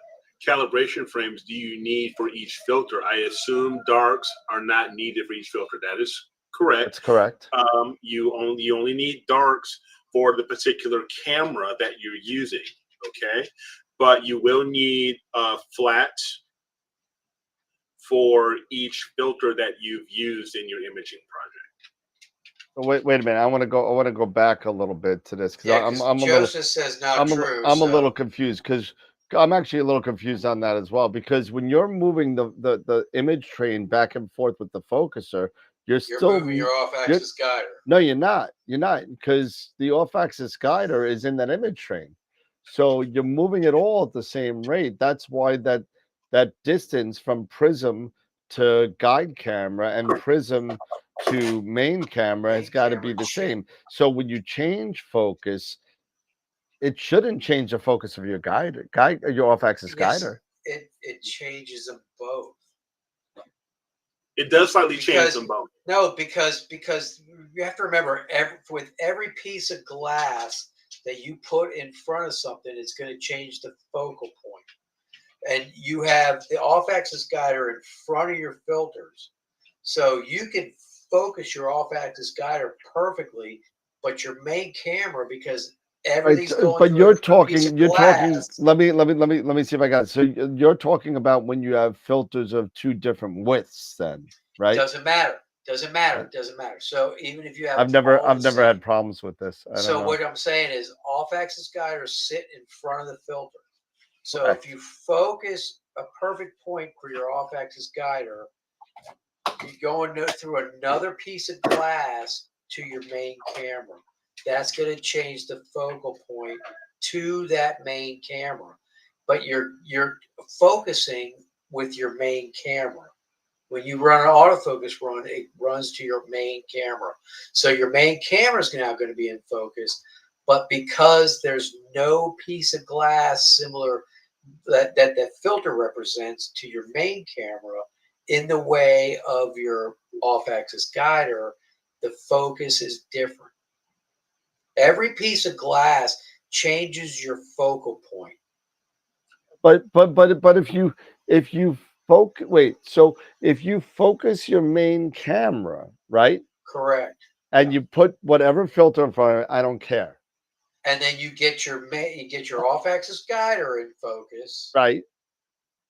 calibration frames do you need for each filter? I assume darks are not needed for each filter. That is correct. That's correct. You only need darks for the particular camera that you're using. Okay. But you will need flat for each filter that you've used in your imaging project. Wait a minute. I want to go back a little bit to this because Yeah, I'm because I'm a little Joseph says not true. I'm a little So confused because I'm actually a little confused on that as well because when you're moving the image train back and forth with the focuser, you're you're still moving your you're off-axis guider. no, you're not. You're not because the off-axis guider is in that image train. So you're moving it all at the same rate. That's why that distance from prism to guide camera and prism to main camera has got to be the same. So when you change focus, it shouldn't change the focus of your your off-axis Yes, guider. it changes them both. It does slightly change Because them both. no, because you have to remember with every piece of glass that you put in front of something, it's going to change the focal point. And you have the off-axis guider in front of your filters, so you can focus your off-axis guider perfectly, but your main camera, because Right, everything's going but through a piece of you're talking. glass. Let me see if I got it. So you're talking about when you have filters of two different widths, then, right? Doesn't matter. Doesn't matter. Right. Doesn't matter. So even if you have all I've the never same. had problems with this. I don't So know. what I'm saying is off-axis guiders sit in front of the filter. So Correct. if you focus a perfect point for your off-axis guider, you're going through another piece of glass to your main camera. That's going to change the focal point to that main camera. But you're focusing with your main camera. When you run an autofocus run, it runs to your main camera. So your main camera is now going to be in focus, but because there's no piece of glass similar that filter represents to your main camera in the way of your off-axis guider, the focus is different. Every piece of glass changes your focal point. But if you focus, wait. So if you focus your main camera, right, Correct. and you put whatever filter in front of it, I don't care. And then you get your off-axis guider in focus. Right.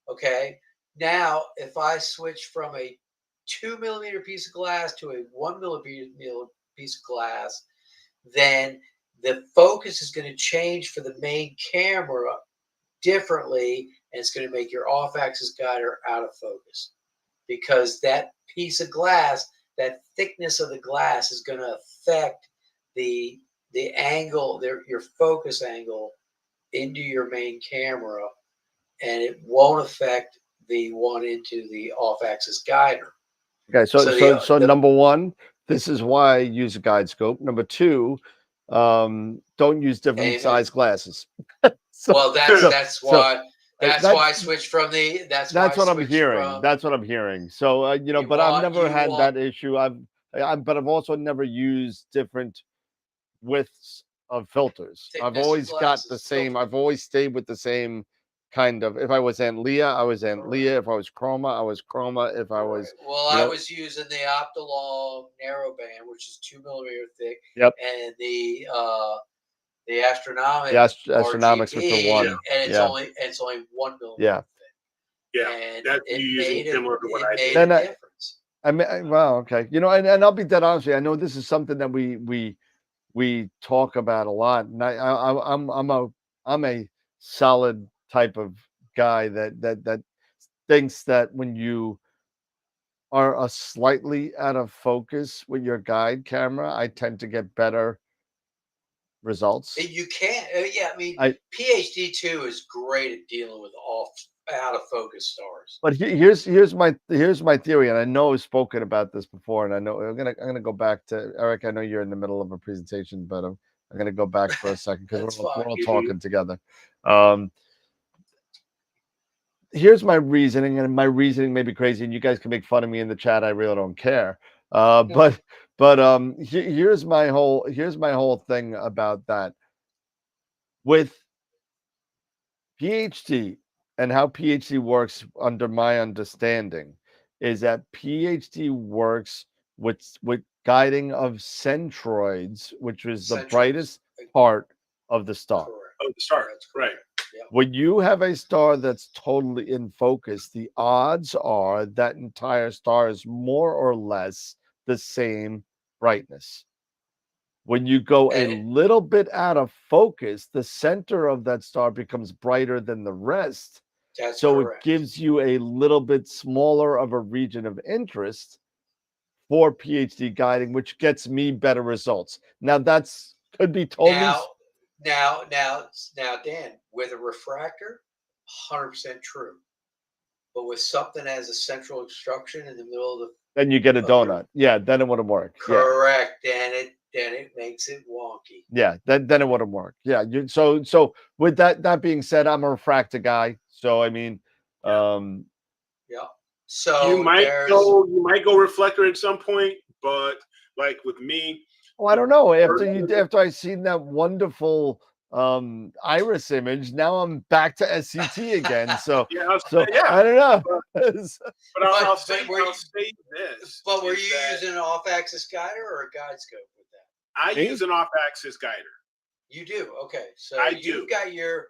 Okay. Now, if I switch from a 2 millimeter piece of glass to a 1 millimeter piece of glass, then the focus is going to change for the main camera differently, and it's going to make your off-axis guider out of focus because that piece of glass, that thickness of the glass, is going to affect the angle, your focus angle into your main camera, and it won't affect the one into the off-axis guider. Okay. So So the number one, this is why I use a guide scope. Number two, don't use different amen. size glasses. Well, that's why that's I switched from the. That's why what I'm switched hearing. from. That's what I'm hearing. So but I've never had that issue. But I've also never used different widths of filters. I've Thickness of always got glasses, the same. filter. I've always stayed with the same kind of. If I was Aunt Leah, I was Aunt Leah. If I was Chroma, I was Chroma. If I was, Well, I was using the Optilong narrowband, which is 2 millimeter thick, yep, and the Astronomic the Astronomics, which are RGB, one, and yeah, it's only 1 millimeter yeah. thick. Yeah, And that's it you made using similar to what I made did. a And difference. I mean, well, okay, and I'll be dead honest with you. I know this is something that we talk about a lot, and I'm a solid type of guy that thinks that when you are a slightly out of focus with your guide camera, I tend to get better results. You can't. Yeah, I mean, I PhD2 is great at dealing with out of focus stars. But here's my theory, and I know I've spoken about this before, and I know I'm gonna go back to Eric. I know you're in the middle of a presentation, but I'm gonna go back for a second because we're all talking together. Here's my reasoning, and my reasoning may be crazy, and you guys can make fun of me in the chat. I really don't care. But here's my whole thing about that with PhD and how PhD works. Under my understanding, is that PhD works with guiding of centroids, which is the brightest part of the star. Correct. Oh, the star. That's right. When you have a star that's totally in focus, the odds are that entire star is more or less the same brightness. When you go a And- little bit out of focus, the center of that star becomes brighter than the rest. That's So correct. it gives you a little bit smaller of a region of interest for PhD guiding, which gets me better results. Now that's could be totally Now, Dan, with a refractor, 100% true. But with something as a central obstruction in the middle of the then you get a of your- donut. Yeah, then it wouldn't work. Yeah. correct, then it makes it wonky. Yeah, then it wouldn't work. Yeah, so with that being said, I'm a refractor guy. So I mean, Yeah. So you might there's go reflector at some point, but like with me, well, I don't know. After I seen that wonderful iris image, now I'm back to SCT again. So yeah, I don't know. But I'll say were you- this. But were is you that using an off-axis guider or a guide scope with that? I Me? use an off-axis guider. You do. Okay. So I you've got your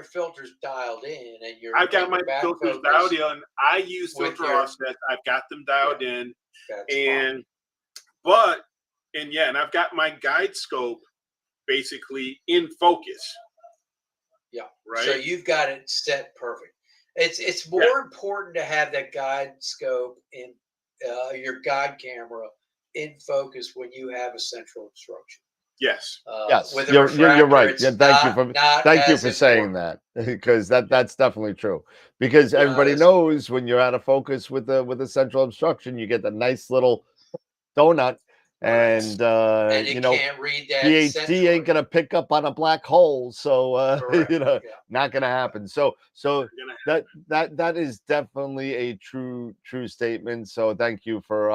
filters dialed in, and I've got my back filters focus. dialed in. I use with filter your- offsets. I've got them dialed in, That's and fine. and I've got my guide scope basically in focus. Yeah. Right. So you've got it set perfect. It's more important to have that guide scope in your guide camera in focus when you have a central obstruction. Yes. Yes, with a you're refractor, right. it's Yeah, thank you for saying important. that, because that's definitely true. Because everybody it's- knows when you're out of focus with the central obstruction, you get the nice little donut, and And you you know, can't read that. PhD centrally. ain't gonna pick up on a black hole, so Correct, you know, yeah. not gonna happen. So Gonna that is definitely a true statement. So thank you for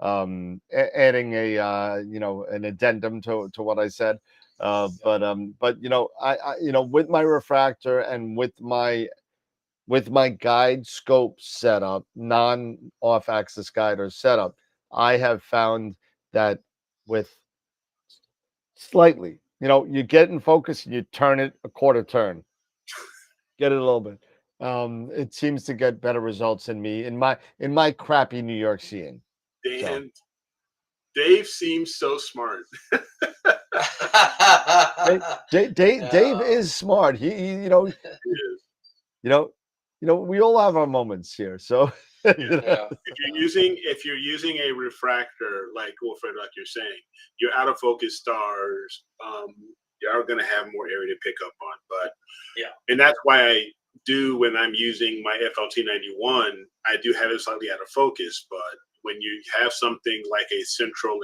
adding a you know, an addendum to what I said. But you know, I you know, with my refractor and with my guide scope setup, non off axis guide or setup, I have found that with slightly, you know, you get in focus and you turn it a quarter turn, get it a little bit. It seems to get better results in my crappy New York seeing. Dan, Dave seems so smart. Dave is smart. He you know, He is. you know, we all have our moments here. So you know, Yeah. If you're using a refractor like Wilfred, like you're saying, your out of focus stars, you are going to have more area to pick up on. But and that's why I do, when I'm using my FLT91, I do have it slightly out of focus. But when you have something like a central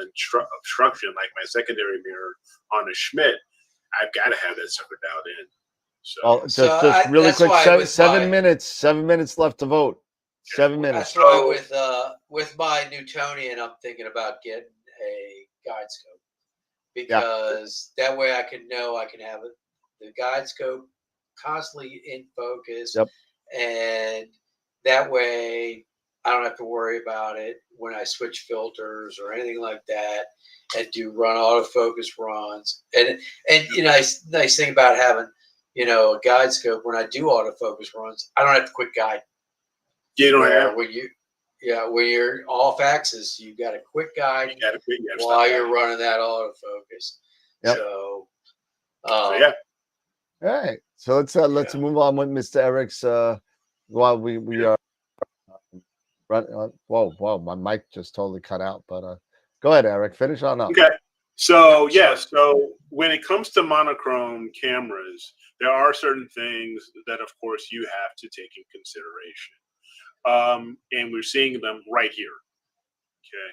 obstruction, like my secondary mirror on a Schmidt, I've got to have that sucker dialed in. So well, just really that's quick, why with 7 minutes, 7 minutes left to vote. 7 minutes. That's why with my Newtonian, I'm thinking about getting a guide scope, because that way I can know I can have the guide scope constantly in focus, Yep. and that way I don't have to worry about it when I switch filters or anything like that, and do run autofocus runs. And you know, nice thing about having, you know, a guide scope, when I do autofocus runs, I don't have to quit guide. you don't have. When you're off axis, you got a quick guide You got to quit. while you're running that autofocus. Yep. So, yeah. All right. So let's move on with Mr. Eric's while we are whoa, my mic just totally cut out, but go ahead, Eric, finish on up. Okay. So so when it comes to monochrome cameras, there are certain things that, of course, you have to take in consideration. And we're seeing them right here. Okay.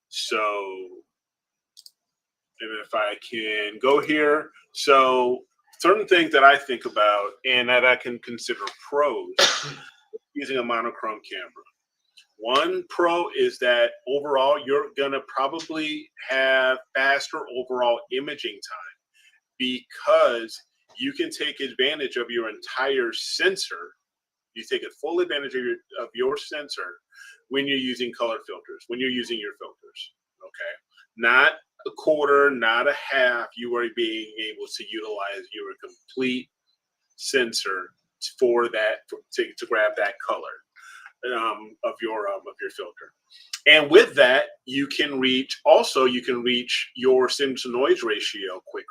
So, and if I can go here, so certain things that I think about and that I can consider pros using a monochrome camera. One pro is that overall, you're going to probably have faster overall imaging time, because you can take advantage of your entire sensor. You take a full advantage of your sensor when you're using color filters, when you're using your filters, okay? Not a quarter, not a half. You are being able to utilize your complete sensor for that, to grab that color. of your filter. And with that, you can reach your signal to noise ratio quicker.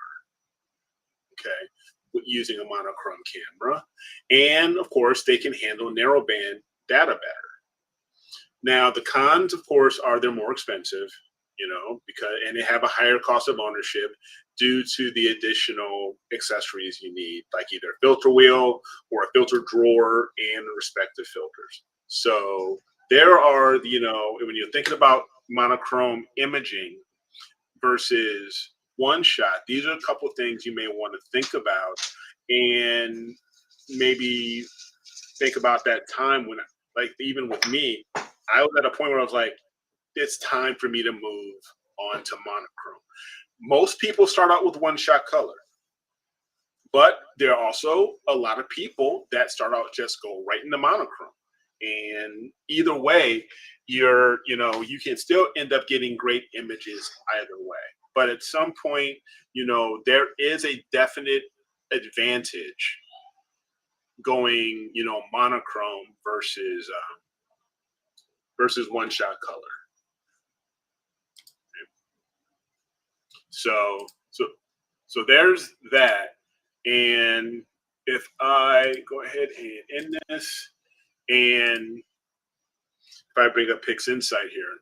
Okay, using a monochrome camera, and of course, they can handle narrowband data better. Now, the cons, of course, are they're more expensive, and they have a higher cost of ownership due to the additional accessories you need, like either a filter wheel or a filter drawer and the respective filters. So there are, when you're thinking about monochrome imaging versus one shot, these are a couple of things you may want to think about, and maybe think about that time when, like, even with me, I was at a point where I was like, it's time for me to move on to monochrome. Most people start out with one shot color, but there are also a lot of people that start out just go right into monochrome. And either way, you can still end up getting great images either way. But at some point, there is a definite advantage going, monochrome versus one shot color. So there's that. And if I go ahead and end this, and if I bring up Pix Insight here,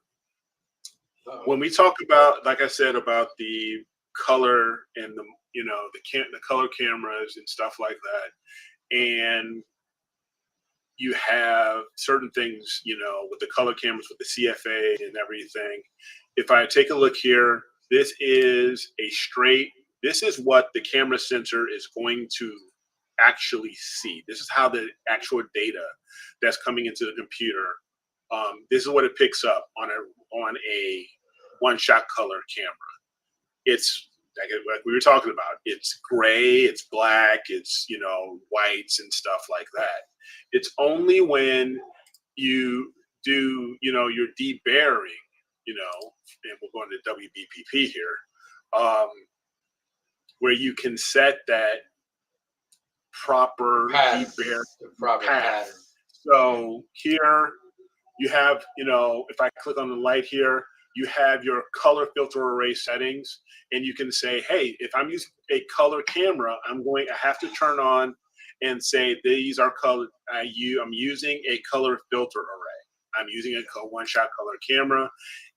when we talk about, like I said, about the color and the color cameras and stuff like that, and you have certain things, with the color cameras, with the CFA and everything. If I take a look here, this is what the camera sensor is going to actually see. This is how the actual data that's coming into the computer, this is what it picks up on a one-shot color camera. It's like we were talking about. It's gray, it's black, it's whites and stuff like that. It's only when you do your debarring, and we'll go into WBPP here, where you can set that proper debar pattern. So here you have, if I click on the light here, you have your color filter array settings, and you can say, hey, if I'm using a color camera, I have to turn on and say these are color. I'm using a color filter array. I'm using a one-shot color camera,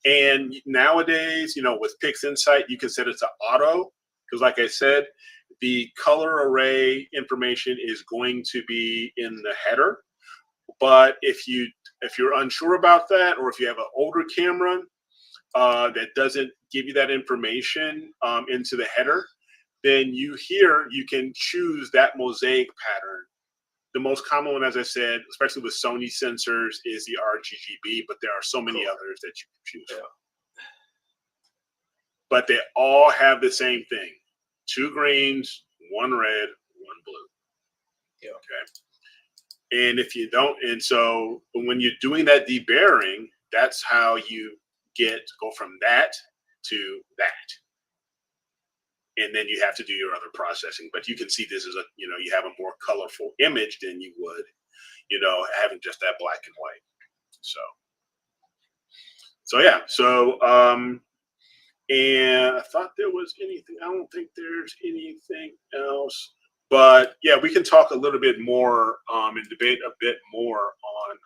and nowadays, with Pix Insight, you can set it to auto, because, like I said, the color array information is going to be in the header. But if you're unsure about that, or if you have an older camera that doesn't give you that information into the header, then you can choose that mosaic pattern. The most common one, as I said, especially with Sony sensors, is the RGB, but there are so many others that you can choose from. But they all have the same thing: 2 greens, 1 red, 1 blue. Yeah. Okay. And if you don't, and so when you're doing that debarring, that's how you go from that to that. And then you have to do your other processing. But you can see this is you have a more colorful image than you would, having just that black and white. So yeah. So and I thought there was anything. I don't think there's anything else. But yeah, we can talk a little bit more and debate a bit more on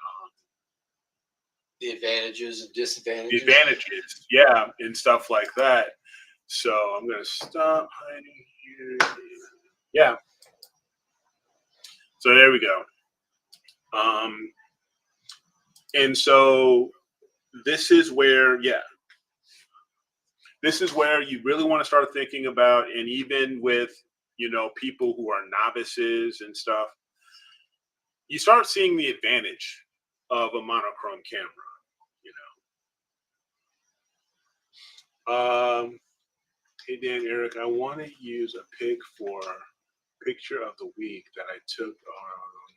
the advantages and disadvantages. The advantages, yeah, and stuff like that. So I'm going to stop hiding here. Yeah. So there we go. And so this is where, this is where you really want to start thinking about, and even with, people who are novices and stuff, you start seeing the advantage of a monochrome camera, Hey, Dan, Eric, I want to use a pic for picture of the week that I took on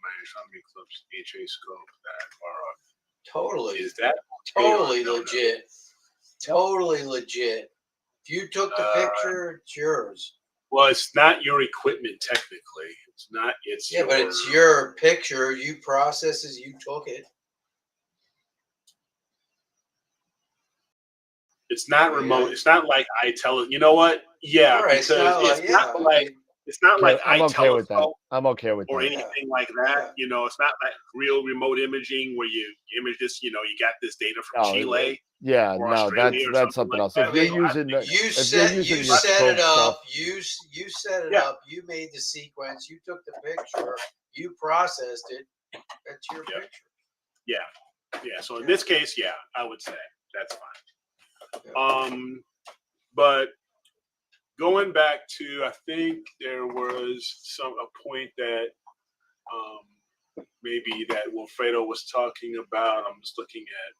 my Astronomy Eclipse HA scope that are totally. Is that totally legit? Totally legit. If you took the picture, it's yours. Well, it's not your equipment technically. It's not. It's but it's your picture. You process as you took it. It's not remote. It's not like I tell it. You know what? Yeah, Right, because it's not like it's not like I'm I okay with that. telescope I'm okay with or that. anything like that. You know, it's not like real remote imaging where you image this. You know, you got this data from Oh, Chile. Yeah, or no, Australia or that's something something like else. that. If you're So I using think You if you're set using you your set it scope up. stuff, You set it Yeah. up. You made the sequence. You took the picture. You processed it. That's your Yeah. picture. yeah. So in this case, yeah, I would say that's fine. Yeah. But going back to, I think there was a point that maybe that Wilfredo was talking about. I'm just looking at.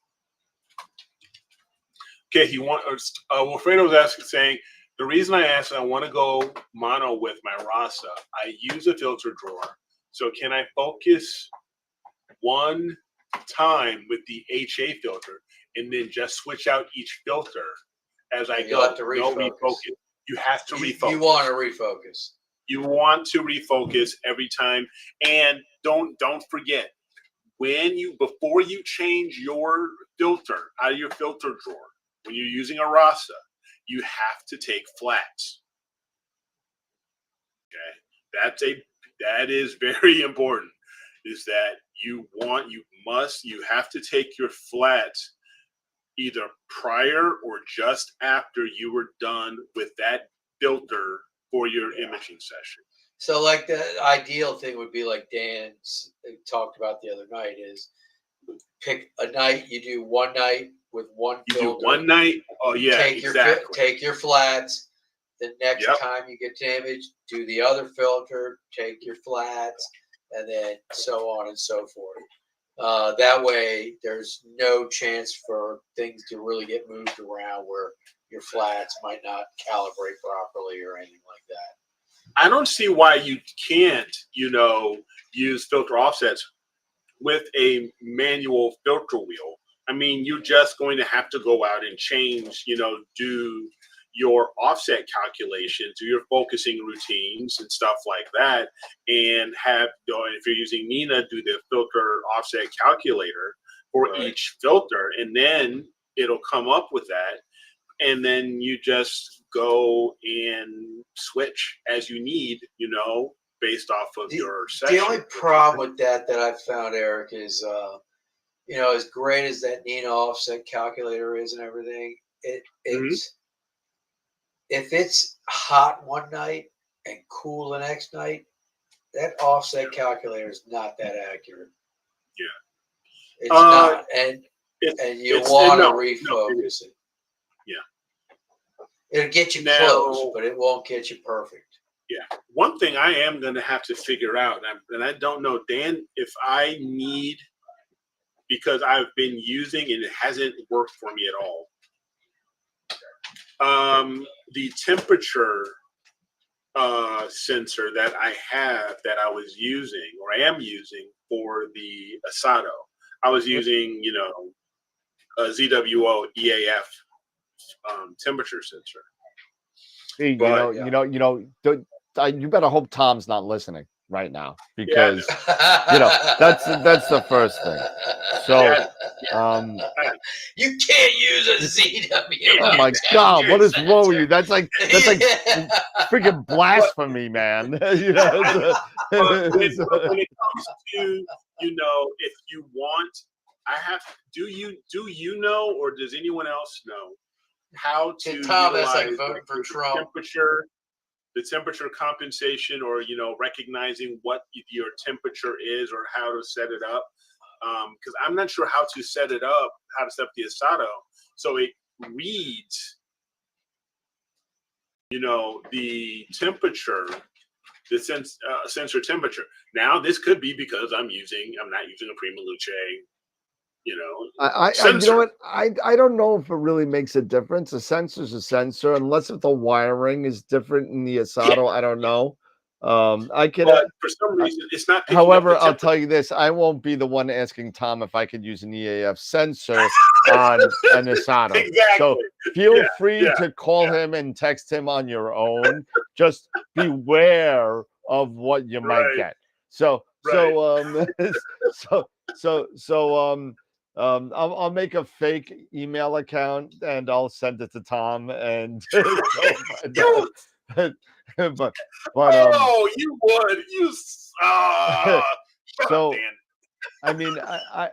Okay, Wilfredo was asking, saying the reason I asked, I want to go mono with my Rasa. I use a filter drawer, so can I focus one time with the HA filter and then just switch out each filter as I You'll go? have to No refocus. refocus. You have to refocus. You want to refocus. You want to refocus every time, and don't forget before you change your filter out of your filter drawer when you're using a Rasa, you have to take flats. Okay, that is very important. Is that you have to take your flats either prior or just after you were done with that filter for your imaging session. So, like the ideal thing would be like Dan talked about the other night is pick a night. You do one night with one You filter. do one night. Oh yeah, exactly. Take your flats. The next Yep. time you get to image, do the other filter. Take your flats, and then so on and so forth. That way, there's no chance for things to really get moved around where your flats might not calibrate properly or anything like that. I don't see why you can't, use filter offsets with a manual filter wheel. I mean, you're just going to have to go out and change, do your offset calculations, do your focusing routines and stuff like that, and if you're using Nina, do the filter offset calculator for each filter, and then it'll come up with that. And then you just go and switch as you need, based off of your session. The only problem with that I've found, Eric, is, as great as that Nina offset calculator is and everything, it's if it's hot one night and cool the next night, that offset calculator is not that accurate. Yeah, it's not, and you want to refocus it. Yeah, it'll get you close, but it won't get you perfect. Yeah, one thing I am going to have to figure out, and I don't know, Dan, if I need, because I've been using and it hasn't worked for me at all. The temperature sensor that I was using or I am using for the Asado, I was using, a ZWO EAF temperature sensor. Hey, you better hope Tom's not listening right now, because that's the first thing. So you can't use a ZW. Oh my God, what is wrong with you? That's like freaking blasphemy, man. But when it comes to, if you want, do you know, or does anyone else know how to utilize the temperature compensation, or recognizing what your temperature is, or how to set it up? Because I'm not sure how to set it up, how to set up the Asado so it reads, the temperature, the sensor temperature. Now, this could be because I'm not using a Prima Luce, I don't know if it really makes a difference. A sensor's a sensor, unless if the wiring is different in the Asado. I don't know. But for some reason it's not. However, I'll tell you this: I won't be the one asking Tom if I could use an EAF sensor on an Asado. Exactly. So feel free to call him and text him on your own. Just beware of what you might get. I'll make a fake email account and I'll send it to Tom and go find out. You, but oh, you would. You, shut up, so Dan. I mean, I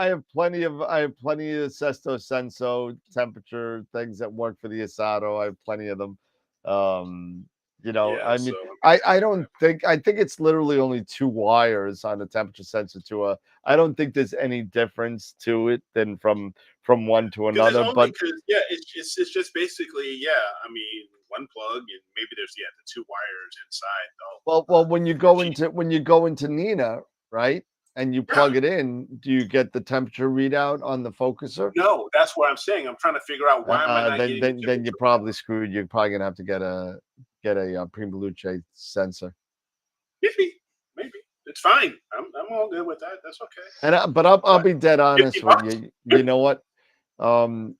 have plenty of Sesto Senso temperature things that work for the Asado. I have plenty of them. Yeah, I so mean, I don't think I think it's literally only 2 wires on a temperature sensor to a. I don't think there's any difference to it than from one to because it's another. only But because it's just basically I mean one plug and maybe there's the 2 wires inside. well, Gee, when you go into Nina, right, and you yeah. plug it in, do you get the temperature readout on the focuser? No, that's what I'm saying. I'm trying to figure out why am I not Then getting the then you're temperature. probably screwed. You're probably gonna have to get a Prima Luce sensor. Maybe it's fine. I'm all good with that. That's okay. And but I'll What? be dead 50 honest with bucks? you. You know what? Um,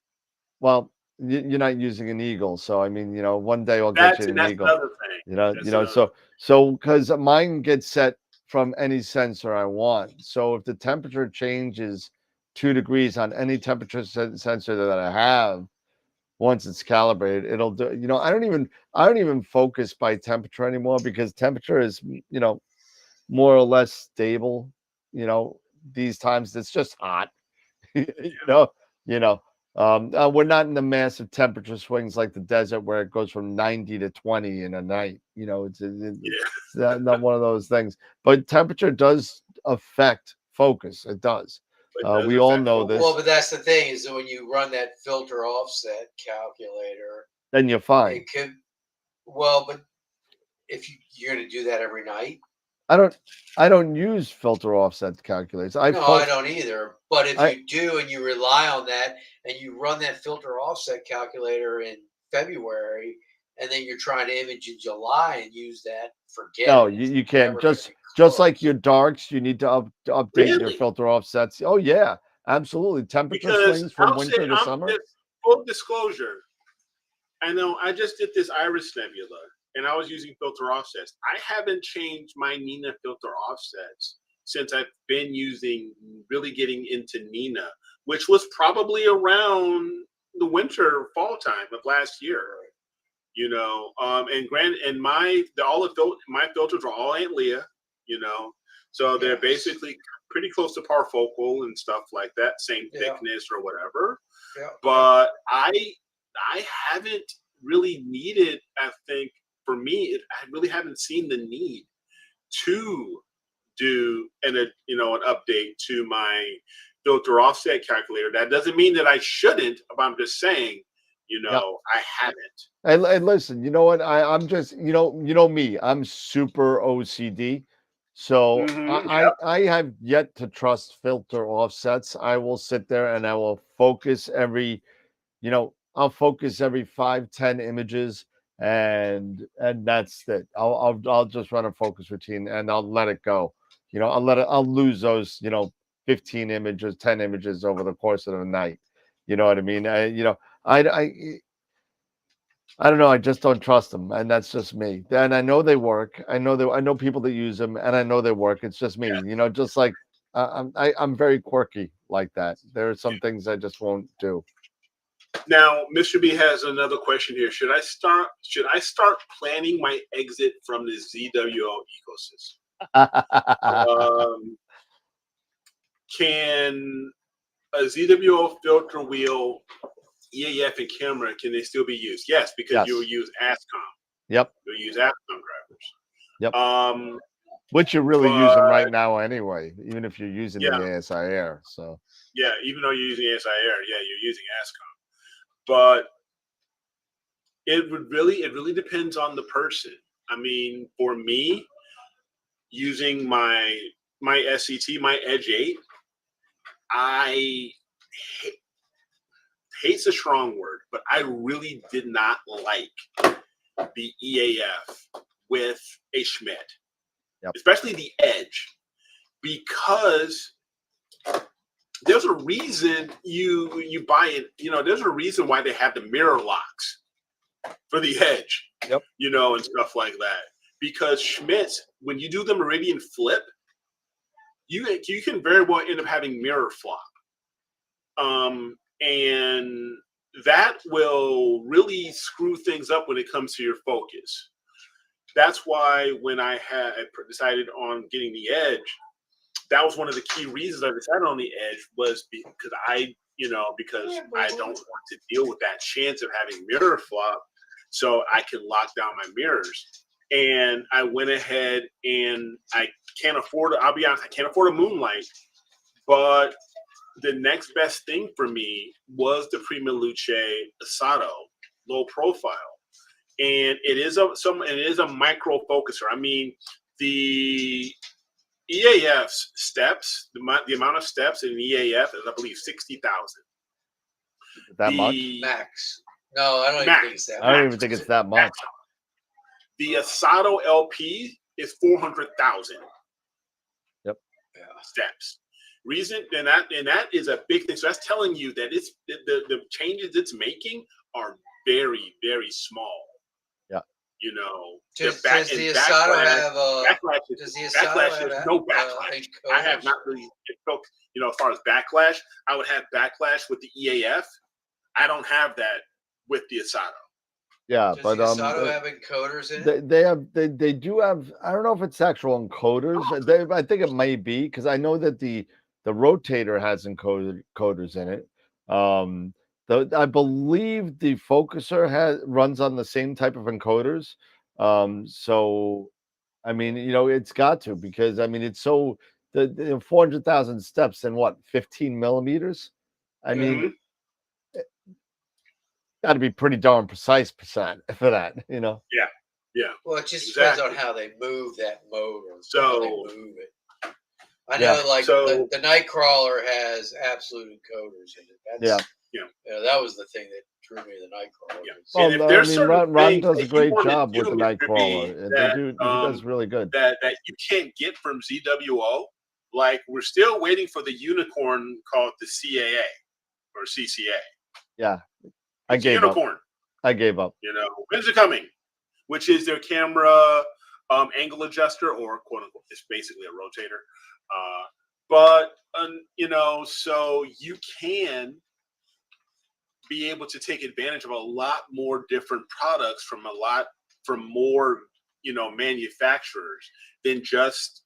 well, you're not using an Eagle, so I mean, one day I'll get you an That's Eagle. another thing. That's another thing. So because mine gets set from any sensor I want. So if the temperature changes 2 degrees on any temperature sensor that I have, once it's calibrated, it'll do. I don't even focus by temperature anymore because temperature is more or less stable. These times it's just hot. you know, you know. We're not in the massive temperature swings like the desert where it goes from 90 to 20 in a night. Yeah. It's not one of those things. But temperature does affect focus. It does. It does We all affect know focus. this. Well, but that's the thing is that when you run that filter offset calculator, Then you're fine. it could. Well, but if you're going to do that every night. I don't use filter offset calculators. I don't either. But if you do and you rely on that and you run that filter offset calculator in February and then you're trying to image in July and use that, forget No, it. you It's can't. never gonna Just be just like close. your darks, you need to update your Really? filter offsets. Oh yeah, absolutely. Temperature Because swings from I'll say winter to I'm summer. just full disclosure. I know I just did this Iris Nebula and I was using filter offsets. I haven't changed my Nina filter offsets since I've been really getting into Nina, which was probably around the winter fall time of last year. And my filters are all Aunt Leah, so they're basically pretty close to parfocal and stuff like that, same thickness or whatever. Yeah. But I haven't really needed. I think for me, I really haven't seen the need to do an update to my filter offset calculator. That doesn't mean that I shouldn't, but I'm just saying, I haven't. And listen, you know what? I'm just me. I'm super OCD, so I have yet to trust filter offsets. I will sit there and I will focus I'll focus every 5-10 images and that's it. I'll just run a focus routine and I'll let it go. I'll lose those 15 images, 10 images over the course of the night. You know what I mean? I don't know. I just don't trust them, and that's just me. And I know they work. I know people that use them, and I know they work. It's just me. Just like I'm very quirky like that. There are some things I just won't do. Now, Mr. B has another question here. Should I start planning my exit from the ZWO ecosystem? Can a ZWO filter wheel, EAF, and camera, can they still be used? Yes, because you will use ASCOM. Yep. You'll use ASCOM drivers. Yep. Which you're really using right now anyway, even if you're using the ASI Air. So yeah, even though you're using ASI Air, you're using ASCOM. But it really depends on the person. I mean, for me, using my SCT, my Edge 8, I hate's a strong word, but I really did not like the EAF with a Schmidt, especially the Edge, because there's a reason you buy it. There's a reason why they have the mirror locks for the Edge, and stuff like that. Because Schmidt's, when you do the Meridian flip, you can very well end up having mirror flop. And that will really screw things up when it comes to your focus. That's why when I decided on getting the Edge, that was one of the key reasons I decided on the Edge, was because I don't want to deal with that chance of having mirror flop, so I can lock down my mirrors. And I went ahead, and I can't afford. I'll be honest, I can't afford a Moonlight, but the next best thing for me was the Prima Luce Asato low profile, and it is a micro focuser. I mean, the EAF's steps, the amount of steps in an EAF is, I believe, 60,000. That much? Max. No, I don't even think it's that. I don't even think it's that much. The Asato LP is 400,000. Yep. Steps. Reason, and that is a big thing. So that's telling you that it's the changes it's making are very, very small. Yeah. You know, Does the Asato have backlash? There's no backlash. I have not really felt, as far as backlash, I would have backlash with the EAF. I don't have that with the Asato. Yeah, Does but the Asato have encoders in it? They do have. I don't know if it's actual encoders. I think it may be, because I know that the rotator has encoders in it. I believe the focuser runs on the same type of encoders. So I mean, it's got to, because I mean, it's so the 400,000 steps in what, 15 millimeters. I mean, got to be pretty darn precise percent for that, Yeah. Well, it just depends on how they move that motor. So how they move it. I know, the Nightcrawler has absolute encoders in it. That's, that was the thing that drew me to the Nightcrawler. Yeah. Well, Ron does a great job with the Nightcrawler. He does really good. That you can't get from ZWO. Like, we're still waiting for the unicorn called the CAA or CCA. Yeah. I gave up. When's it coming? Which is their camera angle adjuster, or quote unquote, it's basically a rotator. So you can be able to take advantage of a lot more different products from more manufacturers than just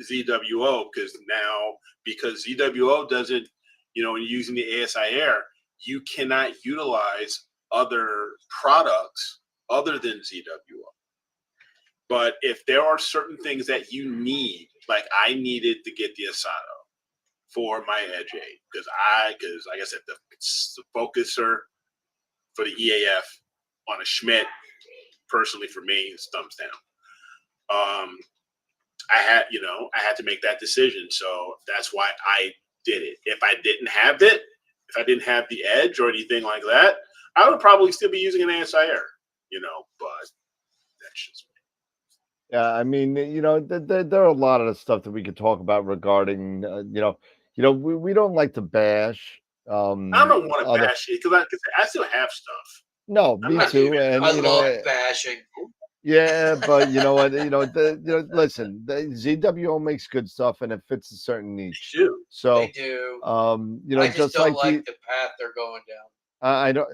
ZWO, because ZWO doesn't, using the ASI Air, you cannot utilize other products other than ZWO. But if there are certain things that you need, like I needed to get the Asato for my Edge 8, because like I said, the focuser for the EAF on a Schmidt, personally for me, is thumbs down. I had to make that decision, so that's why I did it. If I didn't have the Edge or anything like that, I would probably still be using an ASI Air, but that's just me. Yeah, I mean, there are a lot of the stuff that we could talk about regarding, we don't like to bash. I don't want to bash it, because I still have stuff. No, me too. And I love bashing. Yeah, but you know what? Listen, the ZWO makes good stuff, and it fits a certain niche. They do. So they do. I just don't like the path they're going down. I don't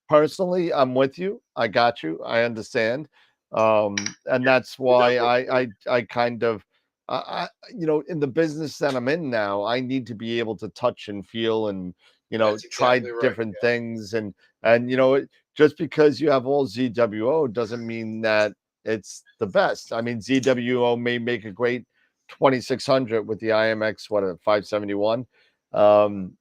personally. I'm with you. I got you. I understand. And that's why I kind of, in the business that I'm in now, I need to be able to touch and feel and, try different things. And, just because you have all ZWO doesn't mean that it's the best. I mean, ZWO may make a great 2600 with the IMX, 571. And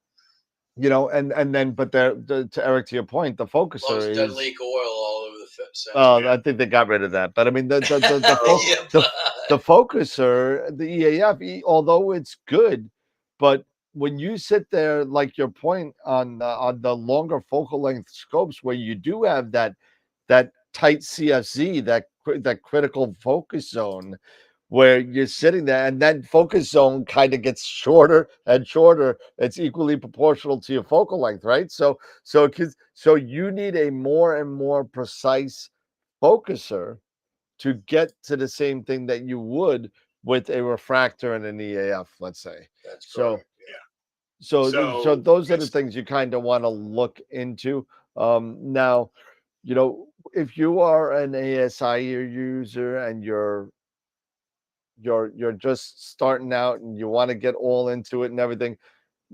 then, but to Eric, to your point, the focuser doesn't leak oil all over the fence. I think they got rid of that. But I mean, the focuser, the EAF, although it's good, but when you sit there, like your point on the longer focal length scopes, where you do have that tight CFZ, that critical focus zone, where you're sitting there, and that focus zone kind of gets shorter and shorter. It's equally proportional to your focal length, right? So you need a more and more precise focuser to get to the same thing that you would with a refractor and an EAF, let's say. That's so. correct. So So those are the things you kind of want to look into. Now, if you are an ASI user and you're just starting out and you want to get all into it and everything,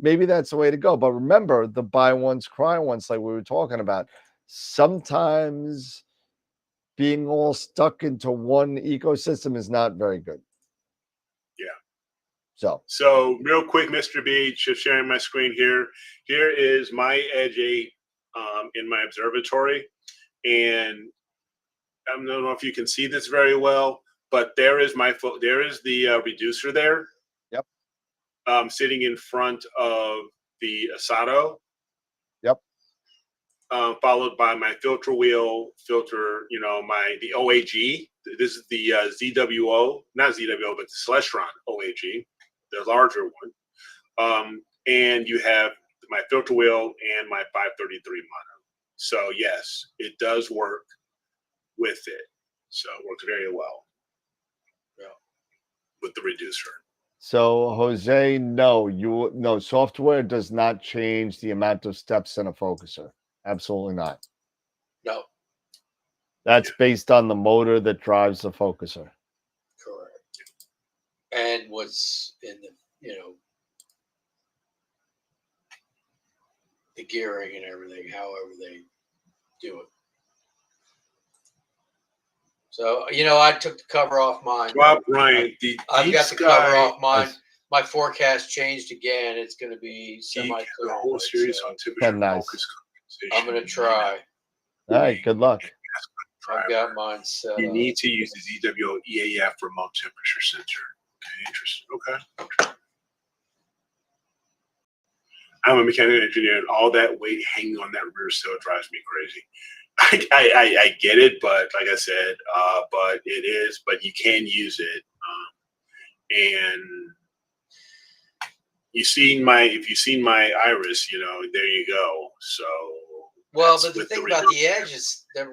maybe that's the way to go. But remember the buy once, cry once, like we were talking about. Sometimes being all stuck into one ecosystem is not very good. Yeah. So real quick, Mr. B, just sharing my screen here. Here is my Edge 8 in my observatory. And I don't know if you can see this very well, but there is the reducer there. Yep. Sitting in front of the Asato. Yep. Followed by my filter wheel, the OAG. This is the ZWO, not ZWO, but the Celestron OAG, the larger one. And you have my filter wheel and my 533 mono. So yes, it does work with it. So it works very well with the reducer. So Jose, no, software does not change the amount of steps in a focuser. Absolutely not. No. That's based on the motor that drives the focuser. Correct. And what's in the gearing and everything, however they do it. So, I took the cover off mine. Rob Bryant, I've got the cover off mine. My forecast changed again. It's going to be semi-clear. The whole series on temperature focus. I'm going to try. All right, good luck. I've got mine set You up. need to use the ZWO EAF remote temperature sensor. Okay, interesting. Okay. I'm a mechanical engineer, and all that weight hanging on that rear sill drives me crazy. I get it, but like I said, but you can use it. And if you've seen my iris, there you go. So well, but the thing about the Edge is the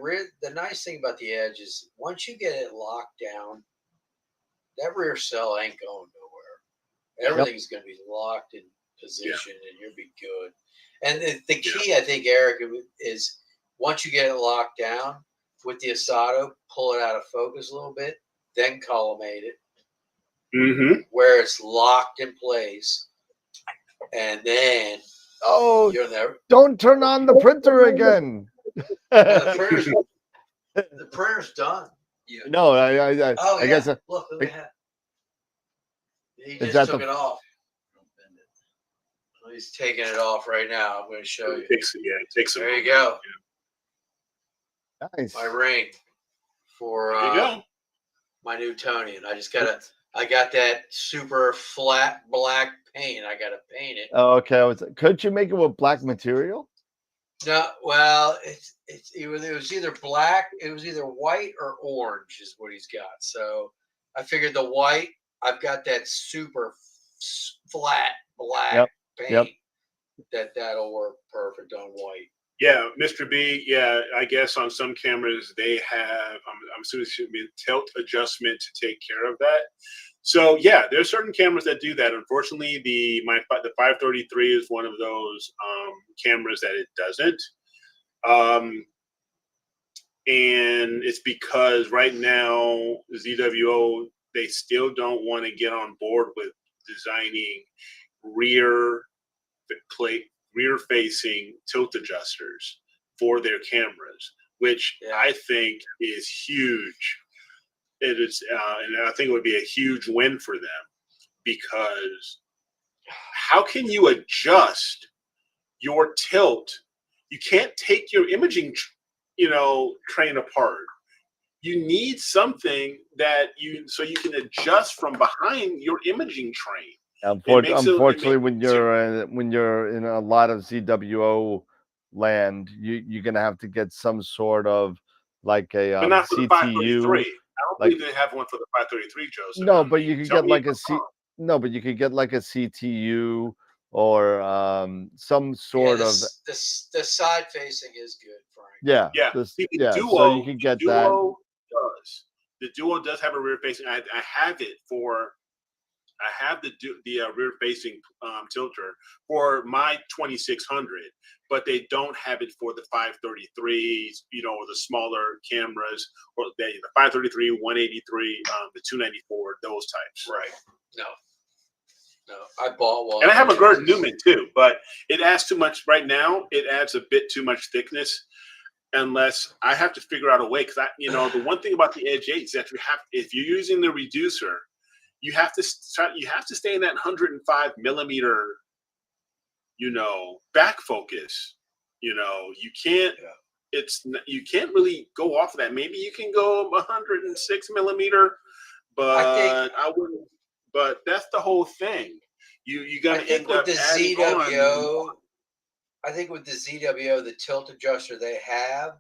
nice thing about the Edge is once you get it locked down, that rear cell ain't going nowhere. Everything's going to be locked in position, and you'll be good. And the key, I think, Eric, is once you get it locked down with the Asato, pull it out of focus a little bit, then collimate it, where it's locked in place, and then don't turn on the printer again. The printer's done. Yeah. No, I guess. Look at that. He just took it off. He's taking it off right now. I'm going to show you. It takes there you go. Yeah. Nice. My ring for my Newtonian. I got that super flat black paint. I got to paint it. Oh, okay. Couldn't you make it with black material? No, well, it was either black, it was either white or orange is what he's got. So I figured the white, I've got that super flat black paint that'll work perfect on white. Yeah, Mr. B. Yeah, I guess on some cameras they have. I'm assuming it should be a tilt adjustment to take care of that. So yeah, there's certain cameras that do that. Unfortunately, the 533 is one of those cameras that it doesn't. And it's because right now ZWO, they still don't want to get on board with designing rear-facing tilt adjusters for their cameras, which I think is huge. It is, and I think it would be a huge win for them, because how can you adjust your tilt? You can't take your imaging, train apart. You need something so you can adjust from behind your imaging train. Unfortunately, when you're in a lot of ZWO land, you're gonna have to get some sort of like a but not for CTU. The 533. I don't believe they have one for the 533, Joseph. No, but you could get like but you could get like a CTU or some sort of. The side facing is good, Frank. Yeah, Duo, so you can get that. The Duo does have a rear facing. I have it for I have the rear facing tilter for my 2600, but they don't have it for the 533s, you know, or the smaller cameras, or the 533, 183, the 294, those types. Right. No. I bought one. And I have a Gordon Newman too, but it adds too much right now. It adds a bit too much thickness. Unless I have to figure out a way, because you know, the one thing about the Edge 8 is that if you're using the reducer, you have to stay in that 105 millimeter, you know, back focus. You know, you can't. You can't really go off of that. Maybe you can go 106 millimeter, but I wouldn't. But that's the whole thing. You got to end up the adding ZWO. on. I think with the ZWO, the tilt adjuster they have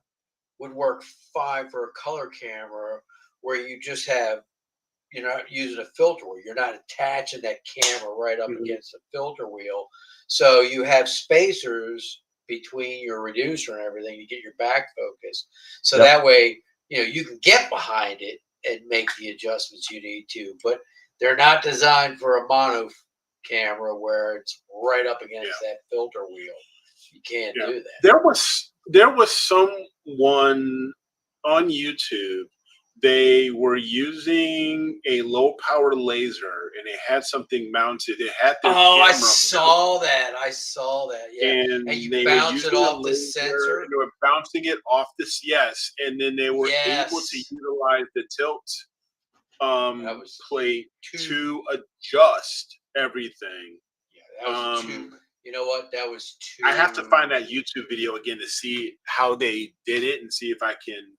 would work fine for a color camera where you just have, you're not using a filter wheel. You're not attaching that camera right up against the filter wheel. So you have spacers between your reducer and everything to get your back focus. So that way, you know, you can get behind it and make the adjustments you need to. But they're not designed for a mono camera where it's right up against that filter wheel. You can't do that. There was someone on YouTube. They were using a low power laser and they had something mounted. They had their camera I saw that. Yeah. And you bounce it off the sensor. They were bouncing it off this, and then they were able to utilize the tilt plate to adjust everything. Yeah, that was too. You know what? That was too. I have to find that YouTube video again to see how they did it and see if I can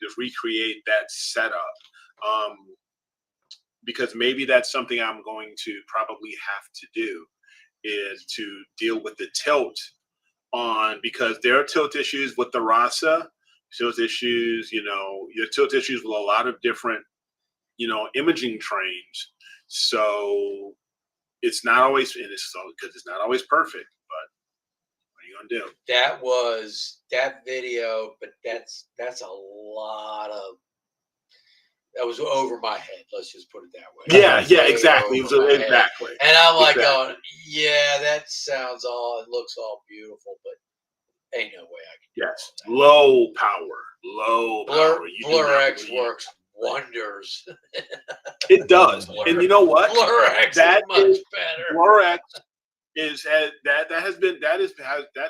just recreate that setup. Because maybe that's something I'm going to probably have to do, is to deal with the tilt on, because there are tilt issues with the Rasa, tilt issues, you know, your tilt issues with a lot of different, you know, imaging trains. So it's not always, because it's not always perfect, but what are you gonna do? That was that video, but that's a lot of, that was over my head. Let's just put it that way. Yeah, exactly. Exactly. And I'm like going, yeah, that sounds it looks all beautiful, but ain't no way I can. Yes, low power. BlurX works wonders. It does, and you know what? BlurX is much better. BlurX that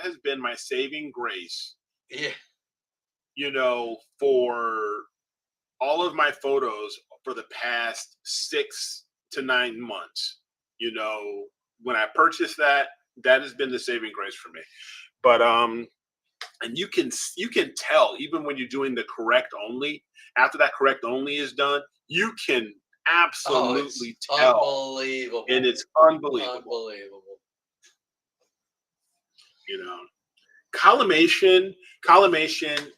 has been my saving grace. Yeah. You know, for all of my photos for the past 6 to 9 months. You know, when I purchased that has been the saving grace for me. But and you can tell even when you're doing the correct only. After that correct only is done, you can absolutely tell. Unbelievable. And it's unbelievable. You know, collimation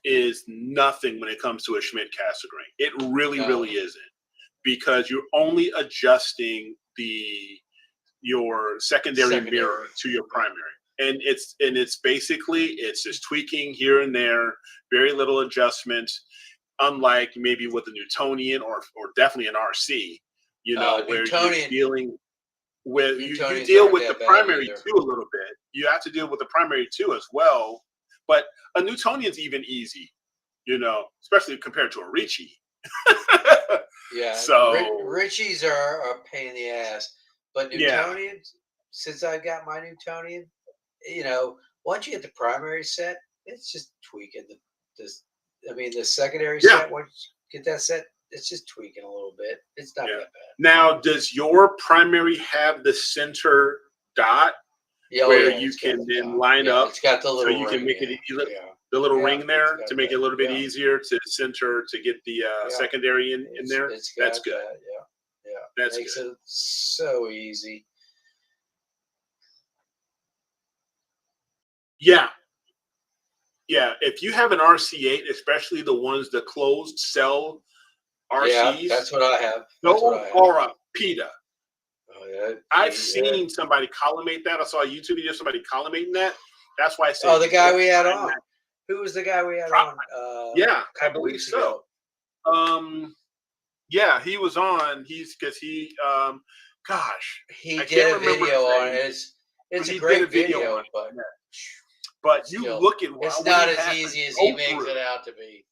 is nothing when it comes to a Schmidt-Cassegrain. It really isn't, because you're only adjusting your secondary mirror to your primary. And it's basically just tweaking here and there, very little adjustments, unlike maybe with a Newtonian or definitely an RC, you know, where you're dealing with, you deal with the primary too a little bit. You have to deal with the primary too as well. But a Newtonian's even easy, you know, especially compared to a Ricci. Yeah. So Ricci's are a pain in the ass. But Newtonians, since I got my Newtonian, you know, once you get the primary set, it's just tweaking the secondary set. Once you get that set, it's just tweaking a little bit. It's not that bad. Now, does your primary have the center dot where you can then line up? It's got the little so you can make it the little ring there to make it a little bit easier to center to get the secondary in there. That's good. That makes it so easy. Yeah. If you have an RC8, especially the ones, the closed cell RCs, that's what I have. Those are a PETA. Oh, yeah. I've seen somebody collimate that. I saw a YouTube video of somebody collimating that. That's why I said. Oh, the guy we had on. Who was the guy we had on? I believe so. Yeah, he was on. He's because he, gosh, He I did can't a remember video his on name. it. It's He a did great a video video, on it, but yeah. But you still, look at it's what not he as had to easy as go he makes through. it out to be.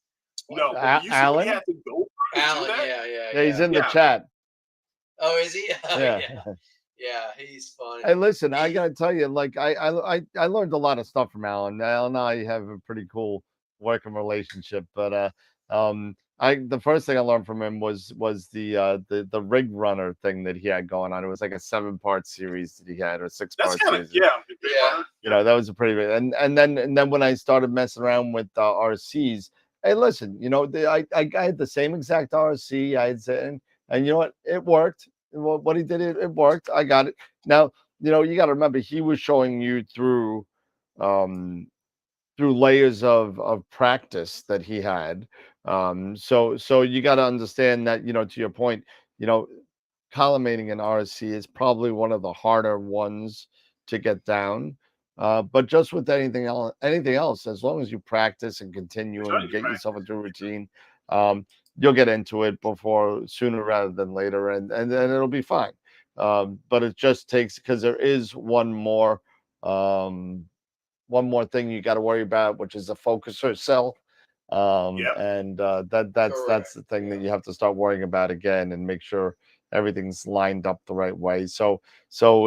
No, but you see what he Alan? had to go through to do Alan, that? yeah. He's in the Yeah. chat. Oh, is he? Oh, Yeah. yeah, he's funny. Hey, listen, I He- gotta tell you, like I learned a lot of stuff from Alan. Alan and I have a pretty cool working relationship, but the first thing I learned from him was the rig runner thing that he had going on. It was like a 7-part series that he had, or 6-part That's kind of series. Yeah. You know, that was a pretty big, and then when I started messing around with RCs, hey, listen, you know, I had the same exact RC I had said, and you know what, it worked. What he did, it worked. I got it. Now, you know, you got to remember, he was showing you um through layers of practice that he had. So you got to understand that, you know, to your point, you know, collimating an RC is probably one of the harder ones to get down. But just with anything else, as long as you practice and continue and get yourself into a routine, you'll get into it before sooner rather than later, and then it'll be fine. But it just takes, because there is one more thing you got to worry about, which is a focuser cell. Yeah. And that's Correct. the thing that you have to start worrying about again, and make sure everything's lined up the right way. So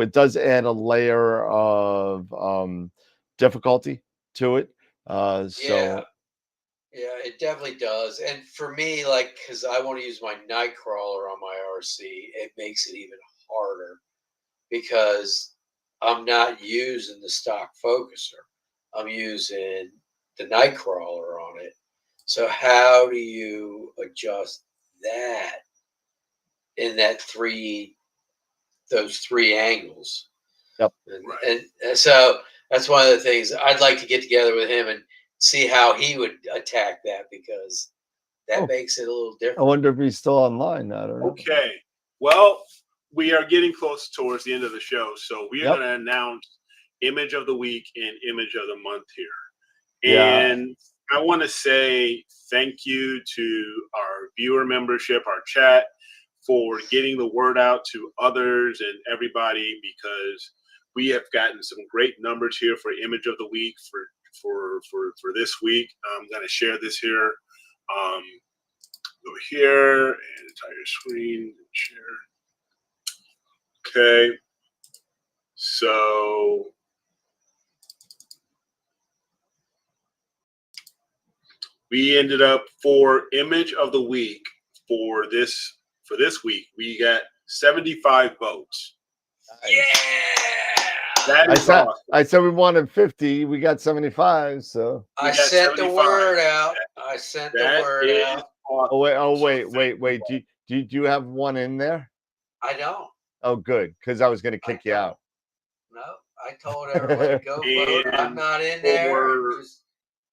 it does add a layer of difficulty to it. So Yeah, it definitely does. And for me, like, because I want to use my Nightcrawler on my RC, it makes it even harder because I'm not using the stock focuser. I'm using the Nightcrawler on it. So how do you adjust that in those three angles? Yep. And so that's one of the things I'd like to get together with him and see how he would attack that, because that makes it a little I different. wonder if he's still online. I don't know. Okay. Well, we are getting close towards the end of the show, so we are Yep. going to announce image of the week and image of the month here. Yeah. And I want to say thank you to our viewer membership, our chat, for getting the word out to others and everybody, because we have gotten some great numbers here for image of the week for this week. I'm going to share this here. Go here and entire screen and share. Okay. So we ended up, for image of the week for this week, we got 75 votes. Yeah. That is awesome. I said we wanted 50. We got 75. So I got sent the 75. word out. I sent the That word is out. awesome. wait. Do you have one in there? I don't. Oh, good, because I was going to kick you out. No, I told everybody to go vote. I'm And not in there. for, Just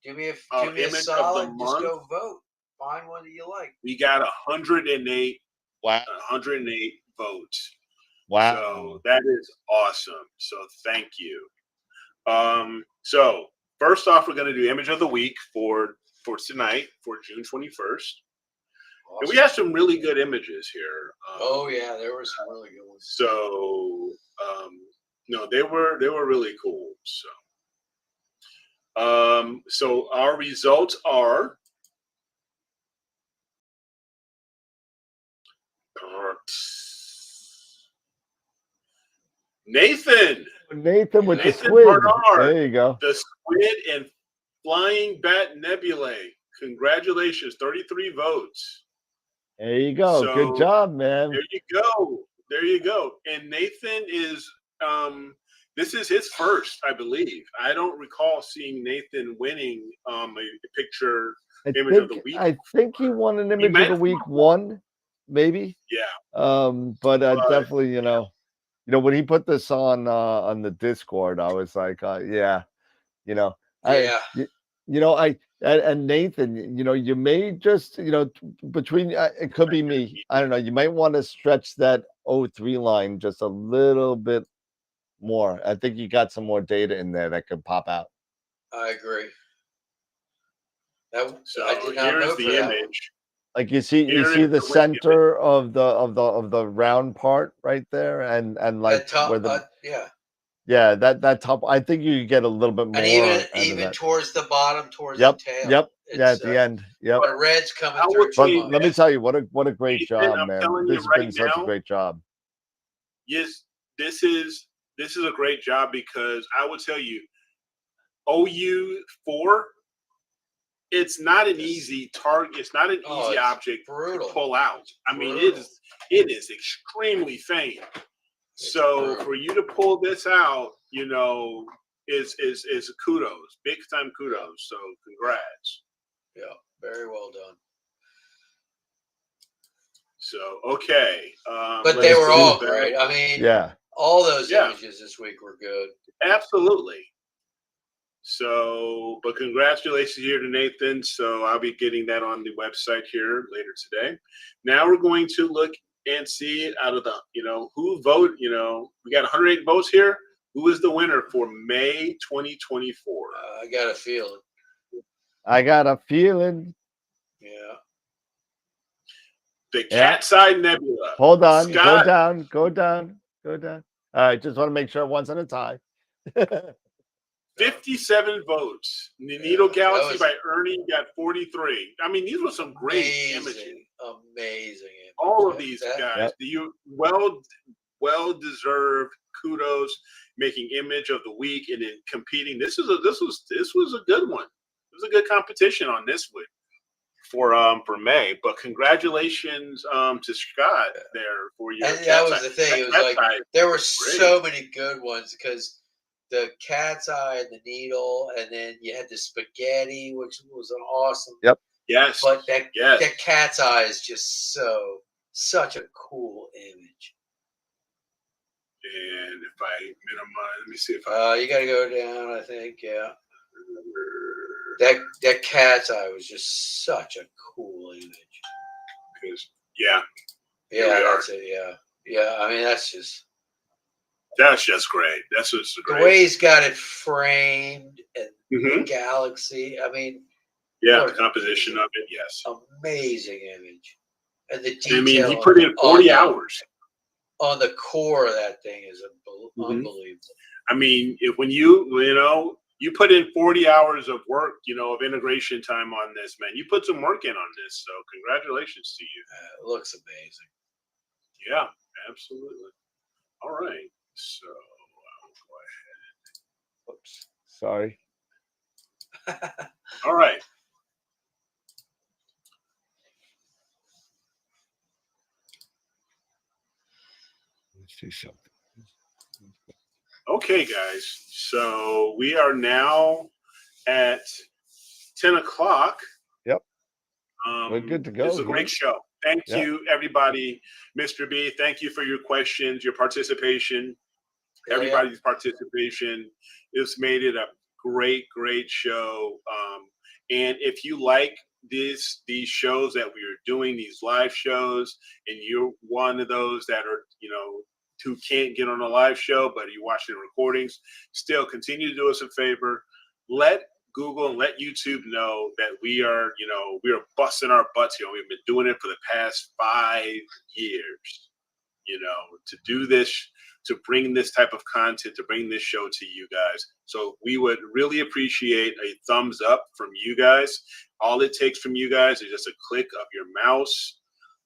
do me a image of the solid. Just month, go vote. Find one that you like. we got 108. Wow. 108 votes. Wow. So that is awesome. So thank you. So first off, we're going to do image of the week for tonight, for June 21st. Awesome. And we have some really good images here. Oh yeah, there were some really good ones. So no, they were really cool. So our results are Nathan with the Nathan squid. Bernard. There you go. The Squid and Flying Bat Nebulae. Congratulations, 33 votes. There you go. So, good job, man. There you go. There you go. And Nathan is this is his first, I believe. I don't recall seeing Nathan winning a picture image of the week. I think he won an image of the week one, maybe. Yeah. But definitely, you know, when he put this on the Discord, I was like, yeah, you know, and Nathan, you may just, between it could be me. I don't know. You might want to stretch that 03 line just a little bit more. I think you got some more data in there that could pop out. I agree. So here's the image. Like you see Aaron the Wayne, center of the round part right there, and like That top, where the yeah, that top. I think you get a little bit more and even out of even that. towards the bottom, towards Yep, the tail. yep, yeah, It's at the end. Yep. the red's coming I through would too But say much. let me tell you, what a great Nathan, job, I'm man. telling This you has been right such a now, great job. yes, this is a great job because I would tell you, OU4, it's not an easy target. It's not an Oh, easy it's object brutal. to pull out. I mean, Brutal. it is extremely faint. It's So brutal. for you to pull this out, you know, is kudos, big time kudos. So congrats. Yeah, very well done. So okay, But they let's were go all back. great. I mean, Yeah. all those Yeah. images this week were good. Absolutely. So, but congratulations here to Nathan. So I'll be getting that on the website here later today. Now we're going to look and see out of the, you know, who voted, you know, we got 108 votes here. Who is the winner for May 2024? I got a feeling. I got a feeling. Yeah. The Yeah. Cat's Eye Nebula. Hold on. Scott, Go down. All right. Just want to make sure it wasn't a tie. 57 votes. The Needle that Galaxy was by Ernie got 43. I mean, these were some great images. Amazing. All of these That- guys, Yep. well deserved kudos, making image of the week and then competing. This was a good one. It was a good competition on this week for May. But congratulations to Scott there for your. And that Cat's was Eye. the thing. That It was Cat's like Eye there were great. so many good ones because the Cat's Eye and the Needle, and then you had the Spaghetti, which was an awesome. Yes, But that yes. Cat's Eye is just such a cool image. And if I minimize, let me see if I. You got to go down. I think, yeah. That Cat's Eye was just such a cool image. Because yeah, Yeah, we are. that's it. Yeah. I mean, that's just great. That's just the great. way he's got it framed and Mhm. the galaxy. I mean, Yeah, what the composition of it. Yes. amazing image, and the detail. I mean, he put in 40 hours. On the core of that thing is unbelievable. I mean, when you put in 40 hours of work, of integration time on this, man, you put some work in on this. So congratulations to you. It looks amazing. Yeah, absolutely. All right. So I'll go ahead. Oops. Sorry. All right. Let's do something. Okay, guys. So we are now at 10 o'clock. Yep. We're good to go. It's a great show. Thank you, everybody. Mr. B, thank you for your questions, your participation. Everybody's participation. It's made it a great, great show. And if you like these shows that we are doing, these live shows, and you're one of those that are, who can't get on a live show, but you're watching recordings, still continue to do us a favor. Let Google and let YouTube know that we are busting our butts here. We've been doing it for the past 5 years, to do this, to bring this type of content, to bring this show to you guys. So we would really appreciate a thumbs up from you guys. All it takes from you guys is just a click of your mouse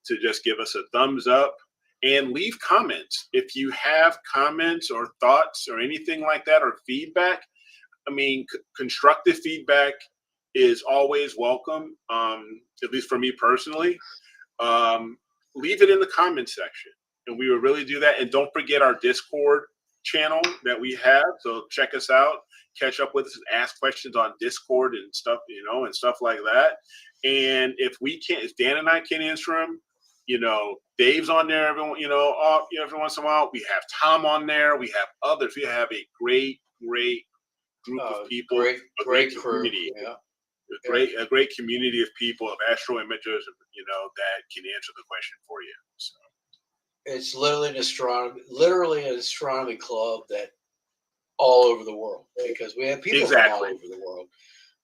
to just give us a thumbs up and leave comments. If you have comments or thoughts or anything like that or feedback, I mean, constructive feedback is always welcome, at least for me personally. Leave it in the comment section, and we will really do that. And don't forget our Discord channel that we have. So check us out, catch up with us, ask questions on Discord and stuff, and stuff like that. And if Dan and I can't answer them, Dave's on there. Every once in a while, we have Tom on there. We have others. We have a great group of people, great community, crew. a great community of people, of astro imagers, that can answer the question for you. So it's literally an astronomy club that all over the world, because we have people from all over the world.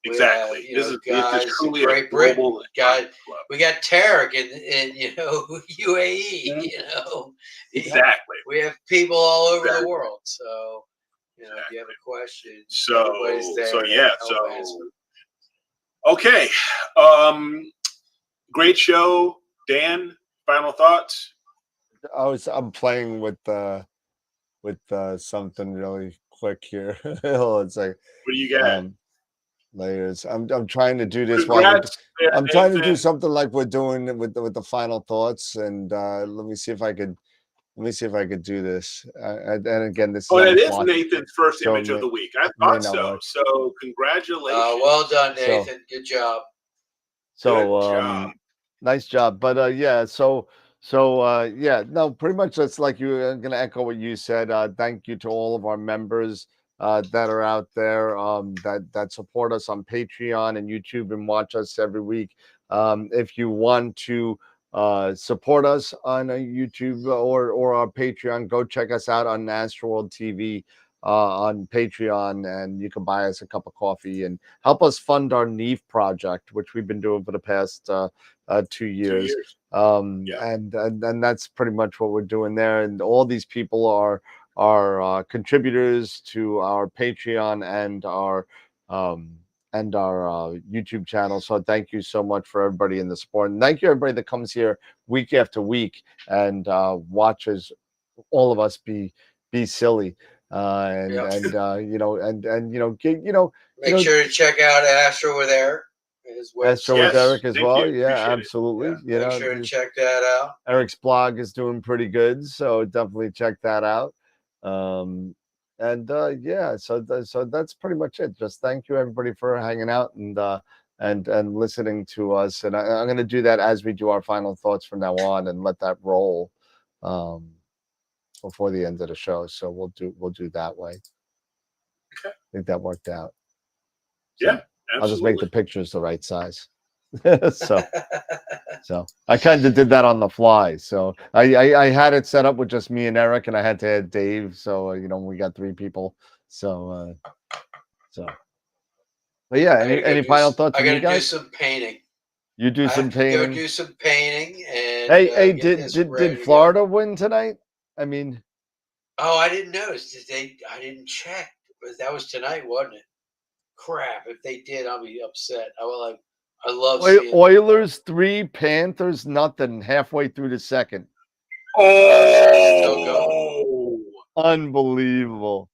Exactly. You This know, is guys in truly a Great Britain. global Guys, club. we got Tarek in you know UAE. Mhm. You know, Exactly. we have people all over Exactly. the world. So, you know, if you have a question, So, everybody's there. so to yeah. help So, answer. okay. Great show, Dan. Final thoughts. I'm playing with something really quick here. It's like What do you got? layers. I'm trying to do this while Congrats, there, I'm trying to do Nathan. something like we're doing with the final thoughts, and let me see if I could do this. And again, this is Oh, on that the is fly, Nathan's first so image of the week. I may thought not so. work. So, congratulations. Well done, So- Nathan. Good job. So Good job. nice job. But yeah, yeah, no, pretty much that's like you. I'm gonna echo what you said. Thank you to all of our members that are out there that support us on Patreon and YouTube and watch us every week. If you want to support us on YouTube or our Patreon, go check us out on AstroWorld TV on Patreon, and you can buy us a cup of coffee and help us fund our Neve project, which we've been doing for the past 2 years. 2 years. Yeah. And that's pretty much what we're doing there. And all these people are contributors to our Patreon and our YouTube channel. So thank you so much for everybody in the support, and thank you everybody that comes here week after week and watches all of us be silly. You know, Make sure to check out Astro with Eric. His Astro website. with Eric as thank well. you. Yeah, Appreciate it. absolutely. Yeah, You make know, sure to check that out. Eric's blog is doing pretty good, so definitely check that out. Yeah, so that's pretty much it. Just thank you everybody for hanging out and listening to us. And I'm going to do that as we do our final thoughts from now on, and let that roll before the end of the show. So we'll do that way. Okay. I think that worked out. So Yeah, I'll just make the absolutely. pictures the right size. So I kind of did that on the fly. So I had it set up with just me and Eric, and I had to add Dave. So you know, we got 3 people. So but yeah, any final thoughts I from you gotta do guys? some painting. You do I some have to go painting. do some painting and Hey, get this ready did to go. Florida win tonight? I mean, Oh, I didn't notice. I didn't check. But that was tonight, wasn't it? Crap! If they did, I'll be upset. I love seeing Oilers 3, Panthers nothing. Halfway through the second. Still going. Oh, Unbelievable.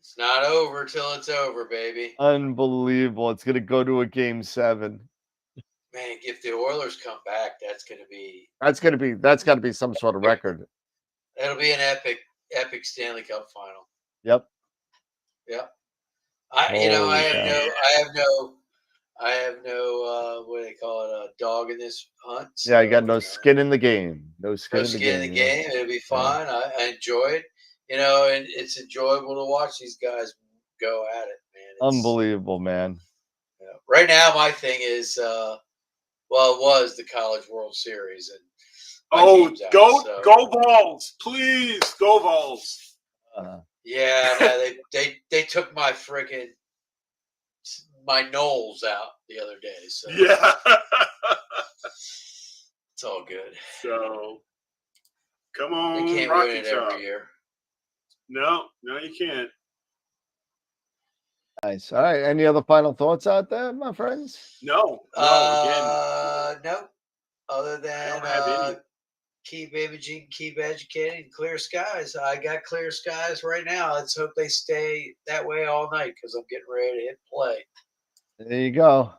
It's not over till it's over, baby. Unbelievable. It's gonna go to a game 7. Man, if the Oilers come back, that's got to be some sort of record. that'll be an epic Stanley Cup final. Yep. Yep. Holy cow. I have no what do they call it, a dog in this hunt. Yeah, you got so, no skin in the game. No skin no in the skin in game. the game. It'll be fun. I enjoy it. You know, and it's enjoyable to watch these guys go at it, man. Unbelievable, man. Yeah. Right now, my thing is, well, it was the College World Series, and my team's out, go Vols, please, go Vols. Yeah, no, they took my freaking Knowles out the other day, so Yeah. it's all good. So, come They on, can't Rocky win it Top. every year. No, you can't. Nice. All right. Any other final thoughts out there, my friends? No. No. Other than don't have any. keep imaging, keep educating, clear skies. I got clear skies right now. Let's hope they stay that way all night because I'm getting ready to hit play. There you go.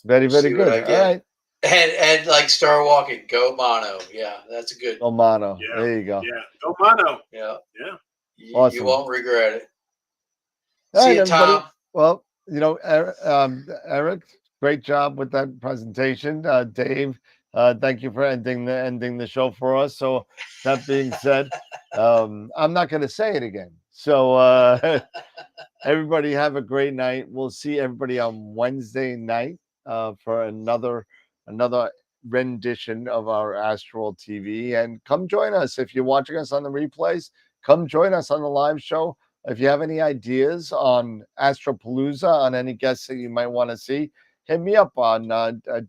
Very, We'll very see what good. I All get. right. And like Star Walking, go mono. Yeah, that's a good. Go mono. Yeah. There you go. Yeah, go mono. Yeah. Yeah. You Awesome. won't regret it. All See right, you, everybody. Tom. Well, you know, Eric, great job with that presentation. Dave, thank you for ending the show for us. So that being said, I'm not going to say it again. So everybody have a great night. We'll see everybody on Wednesday night for another rendition of our AstroWorld TV. And come join us if you're watching us on the replays. Come join us on the live show. If you have any ideas on Astropalooza, on any guests that you might want to see, hit me up on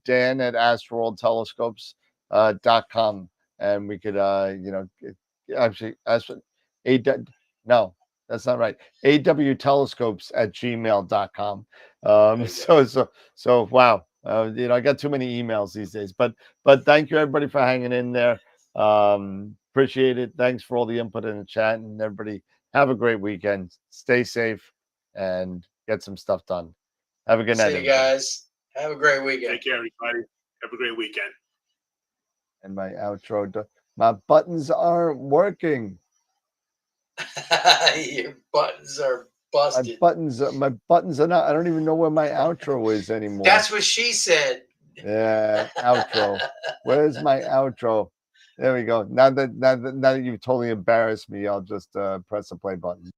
Dan at AstroWorld Telescopes.com, and we could, actually, no, that's not right. awtelescopes@gmail.com. So wow. I got too many emails these days, but thank you everybody for hanging in there. Appreciate it. Thanks for all the input in the chat, and everybody have a great weekend. Stay safe and get some stuff done. Have a good night, See you everybody. guys. Have a great weekend. Take care, everybody. Have a great weekend. And my outro, my buttons aren't working. Your buttons are busted. My buttons are not. I don't even know where my outro is anymore. That's what she said. Yeah, outro. Where's my outro? There we go. Now that you've totally embarrassed me, I'll just press the play button.